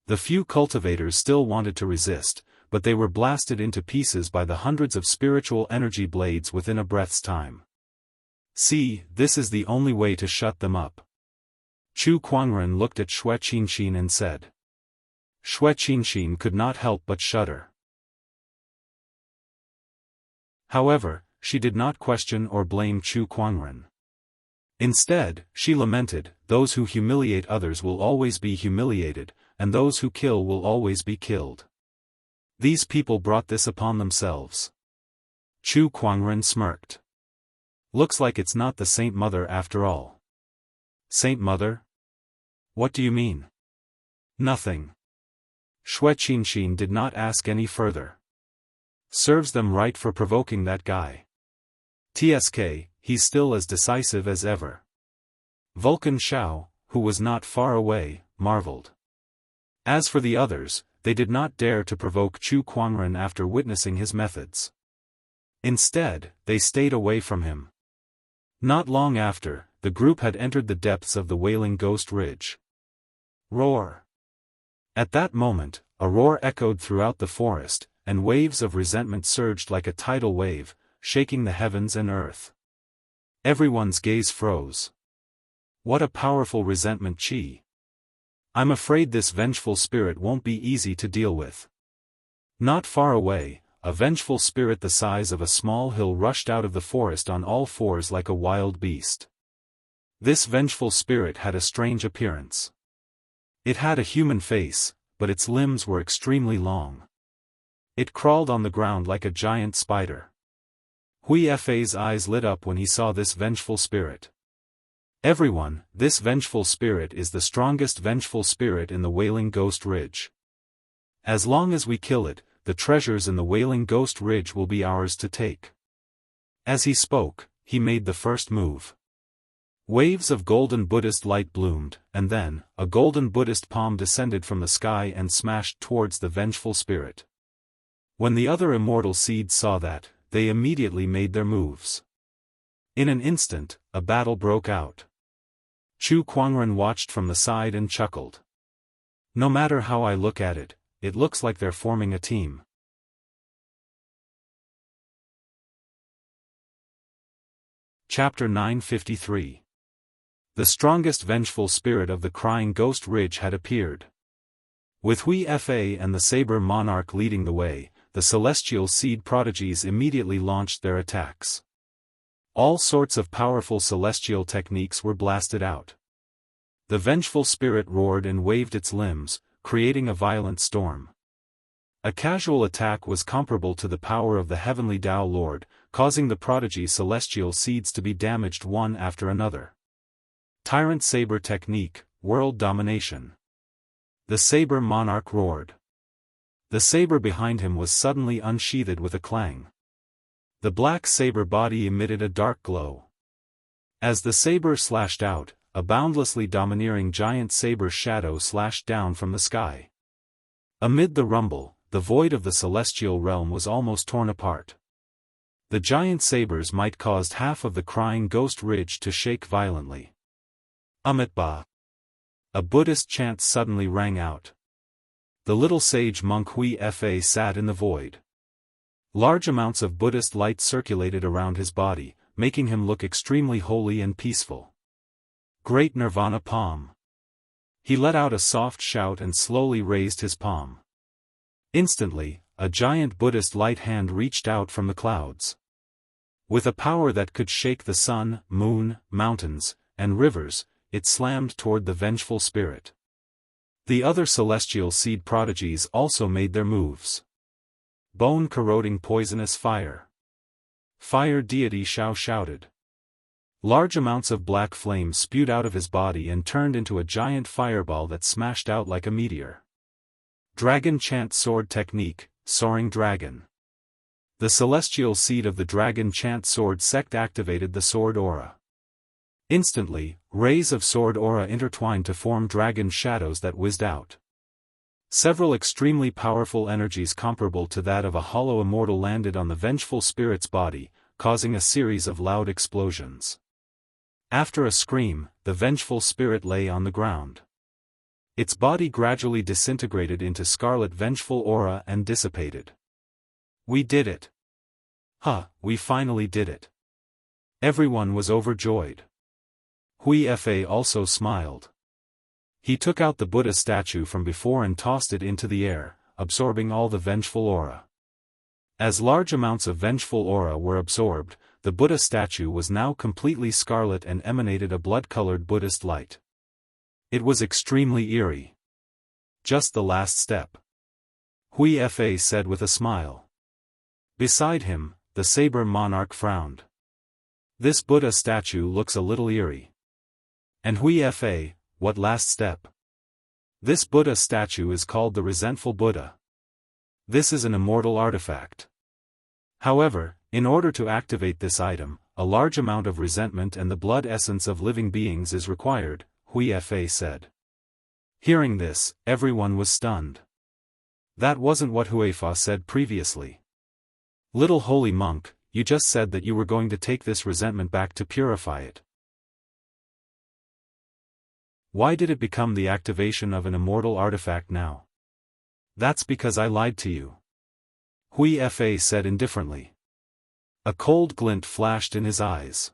Speaker 1: The few cultivators still wanted to resist, but they were blasted into pieces by the hundreds of spiritual energy blades within a breath's time. See, this is the only way to shut them up. Chu Kuangren looked at Xue Qinxin and said. Xue Qinxin could not help but shudder. However, she did not question or blame Chu Kuangren. Instead, she lamented, those who humiliate others will always be humiliated, and those who kill will always be killed. These people brought this upon themselves. Chu Kuangren smirked. Looks like it's not the Saint Mother after all. Saint Mother? What do you mean? Nothing. Shui Qianxin did not ask any further. Serves them right for provoking that guy. TSK, he's still as decisive as ever. Vulcan Shao, who was not far away, marveled. As for the others, they did not dare to provoke Chu Quanren after witnessing his methods. Instead, they stayed away from him. Not long after, the group had entered the depths of the Wailing Ghost Ridge. Roar! At that moment, a roar echoed throughout the forest, and waves of resentment surged like a tidal wave, shaking the heavens and earth. Everyone's gaze froze. What a powerful resentment chi! I'm afraid this vengeful spirit won't be easy to deal with. Not far away, a vengeful spirit the size of a small hill rushed out of the forest on all fours like a wild beast. This vengeful spirit had a strange appearance. It had a human face, but its limbs were extremely long. It crawled on the ground like a giant spider. Hui Fei's eyes lit up when he saw this vengeful spirit. Everyone, this vengeful spirit is the strongest vengeful spirit in the Wailing Ghost Ridge. As long as we kill it, the treasures in the Wailing Ghost Ridge will be ours to take. As he spoke, he made the first move. Waves of golden Buddhist light bloomed, and then, a golden Buddhist palm descended from the sky and smashed towards the vengeful spirit. When the other immortal seeds saw that, they immediately made their moves. In an instant, a battle broke out. Chu Quanren watched from the side and chuckled. No matter how I look at it, it looks like they're forming a team. Chapter 953. The strongest vengeful spirit of the Crying Ghost Ridge had appeared. With Hui Fa and the Saber Monarch leading the way, the celestial seed prodigies immediately launched their attacks. All sorts of powerful celestial techniques were blasted out. The vengeful spirit roared and waved its limbs, creating a violent storm. A casual attack was comparable to the power of the heavenly Tao Lord, causing the prodigy celestial seeds to be damaged one after another. Tyrant Saber Technique, World Domination. The Saber Monarch roared. The saber behind him was suddenly unsheathed with a clang. The black saber body emitted a dark glow. As the saber slashed out, a boundlessly domineering giant saber shadow slashed down from the sky. Amid the rumble, the void of the celestial realm was almost torn apart. The giant sabers might caused half of the Crying Ghost Ridge to shake violently. Amitba. A Buddhist chant suddenly rang out. The little sage monk Hui Fa sat in the void. Large amounts of Buddhist light circulated around his body, making him look extremely holy and peaceful. Great Nirvana Palm. He let out a soft shout and slowly raised his palm. Instantly, a giant Buddhist light hand reached out from the clouds. With a power that could shake the sun, moon, mountains, and rivers, it slammed toward the vengeful spirit. The other celestial seed prodigies also made their moves. Bone-corroding poisonous fire. Fire deity Shao shouted. Large amounts of black flame spewed out of his body and turned into a giant fireball that smashed out like a meteor. Dragon Chant Sword Technique, Soaring Dragon. The celestial seed of the Dragon Chant Sword sect activated the sword aura. Instantly, rays of sword aura intertwined to form dragon shadows that whizzed out. Several extremely powerful energies comparable to that of a hollow immortal landed on the vengeful spirit's body, causing a series of loud explosions. After a scream, the vengeful spirit lay on the ground. Its body gradually disintegrated into scarlet vengeful aura and dissipated. We did it. We finally did it. Everyone was overjoyed. Hui Fa also smiled. He took out the Buddha statue from before and tossed it into the air, absorbing all the vengeful aura. As large amounts of vengeful aura were absorbed, the Buddha statue was now completely scarlet and emanated a blood-colored Buddhist light. It was extremely eerie. Just the last step. Hui Fa said with a smile. Beside him, the Saber Monarch frowned. This Buddha statue looks a little eerie. And Hui Fa, what last step? This Buddha statue is called the Resentful Buddha. This is an immortal artifact. However, in order to activate this item, a large amount of resentment and the blood essence of living beings is required, Hui Fa said. Hearing this, everyone was stunned. That wasn't what Hui Fa said previously. Little holy monk, you just said that you were going to take this resentment back to purify it. Why did it become the activation of an immortal artifact now? That's because I lied to you. Hui Fa said indifferently. A cold glint flashed in his eyes.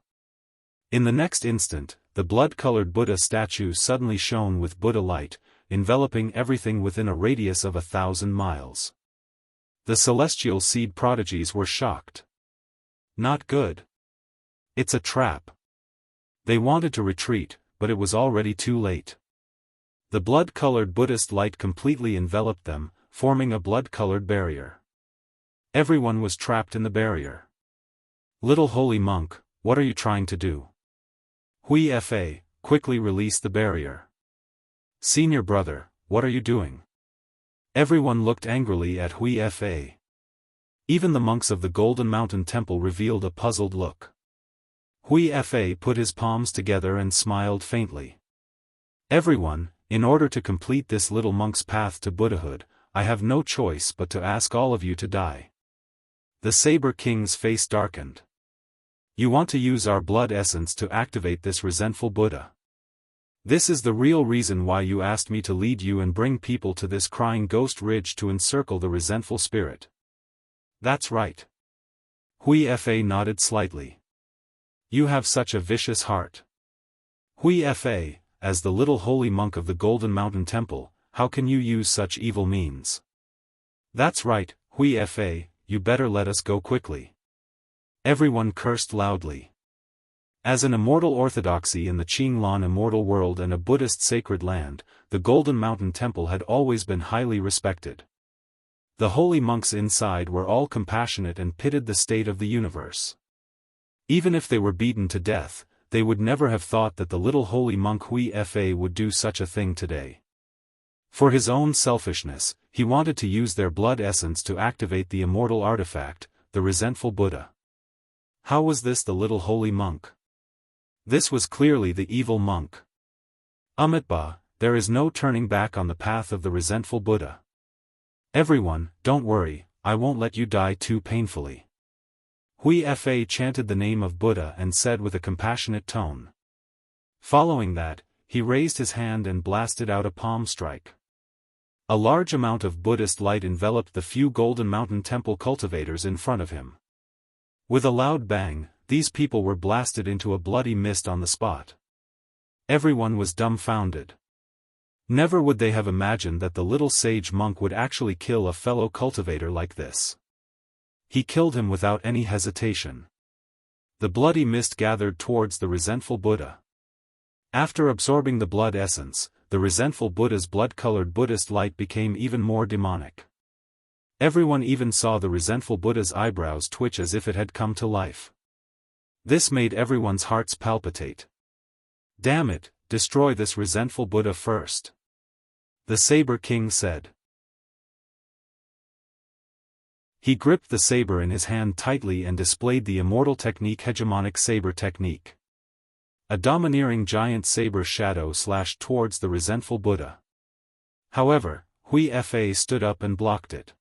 Speaker 1: In the next instant, the blood-colored Buddha statue suddenly shone with Buddha light, enveloping everything within a radius of 1,000 miles. The celestial seed prodigies were shocked. Not good. It's a trap. They wanted to retreat, but it was already too late. The blood-colored Buddhist light completely enveloped them, forming a blood-colored barrier. Everyone was trapped in the barrier. Little holy monk, what are you trying to do? Hui Fa, quickly release the barrier. Senior brother, what are you doing? Everyone looked angrily at Hui Fa. Even the monks of the Golden Mountain Temple revealed a puzzled look. Hui Fa put his palms together and smiled faintly. Everyone, in order to complete this little monk's path to Buddhahood, I have no choice but to ask all of you to die. The Saber King's face darkened. You want to use our blood essence to activate this resentful Buddha. This is the real reason why you asked me to lead you and bring people to this crying ghost ridge to encircle the resentful spirit. That's right. Hui Fa nodded slightly. You have such a vicious heart. Hui Fa, as the little holy monk of the Golden Mountain Temple, how can you use such evil means? That's right, Hui Fa, you better let us go quickly. Everyone cursed loudly. As an immortal orthodoxy in the Qinglan immortal world and a Buddhist sacred land, the Golden Mountain Temple had always been highly respected. The holy monks inside were all compassionate and pitied the state of the universe. Even if they were beaten to death, they would never have thought that the little holy monk Hui Fa would do such a thing today. For his own selfishness, he wanted to use their blood essence to activate the immortal artifact, the resentful Buddha. How was this the little holy monk? This was clearly the evil monk. Amitabha, there is no turning back on the path of the resentful Buddha. Everyone, don't worry, I won't let you die too painfully. Hui Fa chanted the name of Buddha and said with a compassionate tone. Following that, he raised his hand and blasted out a palm strike. A large amount of Buddhist light enveloped the few Golden Mountain Temple cultivators in front of him. With a loud bang, these people were blasted into a bloody mist on the spot. Everyone was dumbfounded. Never would they have imagined that the little sage monk would actually kill a fellow cultivator like this. He killed him without any hesitation. The bloody mist gathered towards the resentful Buddha. After absorbing the blood essence, the resentful Buddha's blood-colored Buddhist light became even more demonic. Everyone even saw the resentful Buddha's eyebrows twitch as if it had come to life. This made everyone's hearts palpitate. Damn it, destroy this resentful Buddha first. The Saber King said. He gripped the saber in his hand tightly and displayed the immortal technique hegemonic saber technique. A domineering giant saber shadow slashed towards the resentful Buddha. However, Hui Fa stood up and blocked it.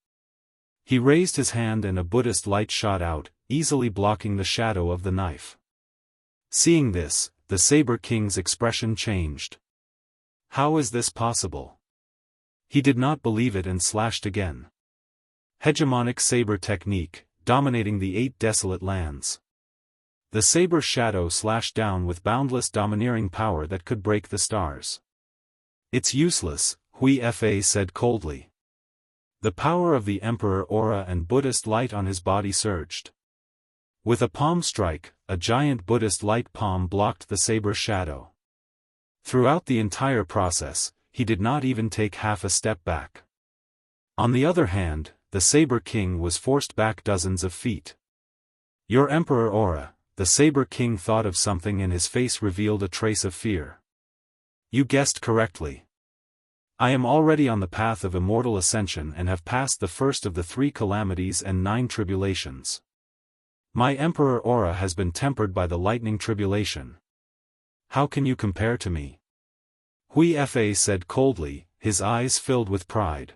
Speaker 1: He raised his hand and a Buddhist light shot out, easily blocking the shadow of the knife. Seeing this, the Saber King's expression changed. How is this possible? He did not believe it and slashed again. Hegemonic saber technique, dominating the 8 desolate lands. The saber shadow slashed down with boundless domineering power that could break the stars. It's useless, Hui Fa said coldly. The power of the Emperor aura and Buddhist light on his body surged. With a palm strike, a giant Buddhist light palm blocked the saber shadow. Throughout the entire process, he did not even take half a step back. On the other hand, the Saber King was forced back dozens of feet. Your Emperor aura, the Saber King thought of something and his face revealed a trace of fear. You guessed correctly. I am already on the path of immortal ascension and have passed the first of the 3 calamities and 9 tribulations. My emperor aura has been tempered by the lightning tribulation. How can you compare to me? Hui Fa said coldly, his eyes filled with pride.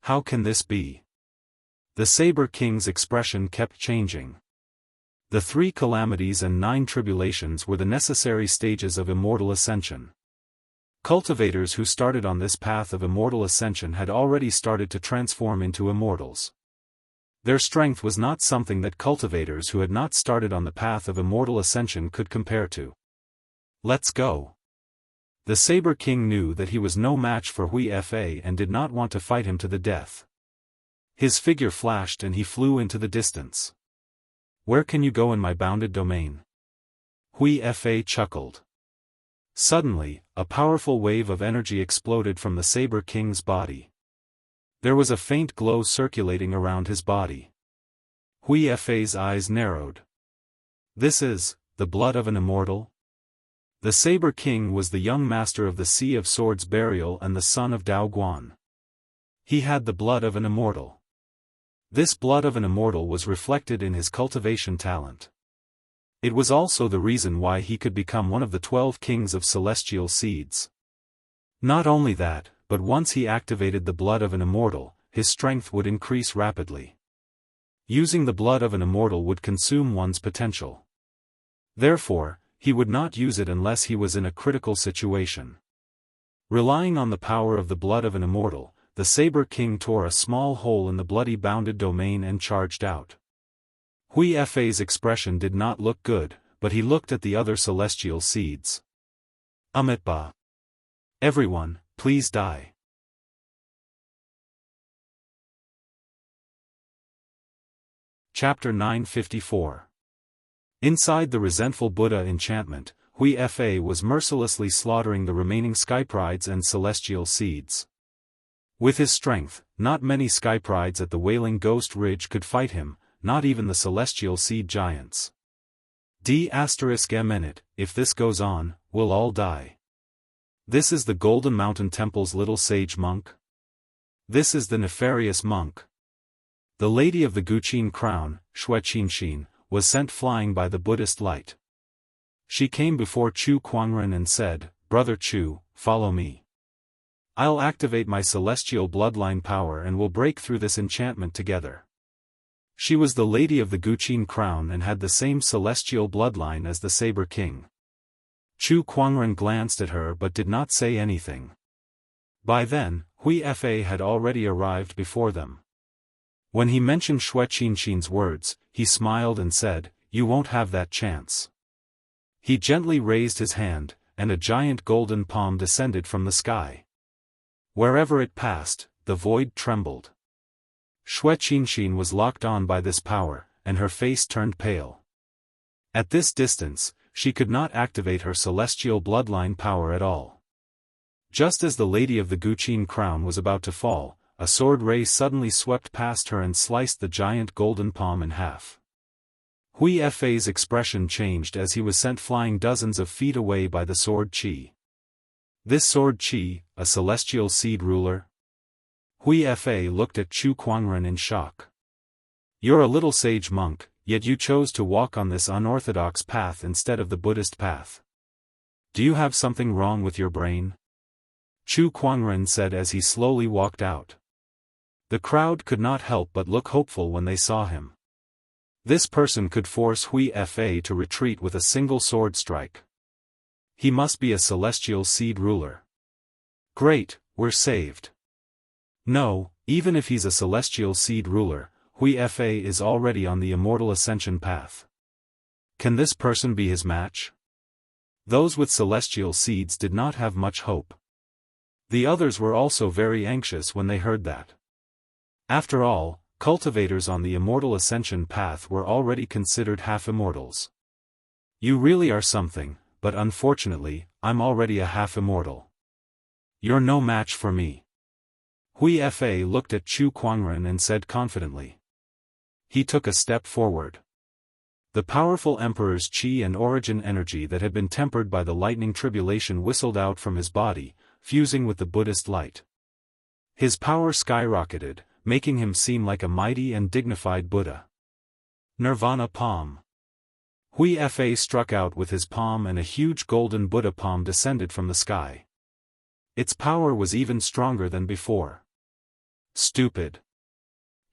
Speaker 1: How can this be? The Saber King's expression kept changing. The 3 calamities and 9 tribulations were the necessary stages of immortal ascension. Cultivators who started on this path of immortal ascension had already started to transform into immortals. Their strength was not something that cultivators who had not started on the path of immortal ascension could compare to. Let's go. The Saber King knew that he was no match for Hui Fa and did not want to fight him to the death. His figure flashed and he flew into the distance. Where can you go in my bounded domain? Hui Fa chuckled. Suddenly, a powerful wave of energy exploded from the Saber King's body. There was a faint glow circulating around his body. Hui Fa's eyes narrowed. This is the blood of an immortal? The Saber King was the young master of the Sea of Swords burial and the son of Dao Guan. He had the blood of an immortal. This blood of an immortal was reflected in his cultivation talent. It was also the reason why he could become one of the 12 kings of celestial seeds. Not only that, but once he activated the blood of an immortal, his strength would increase rapidly. Using the blood of an immortal would consume one's potential. Therefore, he would not use it unless he was in a critical situation. Relying on the power of the blood of an immortal, the Saber King tore a small hole in the bloody bounded domain and charged out. Hui Fa's expression did not look good, but he looked at the other celestial seeds. Amitba. Everyone, please die. Chapter 954. Inside the resentful Buddha enchantment, Hui Fa was mercilessly slaughtering the remaining skyprides and celestial seeds. With his strength, not many skyprides at the Wailing Ghost Ridge could fight him, not even the celestial seed giants. D****, if this goes on, we'll all die. This is the Golden Mountain Temple's little sage monk? This is the nefarious monk. The Lady of the Guqin Crown, Wuxia Xianxia, was sent flying by the Buddhist light. She came before Chu Kuangren and said, Brother Chu, follow me. I'll activate my celestial bloodline power and we'll break through this enchantment together. She was the Lady of the Guqin Crown and had the same celestial bloodline as the Saber King. Chu Kuangren glanced at her but did not say anything. By then, Hui Fa had already arrived before them. When he mentioned Wuxia Xianxia's words, he smiled and said, You won't have that chance. He gently raised his hand, and a giant golden palm descended from the sky. Wherever it passed, the void trembled. Wuxia Xianxia was locked on by this power, and her face turned pale. At this distance, she could not activate her celestial bloodline power at all. Just as the Lady of the Guqin Crown was about to fall, a sword ray suddenly swept past her and sliced the giant golden palm in half. Hui Fa's expression changed as he was sent flying dozens of feet away by the sword Qi. This sword Qi, a celestial seed ruler? Hui Fa looked at Chu Kuangren in shock. You're a little sage monk, yet you chose to walk on this unorthodox path instead of the Buddhist path. Do you have something wrong with your brain? Chu Kuangren said as he slowly walked out. The crowd could not help but look hopeful when they saw him. This person could force Hui Fa to retreat with a single sword strike. He must be a celestial seed ruler. Great, we're saved. No, even if he's a celestial seed ruler, Hui Fa is already on the immortal ascension path. Can this person be his match? Those with celestial seeds did not have much hope. The others were also very anxious when they heard that. After all, cultivators on the immortal ascension path were already considered half-immortals. You really are something, but unfortunately, I'm already a half-immortal. You're no match for me. Hui Fa looked at Chu Kuangren and said confidently. He took a step forward. The powerful emperor's chi and origin energy that had been tempered by the lightning tribulation whistled out from his body, fusing with the Buddhist light. His power skyrocketed, making him seem like a mighty and dignified Buddha. Nirvana Palm. Hui Fa struck out with his palm and a huge golden Buddha palm descended from the sky. Its power was even stronger than before. Stupid.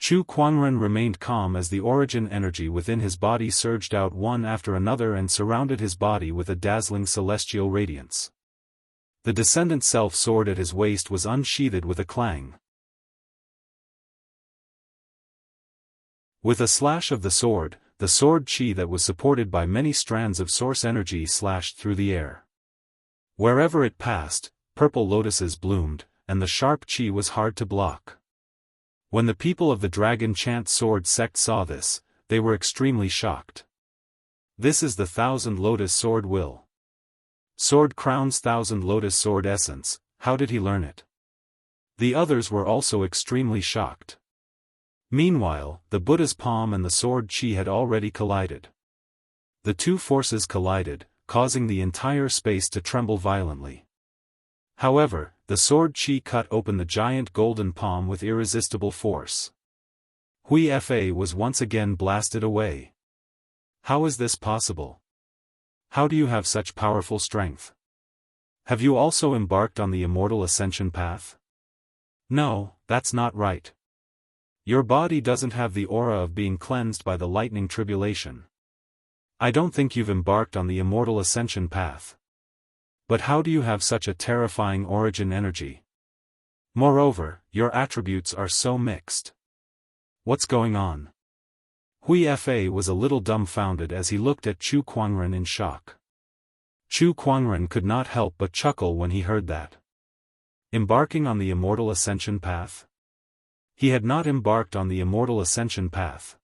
Speaker 1: Chu Quanren remained calm as the origin energy within his body surged out one after another and surrounded his body with a dazzling celestial radiance. The descendant self sword at his waist was unsheathed with a clang. With a slash of the sword chi that was supported by many strands of source energy slashed through the air. Wherever it passed, purple lotuses bloomed, and the sharp chi was hard to block. When the people of the Dragon Chant Sword sect saw this, they were extremely shocked. This is the Thousand Lotus Sword Will. Sword Crown's Thousand Lotus Sword Essence, how did he learn it? The others were also extremely shocked. Meanwhile, the Buddha's palm and the sword chi had already collided. The two forces collided, causing the entire space to tremble violently. However, the sword chi cut open the giant golden palm with irresistible force. Hui Fa was once again blasted away. How is this possible? How do you have such powerful strength? Have you also embarked on the immortal ascension path? No, that's not right. Your body doesn't have the aura of being cleansed by the lightning tribulation. I don't think you've embarked on the immortal ascension path. But how do you have such a terrifying origin energy? Moreover, your attributes are so mixed. What's going on? Hui Fa was a little dumbfounded as he looked at Chu Quanren in shock. Chu Quanren could not help but chuckle when he heard that. Embarking on the immortal ascension path? He had not embarked on the immortal ascension path.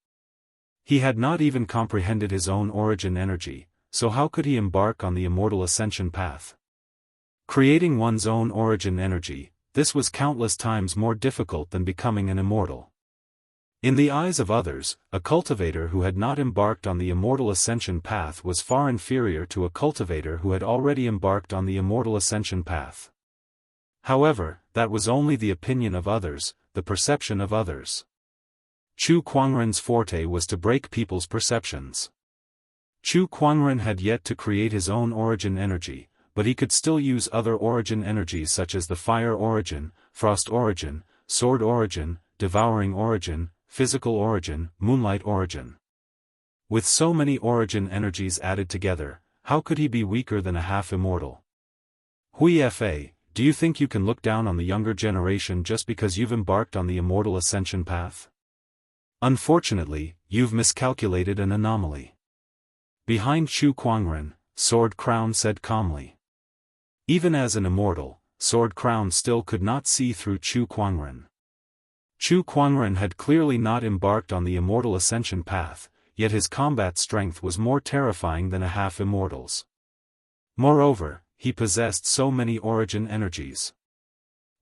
Speaker 1: He had not even comprehended his own origin energy, so how could he embark on the immortal ascension path? Creating one's own origin energy, this was countless times more difficult than becoming an immortal. In the eyes of others, a cultivator who had not embarked on the immortal ascension path was far inferior to a cultivator who had already embarked on the immortal ascension path. However, that was only the opinion of others, the perception of others. Chu Quanren's forte was to break people's perceptions. Chu Quanren had yet to create his own origin energy, but he could still use other origin energies such as the fire origin, frost origin, sword origin, devouring origin, physical origin, moonlight origin. With so many origin energies added together, how could he be weaker than a half-immortal? Hui Fa, do you think you can look down on the younger generation just because you've embarked on the immortal ascension path? Unfortunately, you've miscalculated an anomaly. Behind Chu Quanren, Sword Crown said calmly. Even as an immortal, Sword Crown still could not see through Chu Quanren. Chu Quanren had clearly not embarked on the immortal ascension path, yet his combat strength was more terrifying than a half-immortal's. Moreover, he possessed so many origin energies.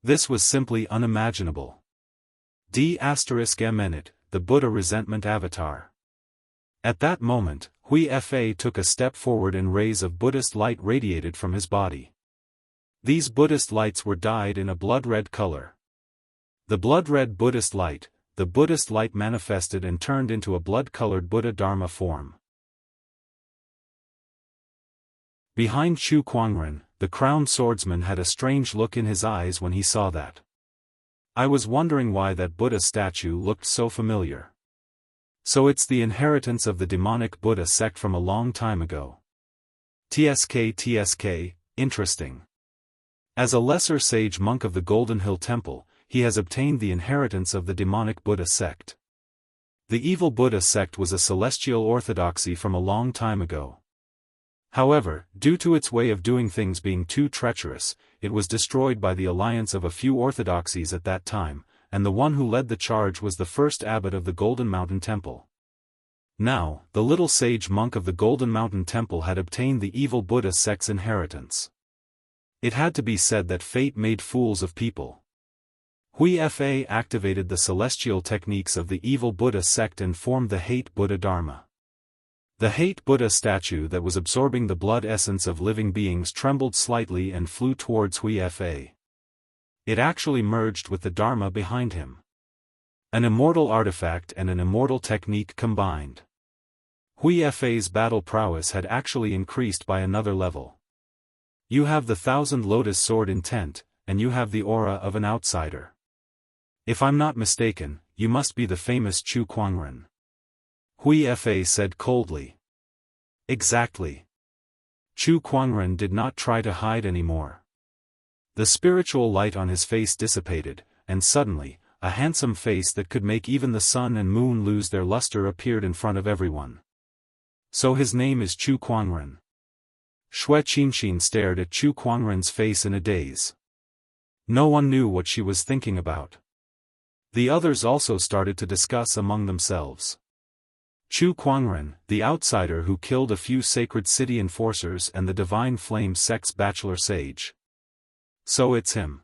Speaker 1: This was simply unimaginable. D*Eminit, the Buddha resentment avatar. At that moment, Hui Fa took a step forward and rays of Buddhist light radiated from his body. These Buddhist lights were dyed in a blood-red color. The blood-red Buddhist light, the Buddhist light manifested and turned into a blood-colored Buddha Dharma form. Behind Chu Quanren, the crowned swordsman had a strange look in his eyes when he saw that. I was wondering why that Buddha statue looked so familiar. So it's the inheritance of the demonic Buddha sect from a long time ago. TSK, interesting. As a lesser sage monk of the Golden Hill Temple, he has obtained the inheritance of the demonic Buddha sect. The evil Buddha sect was a celestial orthodoxy from a long time ago. However, due to its way of doing things being too treacherous, it was destroyed by the alliance of a few orthodoxies at that time, and the one who led the charge was the first abbot of the Golden Mountain Temple. Now, the little sage monk of the Golden Mountain Temple had obtained the evil Buddha sect's inheritance. It had to be said that fate made fools of people. Hui Fa activated the celestial techniques of the evil Buddha sect and formed the Hate Buddha Dharma. The hate Buddha statue that was absorbing the blood essence of living beings trembled slightly and flew towards Hui-Fa. It actually merged with the Dharma behind him. An immortal artifact and an immortal technique combined. Hui-Fa's battle prowess had actually increased by another level. You have the Thousand Lotus Sword intent, and you have the aura of an outsider. If I'm not mistaken, you must be the famous Chu Kuangren. Hui-Fa said coldly. Exactly. Chu Kuangren did not try to hide anymore. The spiritual light on his face dissipated, and suddenly, a handsome face that could make even the sun and moon lose their luster appeared in front of everyone. So his name is Chu Kuangren. Xue Qinxin stared at Chu Kuangren's face in a daze. No one knew what she was thinking about. The others also started to discuss among themselves. Chu Kuangren, the outsider who killed a few sacred city enforcers and the Divine Flame sect's bachelor sage. So it's him.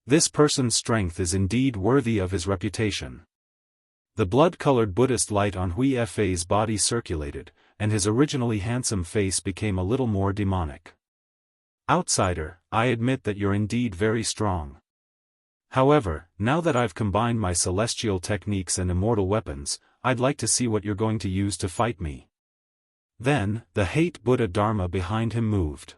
Speaker 1: This person's strength is indeed worthy of his reputation. The blood-colored Buddhist light on Hui-Fa's body circulated, and his originally handsome face became a little more demonic. Outsider, I admit that you're indeed very strong. However, now that I've combined my celestial techniques and immortal weapons, I'd like to see what you're going to use to fight me. Then, the hate Buddha Dharma behind him moved.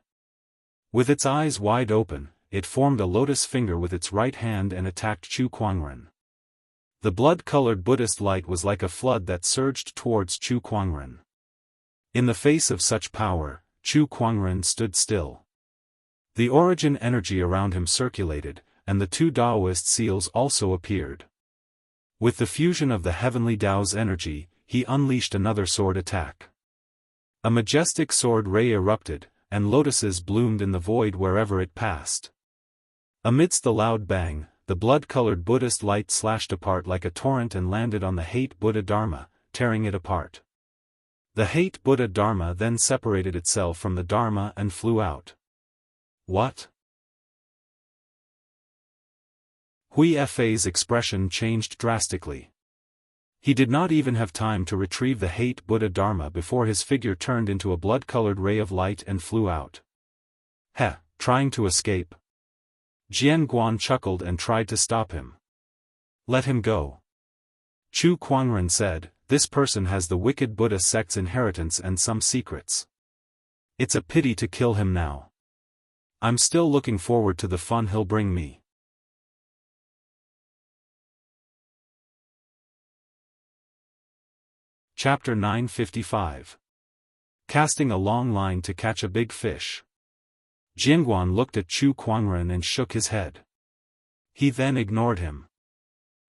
Speaker 1: With its eyes wide open, it formed a lotus finger with its right hand and attacked Chu Kuangren. The blood-colored Buddhist light was like a flood that surged towards Chu Kuangren. In the face of such power, Chu Kuangren stood still. The origin energy around him circulated, and the two Daoist seals also appeared. With the fusion of the heavenly Dao's energy, he unleashed another sword attack. A majestic sword ray erupted, and lotuses bloomed in the void wherever it passed. Amidst the loud bang, the blood-colored Buddhist light slashed apart like a torrent and landed on the hate Buddha Dharma, tearing it apart. The hate Buddha Dharma then separated itself from the Dharma and flew out. What? Hui-Fa's expression changed drastically. He did not even have time to retrieve the hate Buddha Dharma before his figure turned into a blood-colored ray of light and flew out. Heh, trying to escape? Jianghu chuckled and tried to stop him. Let him go. Chu Kuangren said, this person has the wicked Buddha sect's inheritance and some secrets. It's a pity to kill him now. I'm still looking forward to the fun he'll bring me. Chapter 955. Casting a long line to catch a big fish. Jianghu looked at Chu Kuangren and shook his head. He then ignored him.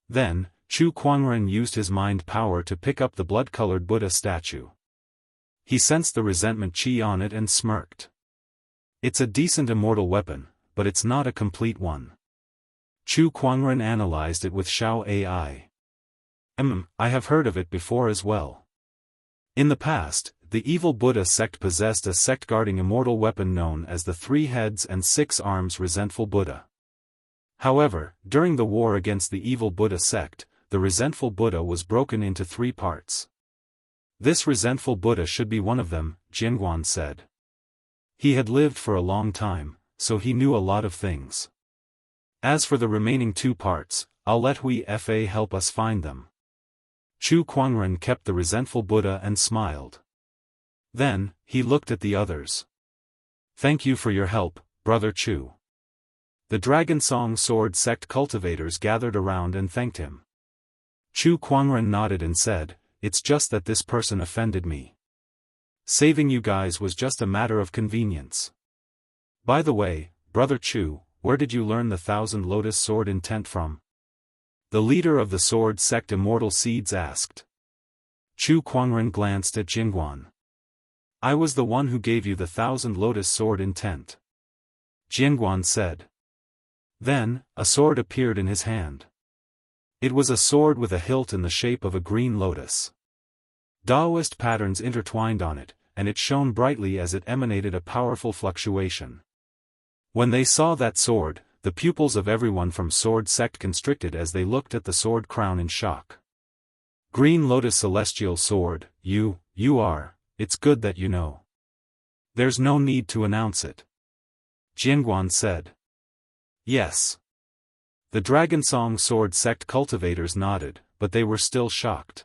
Speaker 1: Then, Chu Kuangren used his mind power to pick up the blood-colored Buddha statue. He sensed the resentment chi on it and smirked. It's a decent immortal weapon, but it's not a complete one. Chu Kuangren analyzed it with Xiao AI. I have heard of it before as well. In the past, the evil Buddha sect possessed a sect-guarding immortal weapon known as the 3 heads and 6 arms resentful Buddha. However, during the war against the evil Buddha sect, the resentful Buddha was broken into 3 parts. This resentful Buddha should be one of them, Jianghu said. He had lived for a long time, so he knew a lot of things. As for the remaining 2 parts, I'll let Hui-Fa help us find them. Chu Kuangren kept the resentful Buddha and smiled. Then, he looked at the others. Thank you for your help, Brother Chu. The Dragon Song Sword sect cultivators gathered around and thanked him. Chu Kuangren nodded and said, it's just that this person offended me. Saving you guys was just a matter of convenience. By the way, Brother Chu, where did you learn the 1000 Lotus Sword intent from? The leader of the sword sect Immortal Seeds asked. Chu Kuangren glanced at Jianghu. I was the one who gave you the 1000 Lotus Sword intent. Jianghu said. Then, a sword appeared in his hand. It was a sword with a hilt in the shape of a green lotus. Daoist patterns intertwined on it, and it shone brightly as it emanated a powerful fluctuation. When they saw that sword, the pupils of everyone from sword sect constricted as they looked at the sword crown in shock. Green Lotus Celestial Sword, you are, it's good that you know. There's no need to announce it. Jianghu said. Yes. The Dragonsong Sword sect cultivators nodded, but they were still shocked.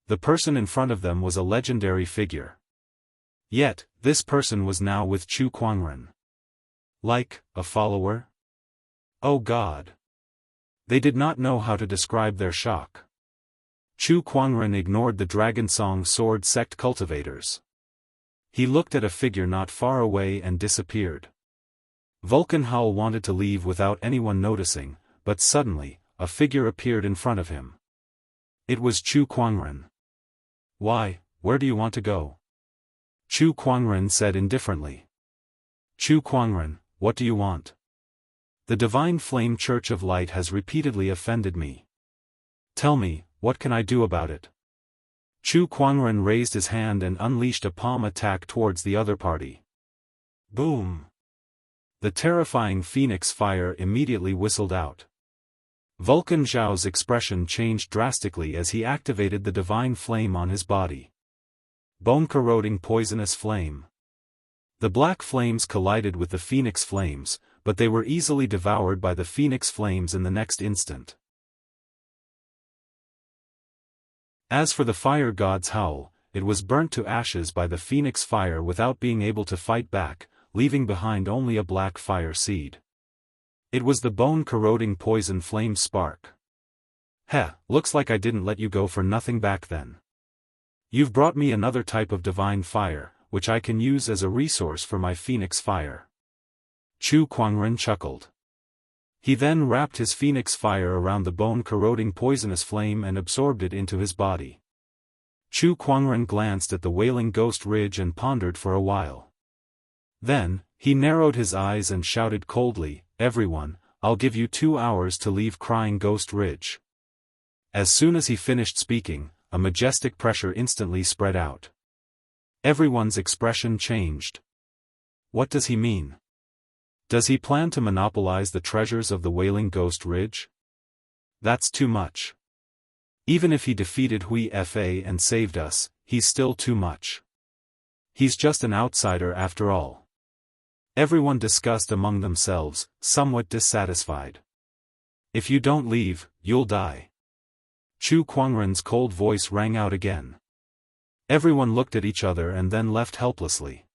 Speaker 1: The person in front of them was a legendary figure. Yet, this person was now with Chu Kuangren. Like, a follower? Oh God! They did not know how to describe their shock. Chu Kuangren ignored the Dragonsong Sword sect cultivators. He looked at a figure not far away and disappeared. Vulcan Howl wanted to leave without anyone noticing, but suddenly, a figure appeared in front of him. It was Chu Kuangren. Why, where do you want to go? Chu Kuangren said indifferently. Chu Kuangren, what do you want? The Divine Flame Church of Light has repeatedly offended me. Tell me, what can I do about it? Chu Kuangren raised his hand and unleashed a palm attack towards the other party. Boom! The terrifying phoenix fire immediately whistled out. Vulcan Zhao's expression changed drastically as he activated the divine flame on his body. Bone-corroding poisonous flame. The black flames collided with the phoenix flames, but they were easily devoured by the phoenix flames in the next instant. As for the fire god's howl, it was burnt to ashes by the phoenix fire without being able to fight back, leaving behind only a black fire seed. It was the bone-corroding poison flame spark. Heh, looks like I didn't let you go for nothing back then. You've brought me another type of divine fire, which I can use as a resource for my phoenix fire. Chu Kuangren chuckled. He then wrapped his phoenix fire around the bone-corroding poisonous flame and absorbed it into his body. Chu Kuangren glanced at the wailing ghost ridge and pondered for a while. Then, he narrowed his eyes and shouted coldly, "Everyone, I'll give you 2 hours to leave Crying Ghost Ridge." As soon as he finished speaking, a majestic pressure instantly spread out. Everyone's expression changed. What does he mean? Does he plan to monopolize the treasures of the Wailing Ghost Ridge? That's too much. Even if he defeated Hui Fa and saved us, he's still too much. He's just an outsider after all. Everyone discussed among themselves, somewhat dissatisfied. If you don't leave, you'll die. Chu Kuangren's cold voice rang out again. Everyone looked at each other and then left helplessly.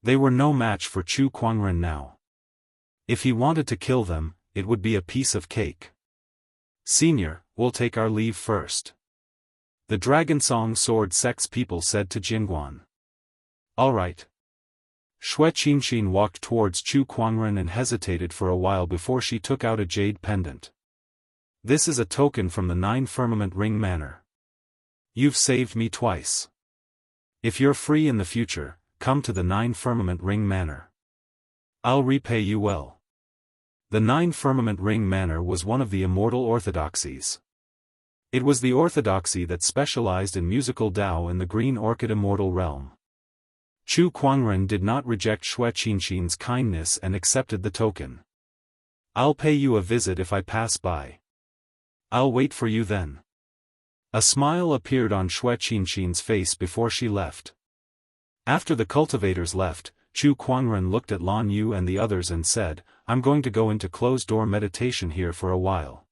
Speaker 1: They were no match for Chu Kuangren now. If he wanted to kill them, it would be a piece of cake. Senior, we'll take our leave first. The Dragonsong Sword sects people said to Jianghu. All right. Wuxia Xianxia walked towards Chu Kuangren and hesitated for a while before she took out a jade pendant. This is a token from the 9 Firmament Ring Manor. You've saved me twice. If you're free in the future, come to the 9 Firmament Ring Manor. I'll repay you well. The 9 Firmament Ring Manor was one of the immortal orthodoxies. It was the orthodoxy that specialized in musical Dao in the Green Orchid Immortal realm. Chu Kuangren did not reject Wuxia Xianxia's kindness and accepted the token. I'll pay you a visit if I pass by. I'll wait for you then. A smile appeared on Wuxia Xianxia's face before she left. After the cultivators left, Chu Kuangren looked at Lan Yu and the others and said, I'm going to go into closed-door meditation here for a while.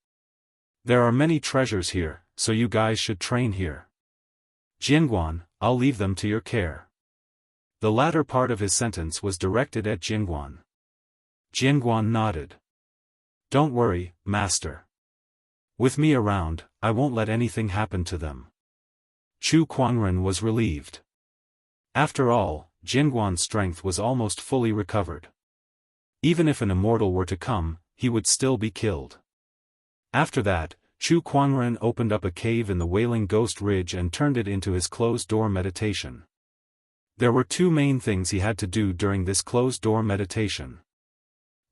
Speaker 1: There are many treasures here, so you guys should train here. Jianghu, I'll leave them to your care. The latter part of his sentence was directed at Jianghu. Jianghu nodded. Don't worry, master. With me around, I won't let anything happen to them. Chu Kuangren was relieved. After all, Jianghu's strength was almost fully recovered. Even if an immortal were to come, he would still be killed. After that, Chu Kuangren opened up a cave in the Wailing Ghost Ridge and turned it into his closed-door meditation. There were 2 main things he had to do during this closed-door meditation.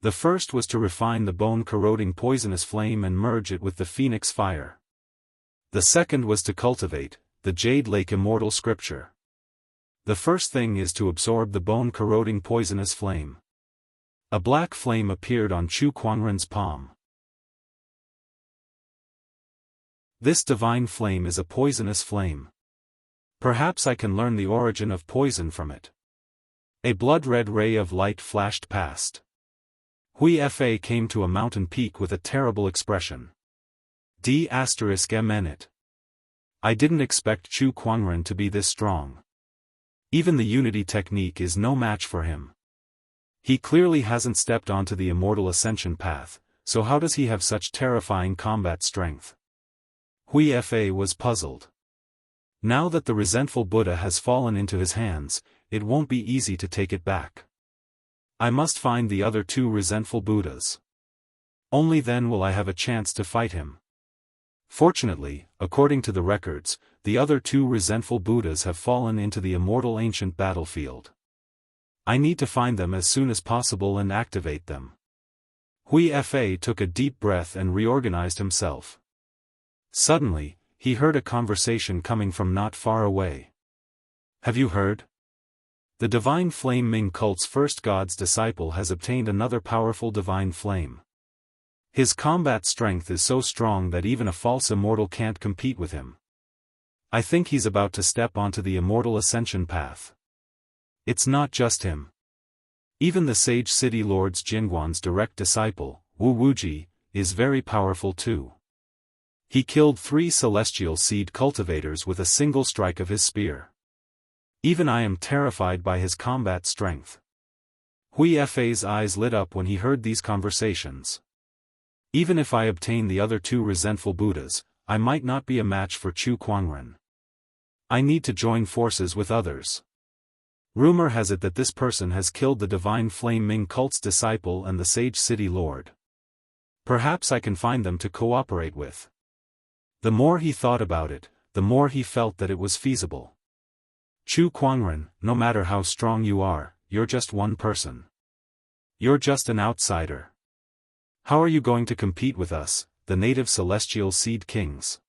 Speaker 1: The first was to refine the bone-corroding poisonous flame and merge it with the phoenix fire. The second was to cultivate the Jade Lake Immortal Scripture. The first thing is to absorb the bone-corroding poisonous flame. A black flame appeared on Chu Kuangren's palm. This divine flame is a poisonous flame. Perhaps I can learn the origin of poison from it. A blood-red ray of light flashed past. Hui came to a mountain peak with a terrible expression. D***it. I didn't expect Chu Quanren to be this strong. Even the unity technique is no match for him. He clearly hasn't stepped onto the immortal ascension path, so how does he have such terrifying combat strength? Hui was puzzled. Now that the resentful Buddha has fallen into his hands, it won't be easy to take it back. I must find the other two resentful Buddhas. Only then will I have a chance to fight him. Fortunately, according to the records, the other two resentful Buddhas have fallen into the immortal ancient battlefield. I need to find them as soon as possible and activate them. Hui took a deep breath and reorganized himself. Suddenly, he heard a conversation coming from not far away. Have you heard? The divine flame Ming cult's first god's disciple has obtained another powerful divine flame. His combat strength is so strong that even a false immortal can't compete with him. I think he's about to step onto the immortal ascension path. It's not just him. Even the sage city lord's Jingguan's direct disciple, Wu Wuji, is very powerful too. He killed 3 celestial seed cultivators with a single strike of his spear. Even I am terrified by his combat strength. Hui's eyes lit up when he heard these conversations. Even if I obtain the other 2 resentful Buddhas, I might not be a match for Chu Quanren. I need to join forces with others. Rumor has it that this person has killed the divine flame Ming cult's disciple and the sage city lord. Perhaps I can find them to cooperate with. The more he thought about it, the more he felt that it was feasible. Chu Quanren, no matter how strong you are, you're just one person. You're just an outsider. How are you going to compete with us, the native celestial seed kings?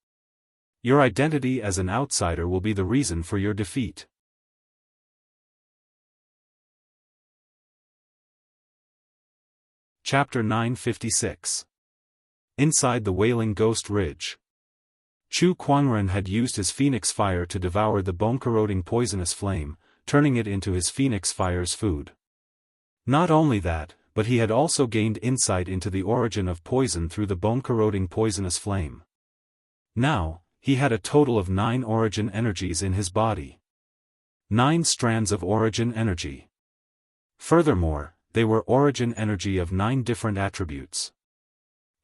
Speaker 1: Your identity as an outsider will be the reason for your defeat. Chapter 956. Inside the Wailing Ghost Ridge. Chu Quanren had used his phoenix fire to devour the bone-corroding poisonous flame, turning it into his phoenix fire's food. Not only that, but he had also gained insight into the origin of poison through the bone-corroding poisonous flame. Now, he had a total of 9 origin energies in his body. 9 strands of origin energy. Furthermore, they were origin energy of 9 different attributes.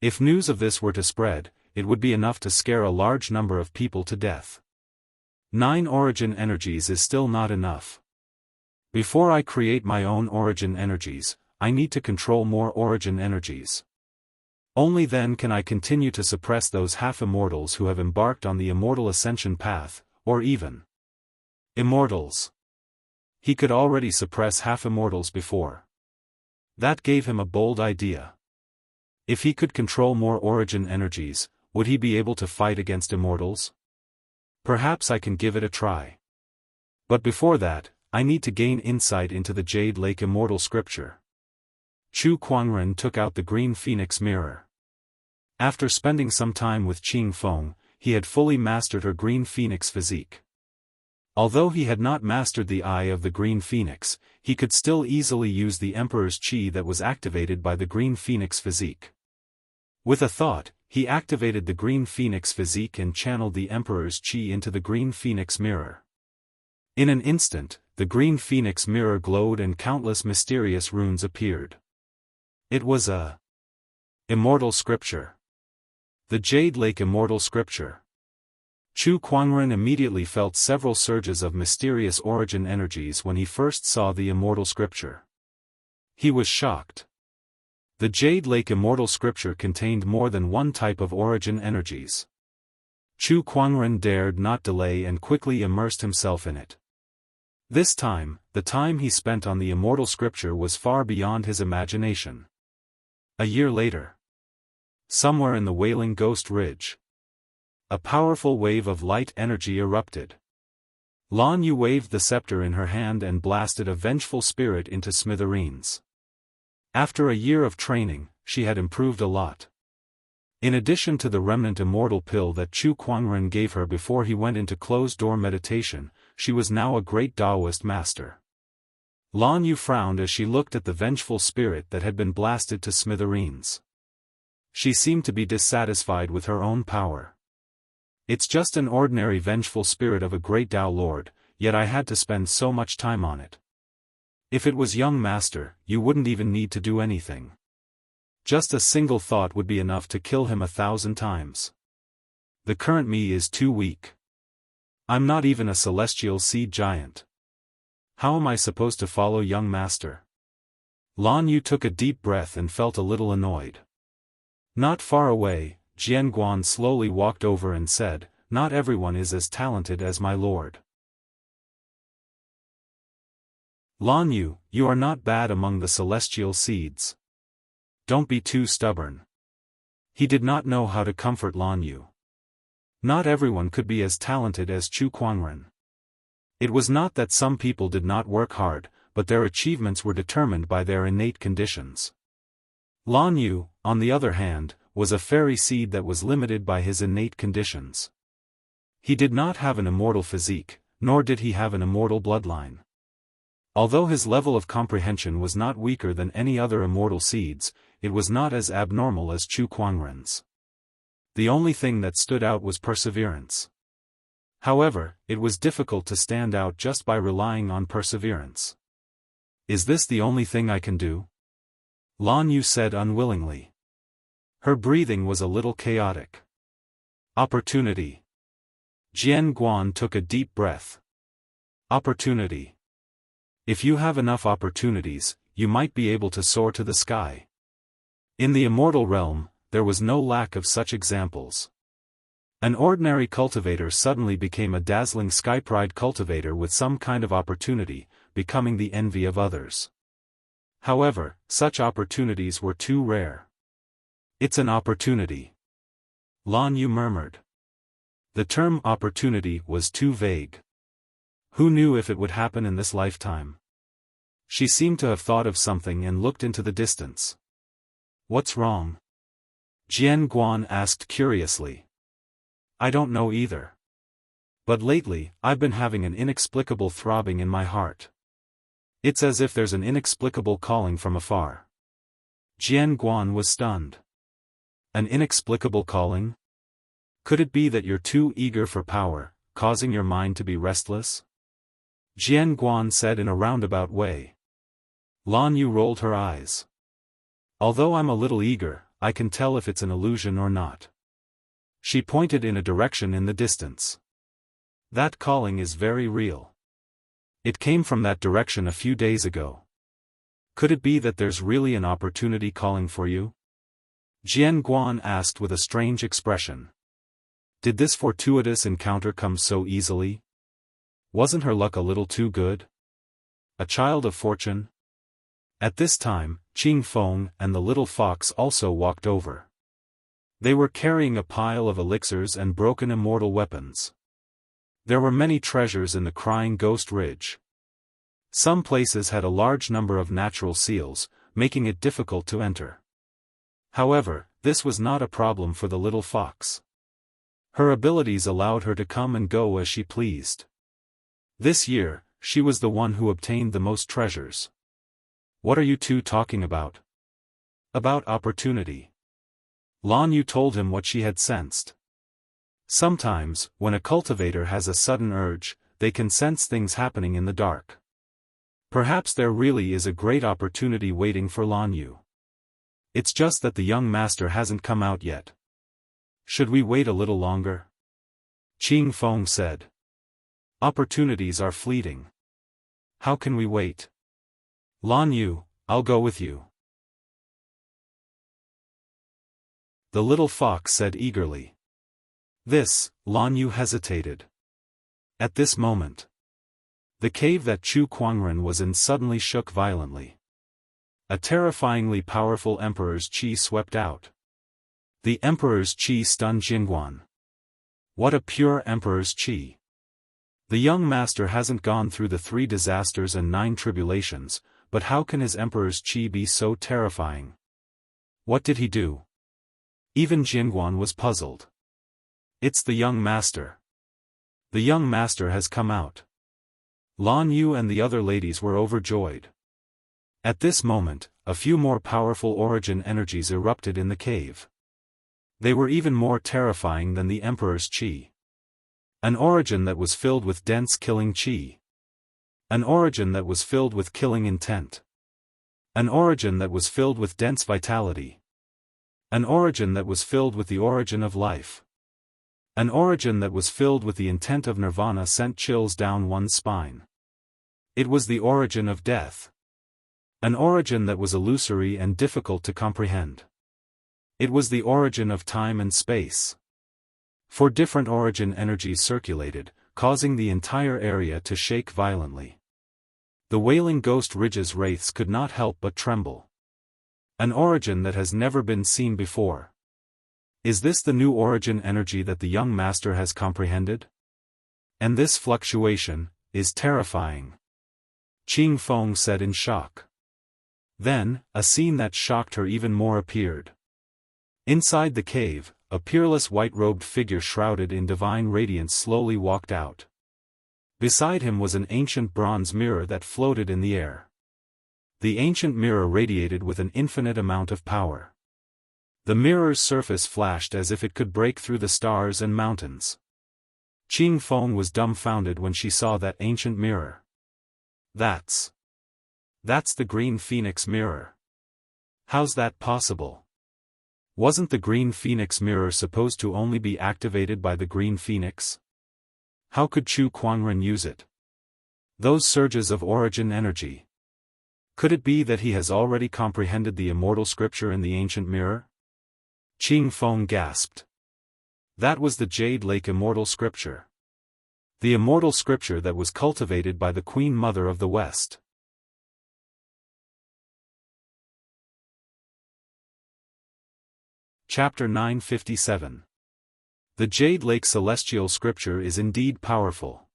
Speaker 1: If news of this were to spread, it would be enough to scare a large number of people to death. 9 origin energies is still not enough. Before I create my own origin energies, I need to control more origin energies. Only then can I continue to suppress those half-immortals who have embarked on the immortal ascension path, or even immortals. He could already suppress half-immortals before. That gave him a bold idea. If he could control more origin energies, would he be able to fight against immortals? Perhaps I can give it a try. But before that, I need to gain insight into the Jade Lake Immortal Scripture. Chu Quanren took out the green phoenix mirror. After spending some time with Qing Feng, he had fully mastered her green phoenix physique. Although he had not mastered the eye of the green phoenix, he could still easily use the Emperor's Qi that was activated by the green phoenix physique. With a thought, he activated the green phoenix physique and channeled the Emperor's Qi into the green phoenix mirror. In an instant, the green phoenix mirror glowed and countless mysterious runes appeared. It was a immortal scripture. The Jade Lake Immortal Scripture. Chu Quanren immediately felt several surges of mysterious origin energies when he first saw the immortal scripture. He was shocked. The Jade Lake Immortal Scripture contained more than one type of origin energies. Chu Quanren dared not delay and quickly immersed himself in it. This time, the time he spent on the immortal scripture was far beyond his imagination. A year later. Somewhere in the Wailing Ghost Ridge. A powerful wave of light energy erupted. Lan Yu waved the scepter in her hand and blasted a vengeful spirit into smithereens. After a year of training, she had improved a lot. In addition to the remnant immortal pill that Chu Kuangren gave her before he went into closed-door meditation, she was now a great Daoist master. Lan Yu frowned as she looked at the vengeful spirit that had been blasted to smithereens. She seemed to be dissatisfied with her own power. It's just an ordinary vengeful spirit of a great Dao Lord, yet I had to spend so much time on it. If it was young master, you wouldn't even need to do anything. Just a single thought would be enough to kill him 1,000 times. The current me is too weak. I'm not even a celestial seed giant. How am I supposed to follow young master? Lan Yu took a deep breath and felt a little annoyed. Not far away, Jian Guan slowly walked over and said, "Not everyone is as talented as my lord. Lan Yu, you are not bad among the celestial seeds. Don't be too stubborn." He did not know how to comfort Lan Yu. Not everyone could be as talented as Chu Kuangren. It was not that some people did not work hard, but their achievements were determined by their innate conditions. Lan Yu, on the other hand, was a fairy seed that was limited by his innate conditions. He did not have an immortal physique, nor did he have an immortal bloodline. Although his level of comprehension was not weaker than any other immortal seeds, it was not as abnormal as Chu Kuangren's. The only thing that stood out was perseverance. However, it was difficult to stand out just by relying on perseverance. Is this the only thing I can do? Lan Yu said unwillingly. Her breathing was a little chaotic. Opportunity. Jian Guan took a deep breath. Opportunity. If you have enough opportunities, you might be able to soar to the sky. In the immortal realm, there was no lack of such examples. An ordinary cultivator suddenly became a dazzling sky-pride cultivator with some kind of opportunity, becoming the envy of others. However, such opportunities were too rare. It's an opportunity. Lan Yu murmured. The term opportunity was too vague. Who knew if it would happen in this lifetime? She seemed to have thought of something and looked into the distance. What's wrong? Jian Guan asked curiously. I don't know either. But lately, I've been having an inexplicable throbbing in my heart. It's as if there's an inexplicable calling from afar. Jian Guan was stunned. An inexplicable calling? Could it be that you're too eager for power, causing your mind to be restless? Jian Guan said in a roundabout way. Lan Yu rolled her eyes. Although I'm a little eager, I can tell if it's an illusion or not. She pointed in a direction in the distance. That calling is very real. It came from that direction a few days ago. Could it be that there's really an opportunity calling for you? Jian Guan asked with a strange expression. Did this fortuitous encounter come so easily? Wasn't her luck a little too good? A child of fortune? At this time, Qing Feng and the little fox also walked over. They were carrying a pile of elixirs and broken immortal weapons. There were many treasures in the Crying Ghost Ridge. Some places had a large number of natural seals, making it difficult to enter. However, this was not a problem for the little fox. Her abilities allowed her to come and go as she pleased. This year, she was the one who obtained the most treasures. What are you two talking about? About opportunity. Lan Yu told him what she had sensed. Sometimes, when a cultivator has a sudden urge, they can sense things happening in the dark. Perhaps there really is a great opportunity waiting for Lan Yu. It's just that the young master hasn't come out yet. Should we wait a little longer? Qing Feng said. Opportunities are fleeting. How can we wait? Lan Yu, I'll go with you. The little fox said eagerly. Lan Yu hesitated. At this moment, the cave that Chu Kuangren was in suddenly shook violently. A terrifyingly powerful emperor's qi swept out. The emperor's qi stunned Jingguan. What a pure emperor's qi! The young master hasn't gone through the 3 disasters and 9 tribulations, but how can his emperor's qi be so terrifying? What did he do? Even Jianghu was puzzled. It's the young master. The young master has come out. Lan Yu and the other ladies were overjoyed. At this moment, a few more powerful origin energies erupted in the cave. They were even more terrifying than the Emperor's qi. An origin that was filled with dense killing qi. An origin that was filled with killing intent. An origin that was filled with dense vitality. An origin that was filled with the origin of life. An origin that was filled with the intent of nirvana sent chills down one's spine. It was the origin of death. An origin that was illusory and difficult to comprehend. It was the origin of time and space. Four different origin energies circulated, causing the entire area to shake violently. The Wailing Ghost Ridge's wraiths could not help but tremble. An origin that has never been seen before. Is this the new origin energy that the young master has comprehended? And this fluctuation is terrifying. Qing Feng said in shock. Then, a scene that shocked her even more appeared. Inside the cave, a peerless white-robed figure shrouded in divine radiance slowly walked out. Beside him was an ancient bronze mirror that floated in the air. The ancient mirror radiated with an infinite amount of power. The mirror's surface flashed as if it could break through the stars and mountains. Qing Feng was dumbfounded when she saw that ancient mirror. That's the Green Phoenix mirror. How's that possible? Wasn't the Green Phoenix mirror supposed to only be activated by the Green Phoenix? How could Chu Kuangren use it? Those surges of origin energy. Could it be that he has already comprehended the immortal scripture in the ancient mirror? Qing Feng gasped. That was the Jade Lake immortal scripture. The immortal scripture that was cultivated by the Queen Mother of the West. Chapter 957. The Jade Lake Celestial Scripture is indeed powerful.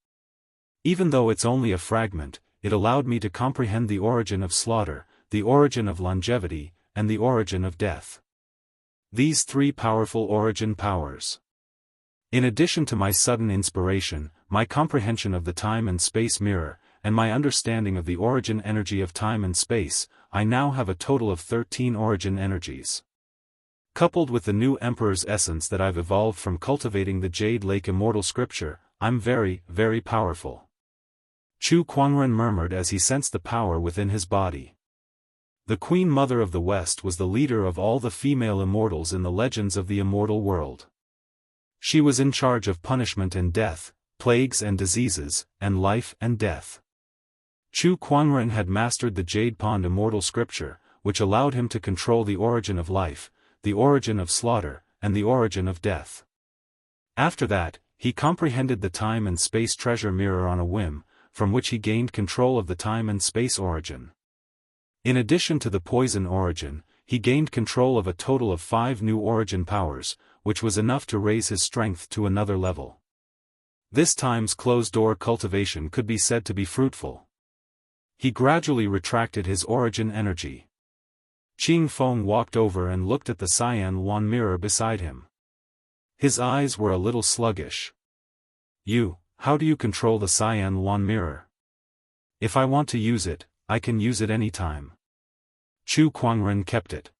Speaker 1: Even though it's only a fragment, it allowed me to comprehend the origin of slaughter, the origin of longevity, and the origin of death. These three powerful origin powers. In addition to my sudden inspiration, my comprehension of the time and space mirror, and my understanding of the origin energy of time and space, I now have a total of 13 origin energies. Coupled with the new Emperor's essence that I've evolved from cultivating the Jade Lake Immortal Scripture, I'm very, very powerful. Chu Kuangren murmured as he sensed the power within his body. The Queen Mother of the West was the leader of all the female immortals in the legends of the immortal world. She was in charge of punishment and death, plagues and diseases, and life and death. Chu Kuangren had mastered the Jade Pond Immortal Scripture, which allowed him to control the origin of life, the origin of slaughter, and the origin of death. After that, he comprehended the time and space treasure mirror on a whim, from which he gained control of the time and space origin. In addition to the poison origin, he gained control of a total of 5 new origin powers, which was enough to raise his strength to another level. This time's closed-door cultivation could be said to be fruitful. He gradually retracted his origin energy. Qing Feng walked over and looked at the cyan Luan mirror beside him. His eyes were a little sluggish. How do you control the cyan Luan mirror? If I want to use it, I can use it anytime. Chu Kuangren kept it.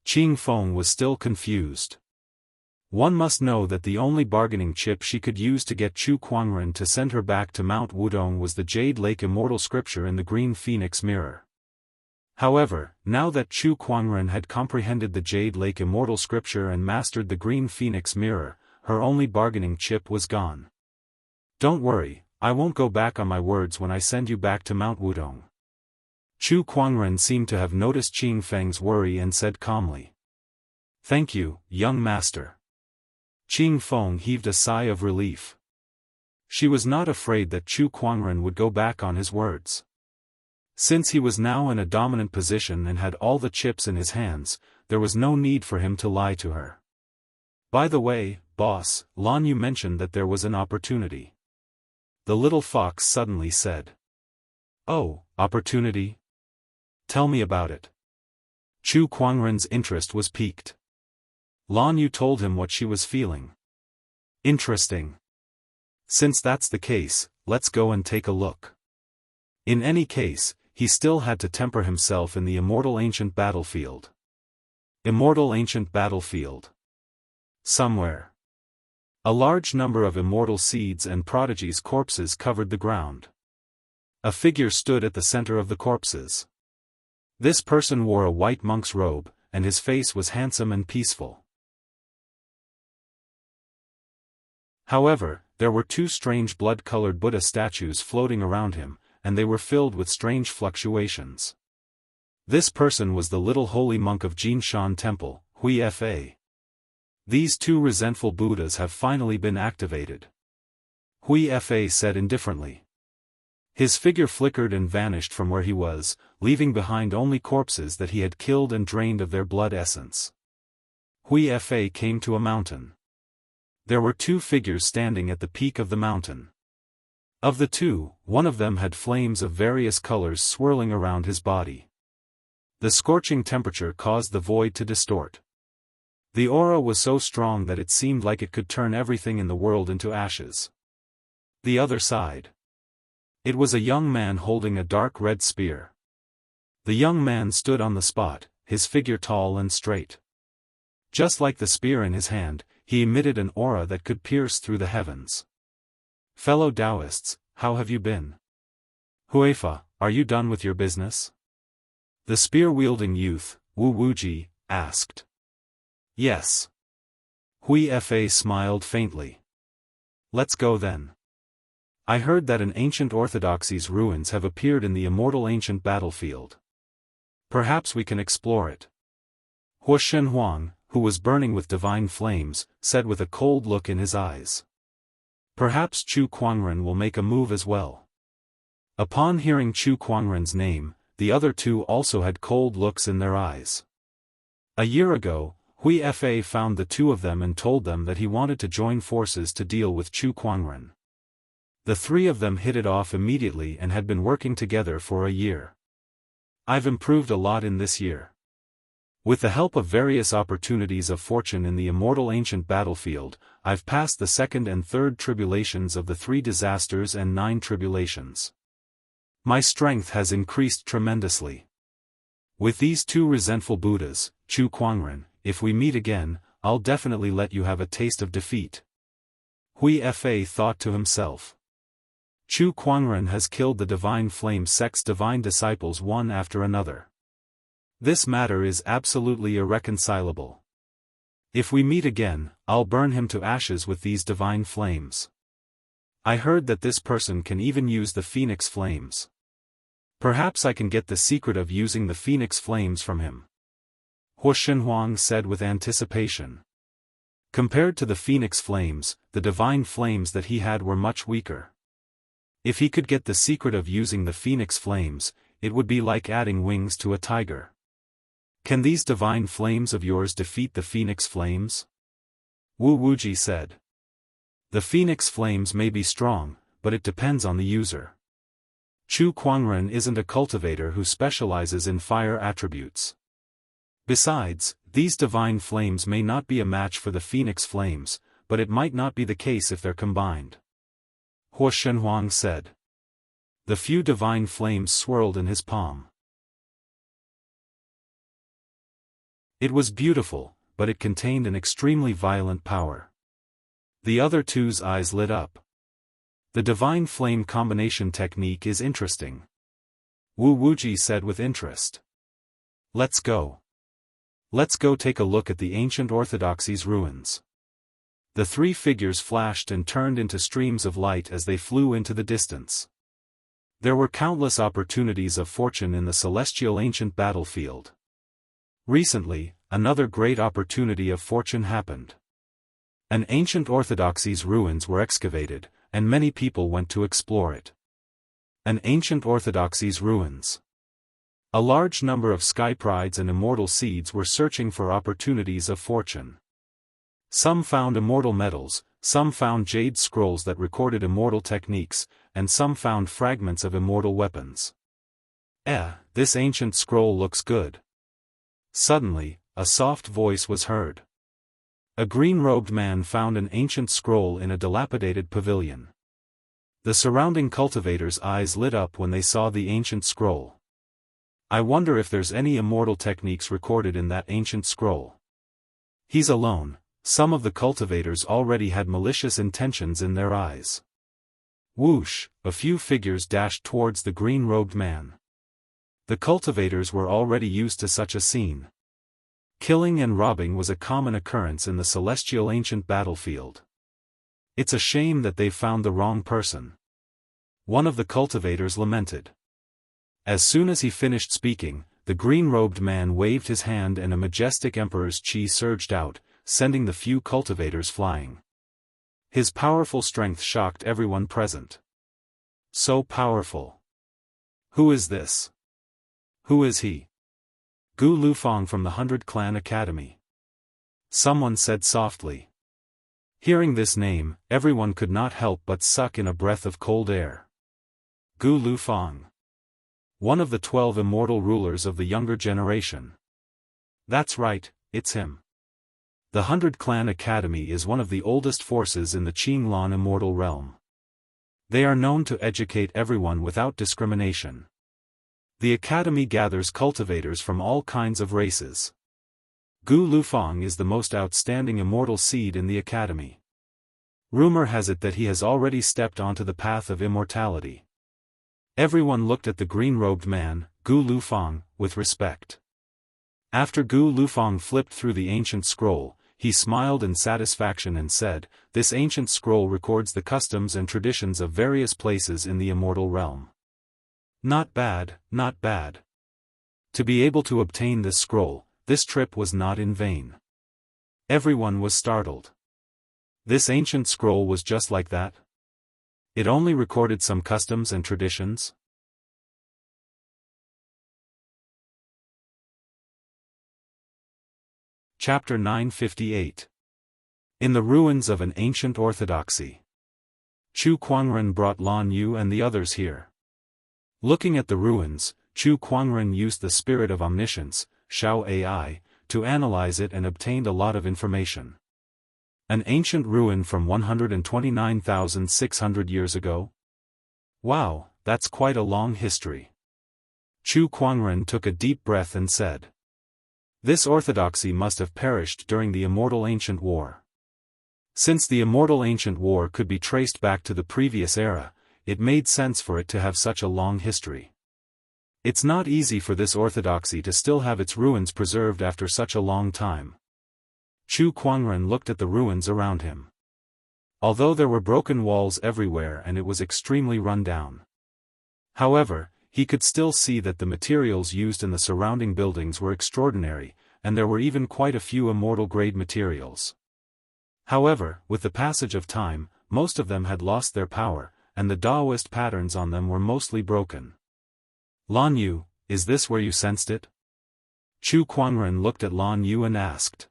Speaker 1: Qing Feng was still confused. One must know that the only bargaining chip she could use to get Chu Kuangren to send her back to Mount Wudong was the Jade Lake Immortal Scripture in the Green Phoenix mirror. However, now that Chu Kuangren had comprehended the Jade Lake Immortal Scripture and mastered the Green Phoenix mirror, her only bargaining chip was gone. Don't worry, I won't go back on my words when I send you back to Mount Wudong. Chu Kuangren seemed to have noticed Qing Feng's worry and said calmly. Thank you, young master. Qing Feng heaved a sigh of relief. She was not afraid that Chu Kuangren would go back on his words. Since he was now in a dominant position and had all the chips in his hands, there was no need for him to lie to her. By the way, boss, Lan Yu mentioned that there was an opportunity. The little fox suddenly said. Oh, opportunity? Tell me about it. Chu Kuangren's interest was piqued. Lan Yu told him what she was feeling. Interesting. Since that's the case, let's go and take a look. In any case, he still had to temper himself in the immortal ancient battlefield. Immortal ancient battlefield. Somewhere. A large number of immortal seeds and prodigies' corpses covered the ground. A figure stood at the center of the corpses. This person wore a white monk's robe, and his face was handsome and peaceful. However, there were two strange blood-colored Buddha statues floating around him, and they were filled with strange fluctuations. This person was the little holy monk of Jinshan Temple, Hui-Fa. These two resentful Buddhas have finally been activated. Hui-Fa said indifferently. His figure flickered and vanished from where he was, leaving behind only corpses that he had killed and drained of their blood essence. Hui-Fa came to a mountain. There were two figures standing at the peak of the mountain. Of the two, one of them had flames of various colors swirling around his body. The scorching temperature caused the void to distort. The aura was so strong that it seemed like it could turn everything in the world into ashes. The other side. It was a young man holding a dark red spear. The young man stood on the spot, his figure tall and straight. Just like the spear in his hand, he emitted an aura that could pierce through the heavens. Fellow Daoists, how have you been? Huifa, are you done with your business? The spear-wielding youth, Wu Wuji, asked. Yes. Hui-Fa smiled faintly. Let's go then. I heard that an ancient orthodoxy's ruins have appeared in the immortal ancient battlefield. Perhaps we can explore it. Huo Shenhuang, who was burning with divine flames, said with a cold look in his eyes. Perhaps Chu Kuangren will make a move as well. Upon hearing Chu Kuangren's name, the other two also had cold looks in their eyes. A year ago, Hui-Fa found the two of them and told them that he wanted to join forces to deal with Chu Kuangren. The three of them hit it off immediately and had been working together for a year. I've improved a lot in this year. With the help of various opportunities of fortune in the immortal ancient battlefield, I've passed the second and third tribulations of the 3 disasters and 9 tribulations. My strength has increased tremendously. With these two resentful Buddhas, Chu Kuangren, if we meet again, I'll definitely let you have a taste of defeat. Hui-Fa thought to himself. Chu Kuangren has killed the Divine Flame sect's divine disciples one after another. This matter is absolutely irreconcilable. If we meet again, I'll burn him to ashes with these divine flames. I heard that this person can even use the phoenix flames. Perhaps I can get the secret of using the phoenix flames from him. Huo Shenhuang said with anticipation. Compared to the phoenix flames, the divine flames that he had were much weaker. If he could get the secret of using the phoenix flames, it would be like adding wings to a tiger. Can these divine flames of yours defeat the phoenix flames? Wu Wuji said. The phoenix flames may be strong, but it depends on the user. Chu Kuangren isn't a cultivator who specializes in fire attributes. Besides, these divine flames may not be a match for the phoenix flames, but it might not be the case if they're combined. Huo Shenhuang said. The few divine flames swirled in his palm. It was beautiful, but it contained an extremely violent power. The other two's eyes lit up. The divine flame combination technique is interesting. Wu Wuji said with interest. Let's go. Let's go take a look at the ancient orthodoxy's ruins. The 3 figures flashed and turned into streams of light as they flew into the distance. There were countless opportunities of fortune in the celestial ancient battlefield. Recently, another great opportunity of fortune happened. An ancient orthodoxy's ruins were excavated, and many people went to explore it. An ancient orthodoxy's ruins. A large number of sky prides and immortal seeds were searching for opportunities of fortune. Some found immortal metals, some found jade scrolls that recorded immortal techniques, and some found fragments of immortal weapons. This ancient scroll looks good. Suddenly, a soft voice was heard. A green-robed man found an ancient scroll in a dilapidated pavilion. The surrounding cultivators' eyes lit up when they saw the ancient scroll. I wonder if there's any immortal techniques recorded in that ancient scroll. He's alone. Some of the cultivators already had malicious intentions in their eyes. Whoosh, a few figures dashed towards the green-robed man. The cultivators were already used to such a scene. Killing and robbing was a common occurrence in the celestial ancient battlefield. It's a shame that they've found the wrong person. One of the cultivators lamented. As soon as he finished speaking, the green-robed man waved his hand and a majestic emperor's chi surged out, sending the few cultivators flying. His powerful strength shocked everyone present. So powerful. Who is this? Who is he? Gu Lufang from the 100 Clan Academy. Someone said softly. Hearing this name, everyone could not help but suck in a breath of cold air. Gu Lufang. One of the 12 immortal rulers of the younger generation. That's right, it's him. The 100 Clan Academy is one of the oldest forces in the Qinglan immortal realm. They are known to educate everyone without discrimination. The academy gathers cultivators from all kinds of races. Gu Lufang is the most outstanding immortal seed in the academy. Rumor has it that he has already stepped onto the path of immortality. Everyone looked at the green-robed man, Gu Lufang, with respect. After Gu Lufang flipped through the ancient scroll, he smiled in satisfaction and said, "This ancient scroll records the customs and traditions of various places in the immortal realm. Not bad, not bad. To be able to obtain this scroll, this trip was not in vain." Everyone was startled. This ancient scroll was just like that? It only recorded some customs and traditions? Chapter 958. In the ruins of an ancient orthodoxy. Chu Kuangren brought Lan Yu and the others here. Looking at the ruins, Chu Kuangren used the spirit of omniscience, Xiao AI, to analyze it and obtained a lot of information. An ancient ruin from 129,600 years ago? Wow, that's quite a long history. Chu Kuangren took a deep breath and said. This orthodoxy must have perished during the Immortal Ancient War. Since the Immortal Ancient War could be traced back to the previous era, it made sense for it to have such a long history. It's not easy for this orthodoxy to still have its ruins preserved after such a long time. Chu Kuangren looked at the ruins around him. Although there were broken walls everywhere and it was extremely run down. However, he could still see that the materials used in the surrounding buildings were extraordinary, and there were even quite a few immortal-grade materials. However, with the passage of time, most of them had lost their power, and the Daoist patterns on them were mostly broken. Lan Yu, is this where you sensed it? Chu Kuangren looked at Lan Yu and asked.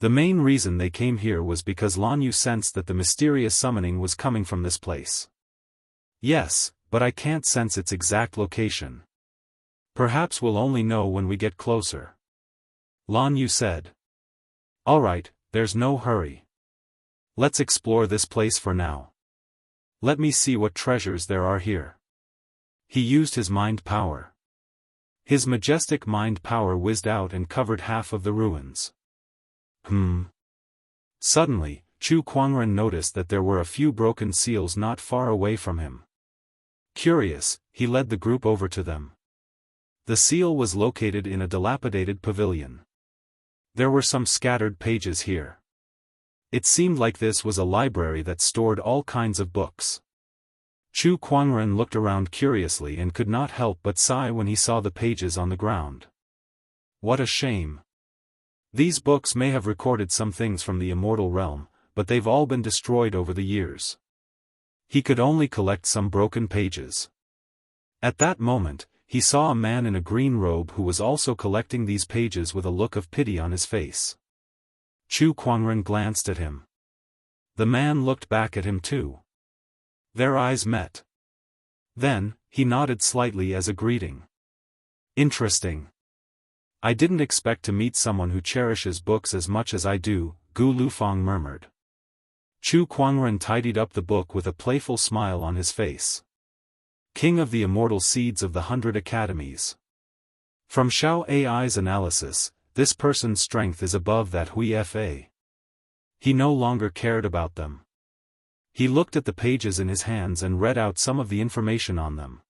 Speaker 1: The main reason they came here was because Lan Yu sensed that the mysterious summoning was coming from this place. Yes, but I can't sense its exact location. Perhaps we'll only know when we get closer. Lan Yu said. Alright, there's no hurry. Let's explore this place for now. Let me see what treasures there are here. He used his mind power. His majestic mind power whizzed out and covered half of the ruins. Suddenly, Chu Kuangren noticed that there were a few broken seals not far away from him. Curious, he led the group over to them. The seal was located in a dilapidated pavilion. There were some scattered pages here. It seemed like this was a library that stored all kinds of books. Chu Kuangren looked around curiously and could not help but sigh when he saw the pages on the ground. What a shame. These books may have recorded some things from the immortal realm, but they've all been destroyed over the years. He could only collect some broken pages. At that moment, he saw a man in a green robe who was also collecting these pages with a look of pity on his face. Chu Kuangren glanced at him. The man looked back at him too. Their eyes met. Then, he nodded slightly as a greeting. Interesting. I didn't expect to meet someone who cherishes books as much as I do, Gu Lufang murmured. Chu Kuangren tidied up the book with a playful smile on his face. King of the immortal seeds of the 100 academies. From Xiao Ai's analysis, this person's strength is above that Hui Fa. He no longer cared about them. He looked at the pages in his hands and read out some of the information on them.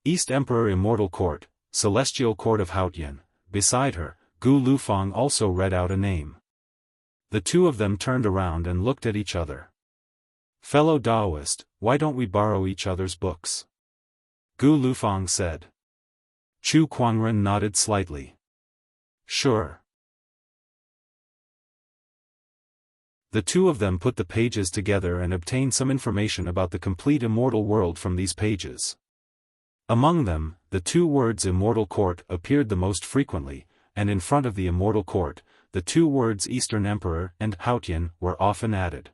Speaker 1: East Emperor Immortal Court, Celestial Court of Haotian. Beside her, Gu Lufang also read out a name. The two of them turned around and looked at each other. Fellow Daoist, why don't we borrow each other's books? Gu Lufang said. Chu Kuangren nodded slightly. Sure. The two of them put the pages together and obtained some information about the complete immortal world from these pages. Among them, the two words Immortal Court appeared the most frequently, and in front of the Immortal Court, the two words Eastern Emperor and Haotian were often added.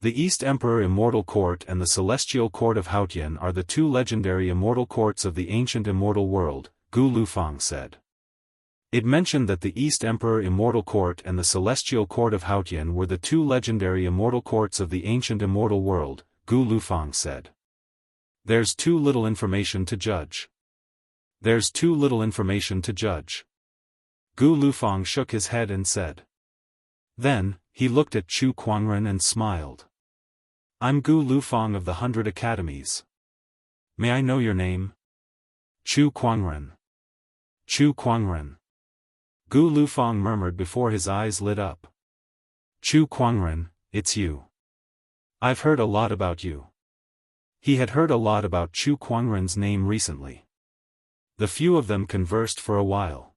Speaker 1: The East Emperor Immortal Court and the Celestial Court of Haotian are the two legendary immortal courts of the ancient immortal world, Gu Lufang said. It mentioned that the East Emperor Immortal Court and the Celestial Court of Haotian were the two legendary immortal courts of the ancient immortal world, Gu Lufang said. There's too little information to judge. There's too little information to judge. Gu Lufang shook his head and said. Then, he looked at Chu Kuangren and smiled. I'm Gu Lufang of the 100 Academies. May I know your name? Chu Kuangren. Chu Kuangren. Gu Lufang murmured before his eyes lit up. Chu Kuangren, it's you. I've heard a lot about you. He had heard a lot about Chu Kuangren's name recently. The few of them conversed for a while.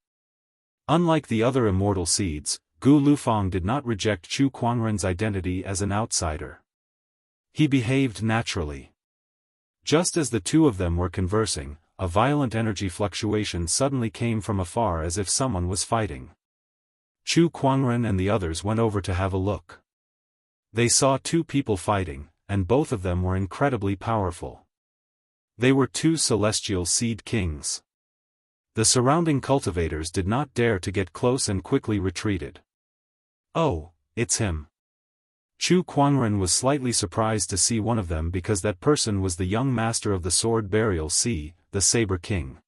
Speaker 1: Unlike the other immortal seeds, Gu Lufang did not reject Chu Kuangren's identity as an outsider. He behaved naturally. Just as the two of them were conversing, a violent energy fluctuation suddenly came from afar as if someone was fighting. Chu Kuangren and the others went over to have a look. They saw two people fighting, and both of them were incredibly powerful. They were two celestial seed kings. The surrounding cultivators did not dare to get close and quickly retreated. Oh, it's him. Chu Kuangren was slightly surprised to see one of them because that person was the young master of the sword burial sea, the Saber King.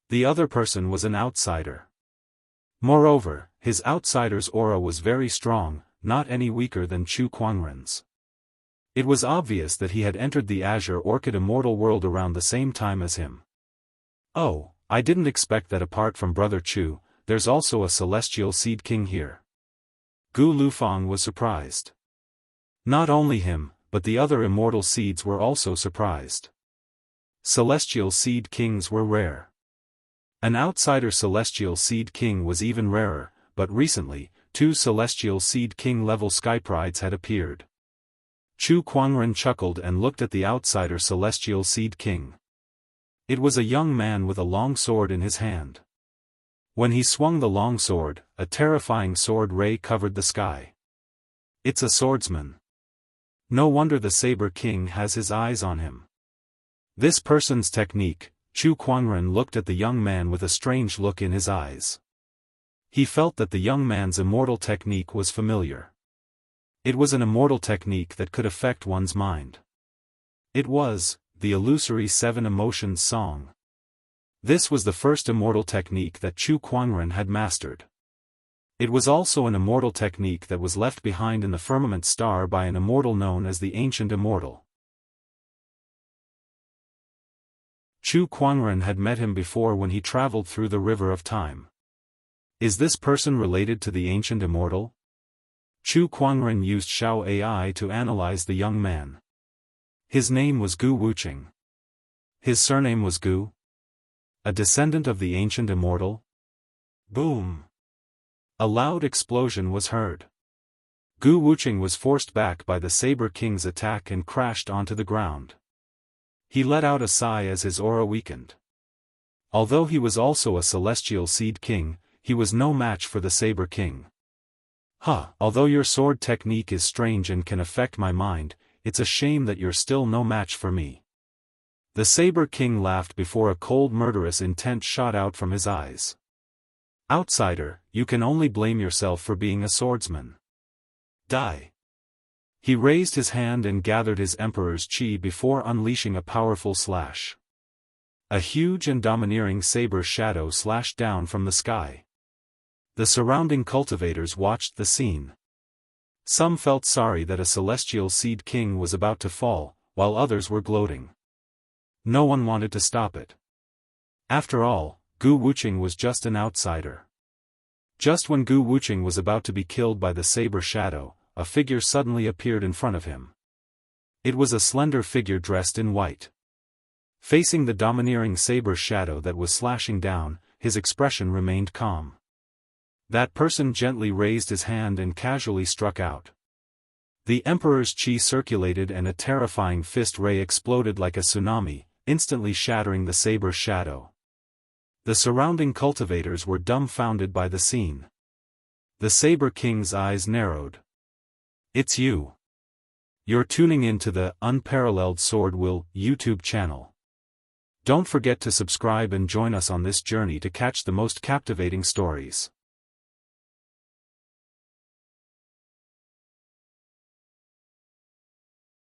Speaker 1: The other person was an outsider. Moreover, his outsider's aura was very strong, not any weaker than Chu Kuangren's. It was obvious that he had entered the Azure Orchid immortal world around the same time as him. Oh, I didn't expect that apart from Brother Chu, there's also a celestial seed king here. Gu Lufang was surprised. Not only him, but the other immortal seeds were also surprised. Celestial seed kings were rare. An outsider celestial seed king was even rarer, but recently, two celestial seed king level sky prides had appeared. Chu Kuangren chuckled and looked at the outsider celestial seed king. It was a young man with a long sword in his hand. When he swung the long sword, a terrifying sword ray covered the sky. It's a swordsman. No wonder the Saber King has his eyes on him. This person's technique. Chu Kuangren looked at the young man with a strange look in his eyes. He felt that the young man's immortal technique was familiar. It was an immortal technique that could affect one's mind. It was the illusory 7 emotions song. This was the first immortal technique that Chu Kuangren had mastered. It was also an immortal technique that was left behind in the firmament star by an immortal known as the Ancient Immortal. Chu Kuangren had met him before when he traveled through the River of Time. Is this person related to the Ancient Immortal? Chu Kuangren used Xiao AI to analyze the young man. His name was Gu Wuqing. His surname was Gu? A descendant of the Ancient Immortal? Boom! A loud explosion was heard. Gu Wuqing was forced back by the Saber King's attack and crashed onto the ground. He let out a sigh as his aura weakened. Although he was also a celestial seed king, he was no match for the Saber King. Although your sword technique is strange and can affect my mind, it's a shame that you're still no match for me. The Saber King laughed before a cold murderous intent shot out from his eyes. Outsider, you can only blame yourself for being a swordsman. Die. He raised his hand and gathered his emperor's chi before unleashing a powerful slash. A huge and domineering saber shadow slashed down from the sky. The surrounding cultivators watched the scene. Some felt sorry that a celestial seed king was about to fall, while others were gloating. No one wanted to stop it. After all, Gu Wuqing was just an outsider. Just when Gu Wuqing was about to be killed by the saber shadow, a figure suddenly appeared in front of him. It was a slender figure dressed in white. Facing the domineering saber shadow that was slashing down, his expression remained calm. That person gently raised his hand and casually struck out. The emperor's chi circulated and a terrifying fist ray exploded like a tsunami, instantly shattering the saber shadow. The surrounding cultivators were dumbfounded by the scene. The Saber King's eyes narrowed. It's you. You're tuning in to the Unparalleled SwordWill YouTube channel. Don't forget to subscribe and join us on this journey to catch the most captivating stories.